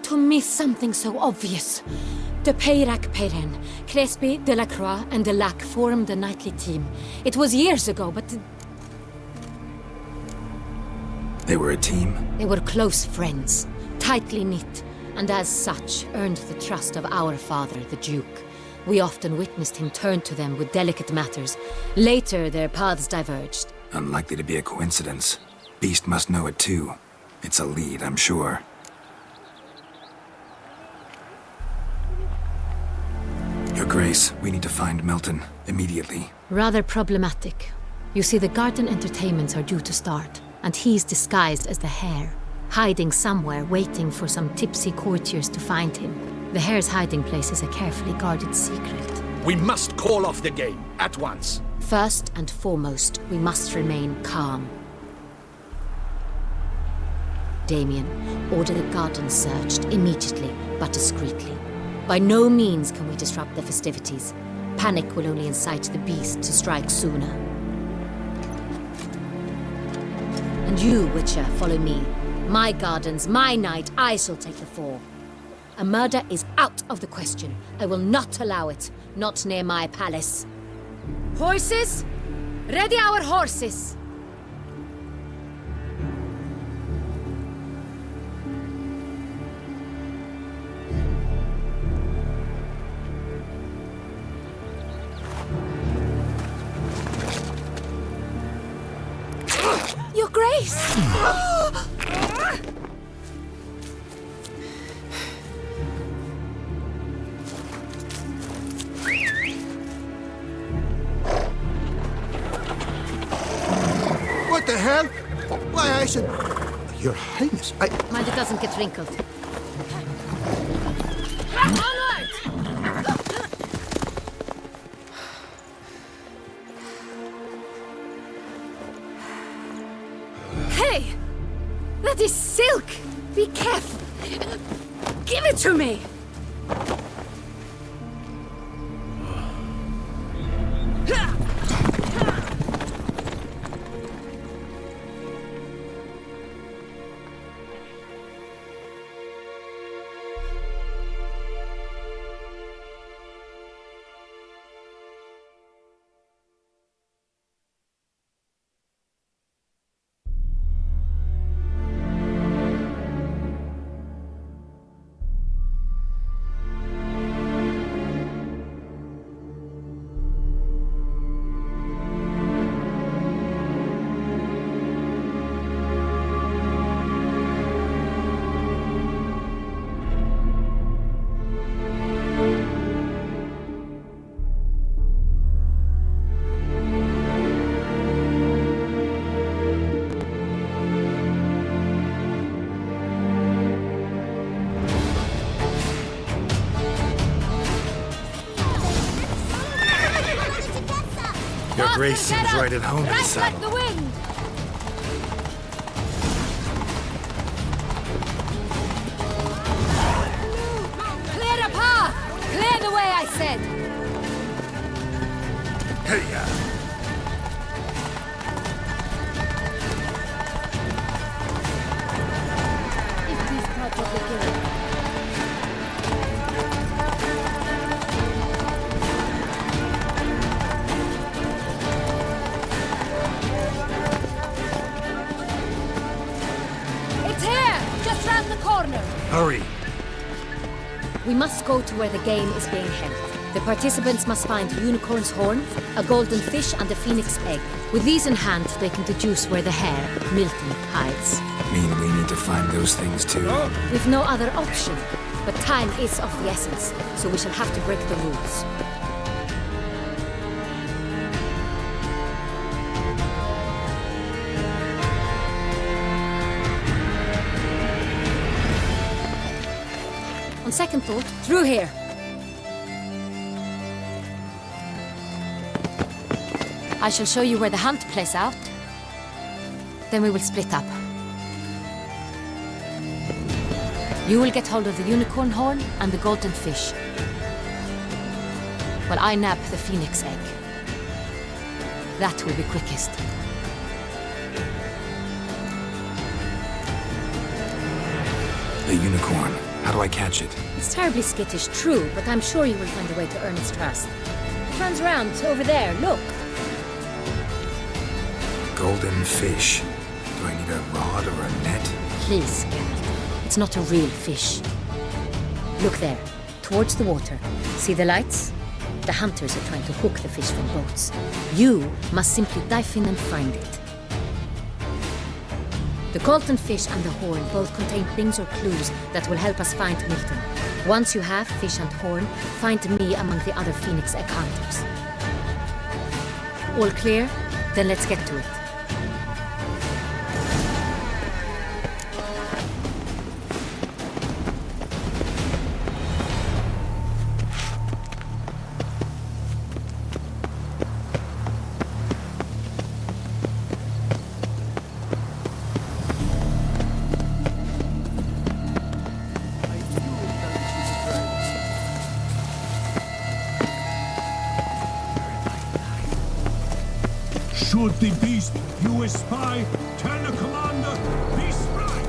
To miss something so obvious. De Peyrac-Peyren, Crespi, Delacroix, and Delac formed a knightly team. It was years ago, but They were a team? they were close friends, tightly knit, and as such earned the trust of our father, the Duke. We often witnessed him turn to them with delicate matters. Later, their paths diverged. Unlikely to be a coincidence. Beast must know it too. It's a lead, I'm sure. Your Grace, we need to find Milton, immediately. Rather problematic. You see, the garden entertainments are due to start, and he's disguised as the hare, hiding somewhere, waiting for some tipsy courtiers to find him. The hare's hiding place is a carefully guarded secret. We must call off the game, at once. First and foremost, we must remain calm. Damien, order the garden searched immediately, but discreetly. By no means can we disrupt the festivities. Panic will only incite the beast to strike sooner. And you, Witcher, follow me. My gardens, my night, I shall take the fall. A murder is out of the question. I will not allow it. Not near my palace. Horses! Ready our horses! Your Grace! What the hell? Why, I said... Your Highness, Mind it doesn't get wrinkled. Hey! That is silk! Be careful! Give it to me! Your Grace seems right at home in the Right saddle. like the wind! Clear the path! Clear the way, I said! Hey-ya! It is part of the game. It's here! Just round the corner! Hurry! We must go to where the game is being held. The participants must find a unicorn's horn, a golden fish, and a phoenix egg. With these in hand, they can deduce where the hare, Milton, hides. Mean we need to find those things too? We've no other option. But time is of the essence, so we shall have to break the rules. On second thought, through here. I shall show you where the hunt plays out. Then we will split up. You will get hold of the unicorn horn and the golden fish, while I nab the phoenix egg. That will be quickest. The unicorn. How do I catch it? It's terribly skittish, true, but I'm sure you will find a way to earn its trust. It runs around over there, look. Golden fish. Do I need a rod or a net? Please, Geralt. It's not a real fish. Look there, towards the water. See the lights? The hunters are trying to hook the fish from boats. You must simply dive in and find it. The golden fish and the horn both contain things or clues that will help us find Milton. Once you have fish and horn, find me among the other phoenix egg hunters. All clear? Then let's get to it. Should the beast you espy turn a commander, be spry!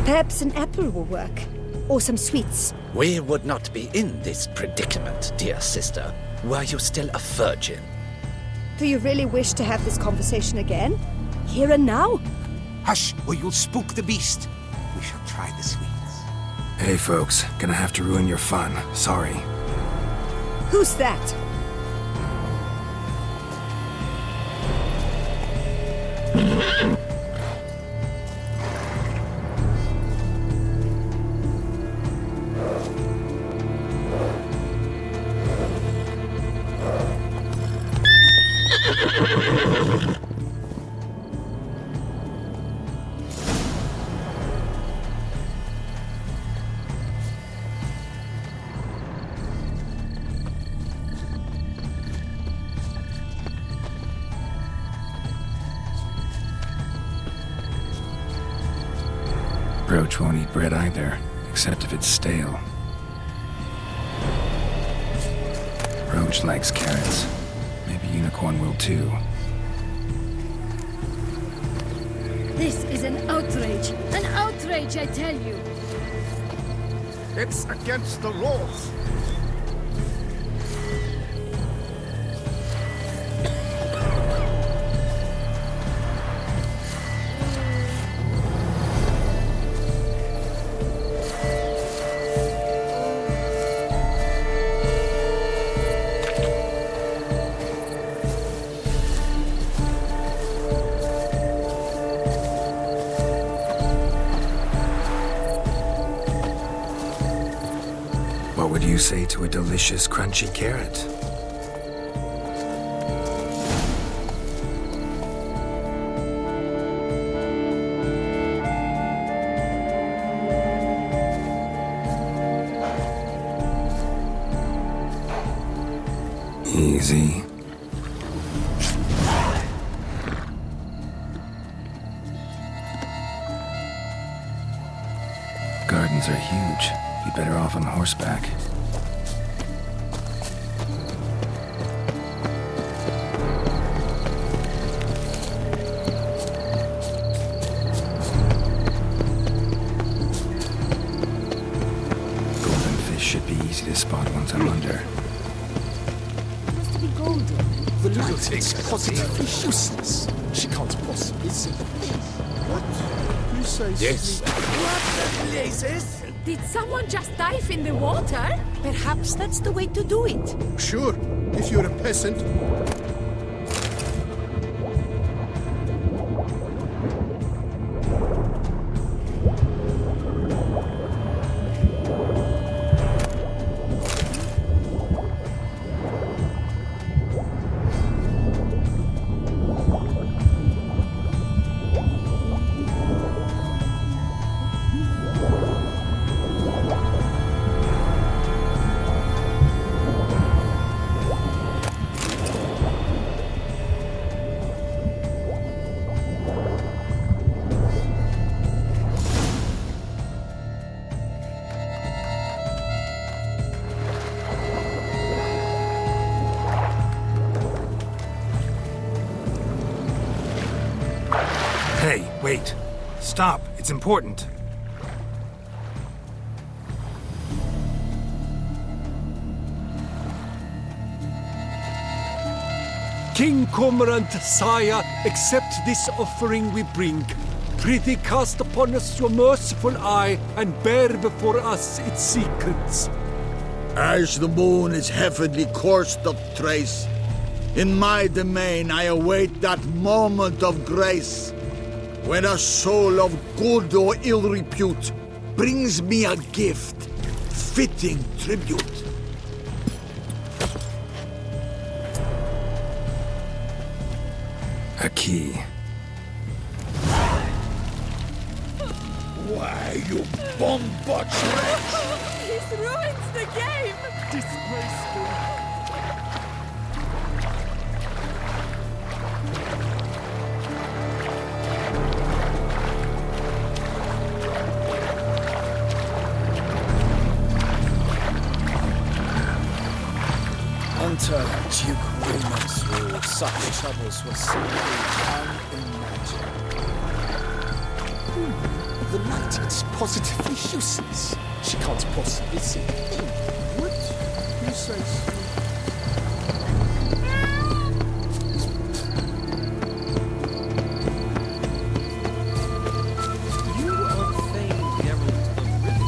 Perhaps an apple will work. Or some sweets. We would not be in this predicament, dear sister, were you still a virgin. Do you really wish to have this conversation again? Here and now? Hush, or you'll spook the beast. We shall try the sweets. Hey, folks. Gonna have to ruin your fun. Sorry. Who's that? Roach won't eat bread either, except if it's stale. Roach likes carrots. Maybe Unicorn will too. This is an outrage. An outrage, I tell you. It's against the laws. What would you say to a delicious, crunchy carrot? Easy. Gardens are huge. Be better off on horseback. Golden fish should be easy to spot once I'm under. Supposed to be golden. The little thing's positively useless. She can't possibly see the thing. What? Precisely. Yes. What the blazes? Did someone just dive in the water? Perhaps that's the way to do it. Sure, if you're a peasant. Hey, wait. Stop. It's important. King Cormorant, sire, accept this offering we bring. Prithee cast upon us your merciful eye, and bear before us its secrets. As the moon is heavily coursed of trace, in my domain I await that moment of grace, when a soul of good or ill repute brings me a gift, fitting tribute. A key. Why, you bombot wretch! This ruins the game! Disgraceful! Under Duke Wilmot's rule, such troubles were simply unimaginable. the light. It's positively useless. She can't possibly see. What? Precisely. You are Thane Geralt of Rivia.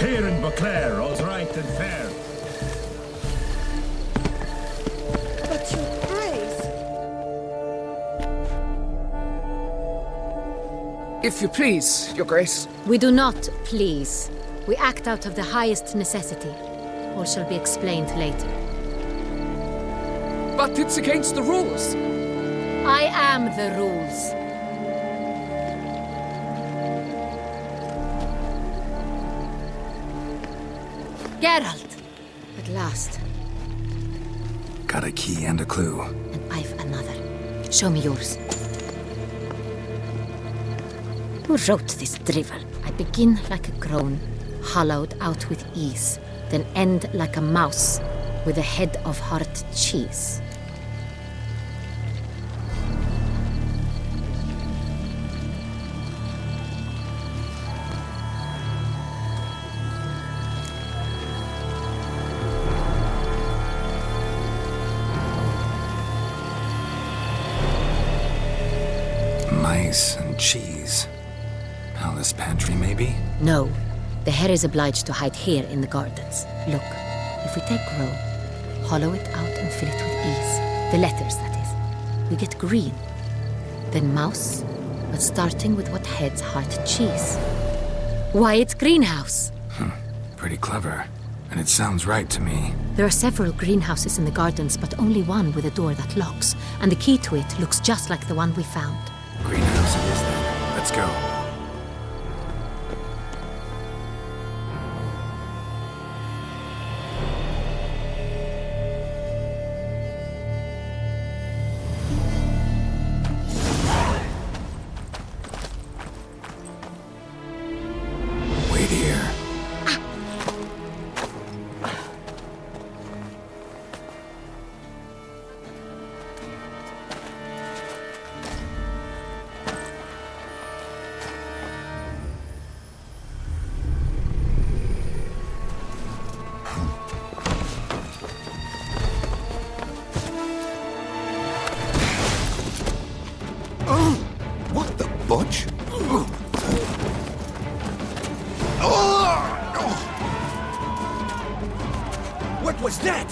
Here in Beauclair, all's right and fair. But your grace. If you please, Your Grace. We do not please. We act out of the highest necessity. All shall be explained later. But it's against the rules. I am the rules. Geralt! At last. Got a key and a clue. And I've another. Show me yours. Who wrote this drivel? I begin like a crone, hollowed out with ease, then end like a mouse, with a head of hard cheese. Mice and cheese. Palace pantry, maybe? No, the hare is obliged to hide here in the gardens. Look, if we take row, hollow it out and fill it with ease. The letters, that is. We get green. Then mouse, but starting with what heads heart cheese. Why, it's greenhouse. Pretty clever. And it sounds right to me. There are several greenhouses in the gardens, but only one with a door that locks. And the key to it looks just like the one we found. Greenhouse it is then. Let's go. Wait here. What the butch? What was that?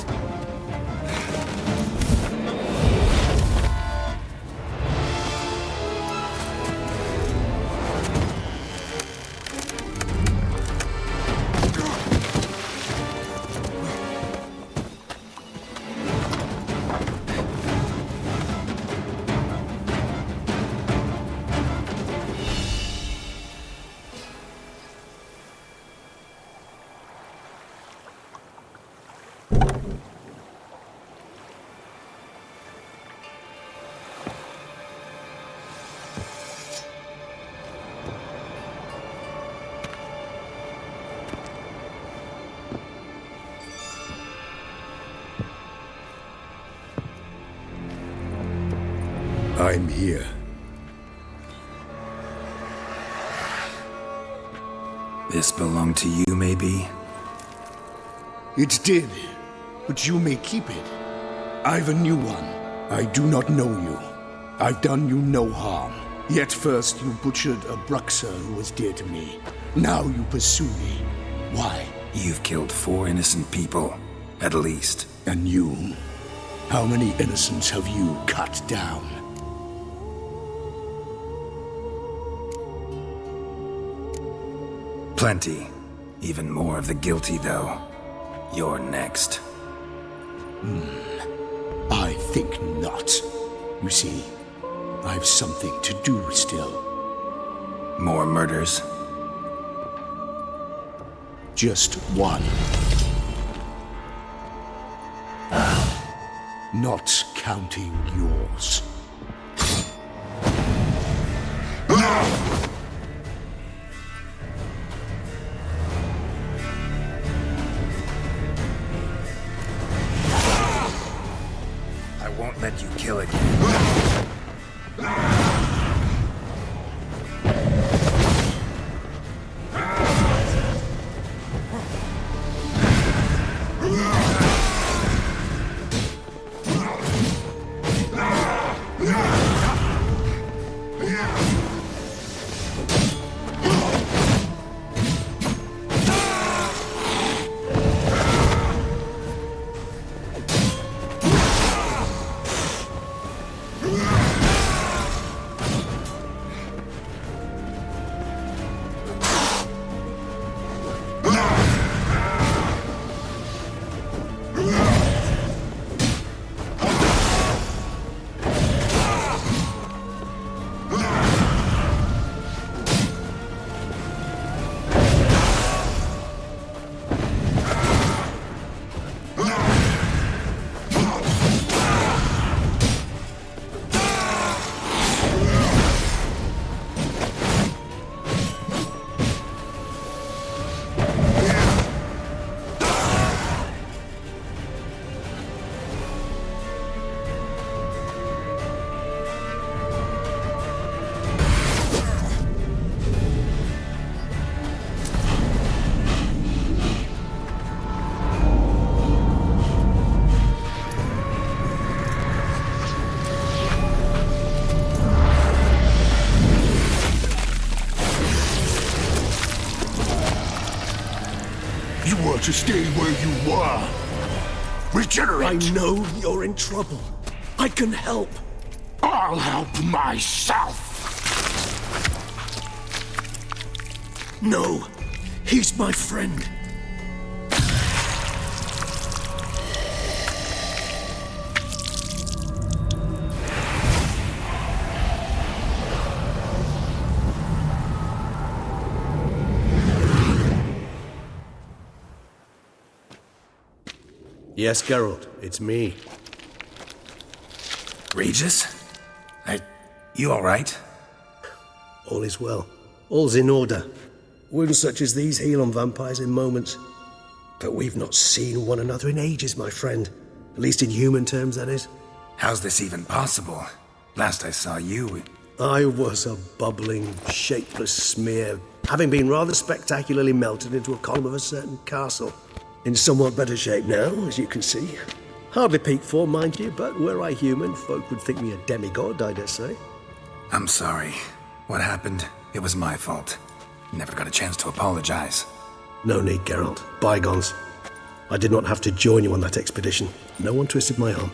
I'm here. This belonged to you, maybe? It did, but you may keep it. I've a new one. I do not know you. I've done you no harm. Yet first you butchered a Bruxer who was dear to me. Now you pursue me. Why? You've killed 4 innocent people, at least. And you? How many innocents have you cut down? Plenty. Even more of the guilty, though. You're next. I think not. You see, I've something to do still. More murders? Just one. Not counting yours. No! I won't let you kill it. To stay where you are. Regenerate! I know you're in trouble. I can help. I'll help myself. No, he's my friend. Yes, Geralt, it's me. Regis? You alright? All is well. All's in order. Wounds such as these heal on vampires in moments. But we've not seen one another in ages, my friend. At least in human terms, that is. How's this even possible? Last I saw you... I was a bubbling, shapeless smear, having been rather spectacularly melted into a column of a certain castle. In somewhat better shape now, as you can see. Hardly peak form, mind you, but were I human, folk would think me a demigod, I dare say. I'm sorry. What happened? It was my fault. Never got a chance to apologize. No need, Geralt. Bygones. I did not have to join you on that expedition. No one twisted my arm.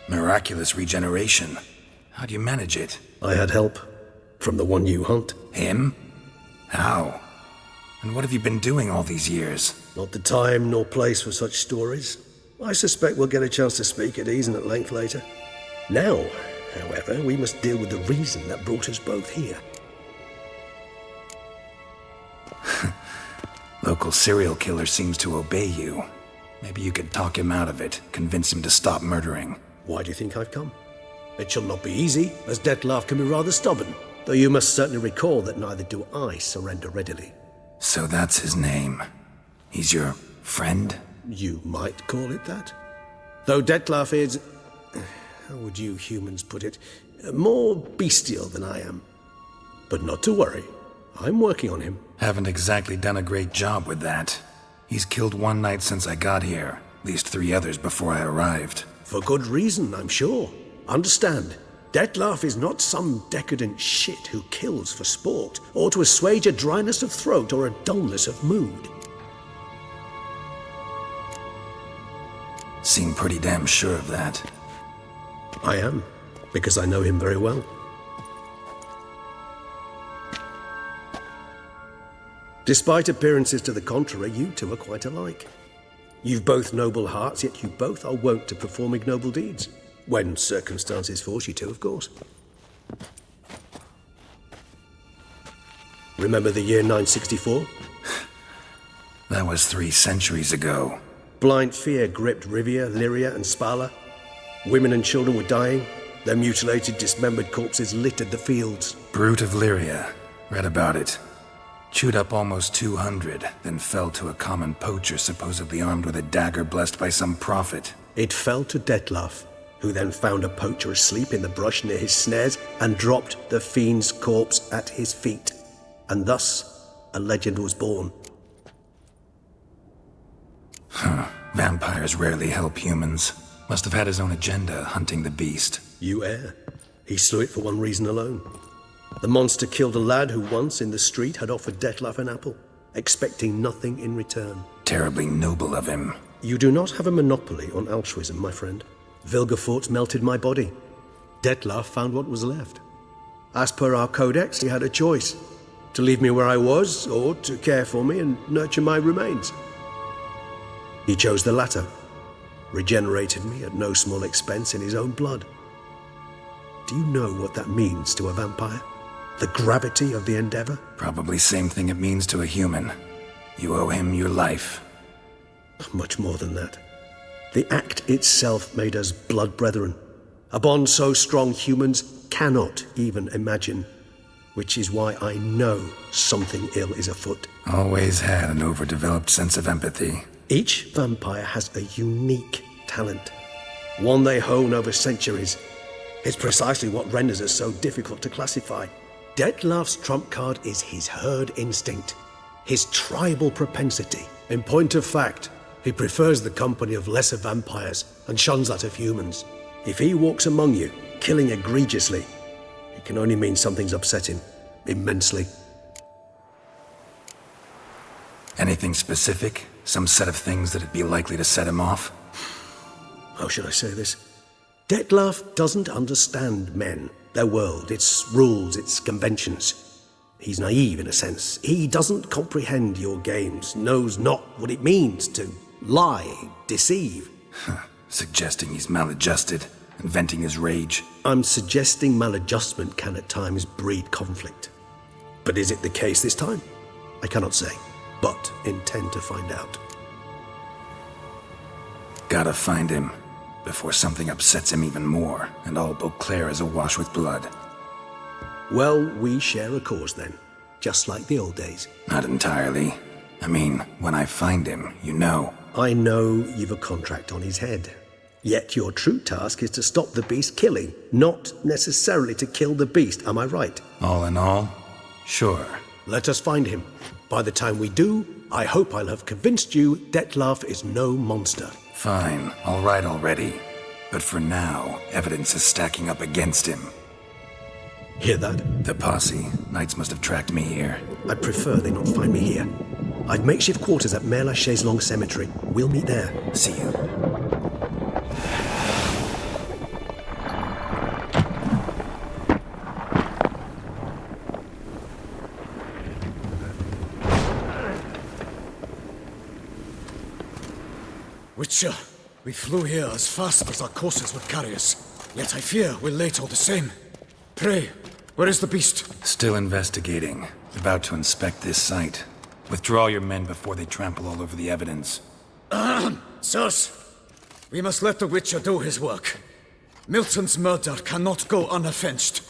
Miraculous regeneration. How'd you manage it? I had help. From the one you hunt. Him? How? And what have you been doing all these years? Not the time nor place for such stories. I suspect we'll get a chance to speak at ease and at length later. Now, however, we must deal with the reason that brought us both here. Local serial killer seems to obey you. Maybe you could talk him out of it, convince him to stop murdering. Why do you think I've come? It shall not be easy, as Dettlaff can be rather stubborn. Though you must certainly recall that neither do I surrender readily. So that's his name. He's your friend? You might call it that. Though Dettlaff is... how would you humans put it? More bestial than I am. But not to worry. I'm working on him. Haven't exactly done a great job with that. He's killed one knight since I got here. At least 3 others before I arrived. For good reason, I'm sure. Understand. Dettlaff is not some decadent shit who kills for sport, or to assuage a dryness of throat or a dullness of mood. Seem pretty damn sure of that. I am, because I know him very well. Despite appearances to the contrary, you two are quite alike. You've both noble hearts, yet you both are wont to perform ignoble deeds. When circumstances force you to, of course. Remember the year 964? That was 3 centuries ago. Blind fear gripped Rivia, Lyria, and Spala. Women and children were dying. Their mutilated, dismembered corpses littered the fields. Brute of Lyria. Read about it. Chewed up almost 200, then fell to a common poacher supposedly armed with a dagger blessed by some prophet. It fell to Dettlaff, who then found a poacher asleep in the brush near his snares and dropped the fiend's corpse at his feet. And thus, a legend was born. Vampires rarely help humans. Must have had his own agenda, hunting the beast. You err. He slew it for one reason alone. The monster killed a lad who once, in the street, had offered Dettlaff an apple, expecting nothing in return. Terribly noble of him. You do not have a monopoly on altruism, my friend. Vilgefortz melted my body. Dettlaff found what was left. As per our codex, he had a choice. To leave me where I was, or to care for me and nurture my remains. He chose the latter. Regenerated me at no small expense in his own blood. Do you know what that means to a vampire? The gravity of the endeavor? Probably same thing it means to a human. You owe him your life. Much more than that. The act itself made us blood brethren. A bond so strong humans cannot even imagine. Which is why I know something ill is afoot. Always had an overdeveloped sense of empathy. Each vampire has a unique talent. One they hone over centuries. It's precisely what renders us so difficult to classify. Dettlaff's trump card is his herd instinct, his tribal propensity. In point of fact, he prefers the company of lesser vampires and shuns that of humans. If he walks among you, killing egregiously, it can only mean something's upset him, immensely. Anything specific? Some set of things that'd be likely to set him off? How should I say this? Dettlaff doesn't understand men, their world, its rules, its conventions. He's naive in a sense. He doesn't comprehend your games, knows not what it means to lie, deceive. Suggesting he's maladjusted, and venting his rage. I'm suggesting maladjustment can at times breed conflict. But is it the case this time? I cannot say, but intend to find out. Gotta find him, before something upsets him even more, and all Beauclair is awash with blood. Well, we share a cause then, just like the old days. Not entirely. I mean, when I find him, you know. I know you've a contract on his head. Yet your true task is to stop the beast killing, not necessarily to kill the beast, am I right? All in all, sure. Let us find him. By the time we do, I hope I'll have convinced you Dettlaff is no monster. Fine, all right already. But for now, evidence is stacking up against him. Hear that? The posse. Knights must have tracked me here. I'd prefer they not find me here. I've makeshift quarters at Mère Lachaise Long Cemetery. We'll meet there. See you. Witcher, we flew here as fast as our courses would carry us. Yet I fear we're late all the same. Pray, where is the beast? Still investigating. About to inspect this site. Withdraw your men before they trample all over the evidence. Sirs, we must let the Witcher do his work. Milton's murder cannot go unavenged.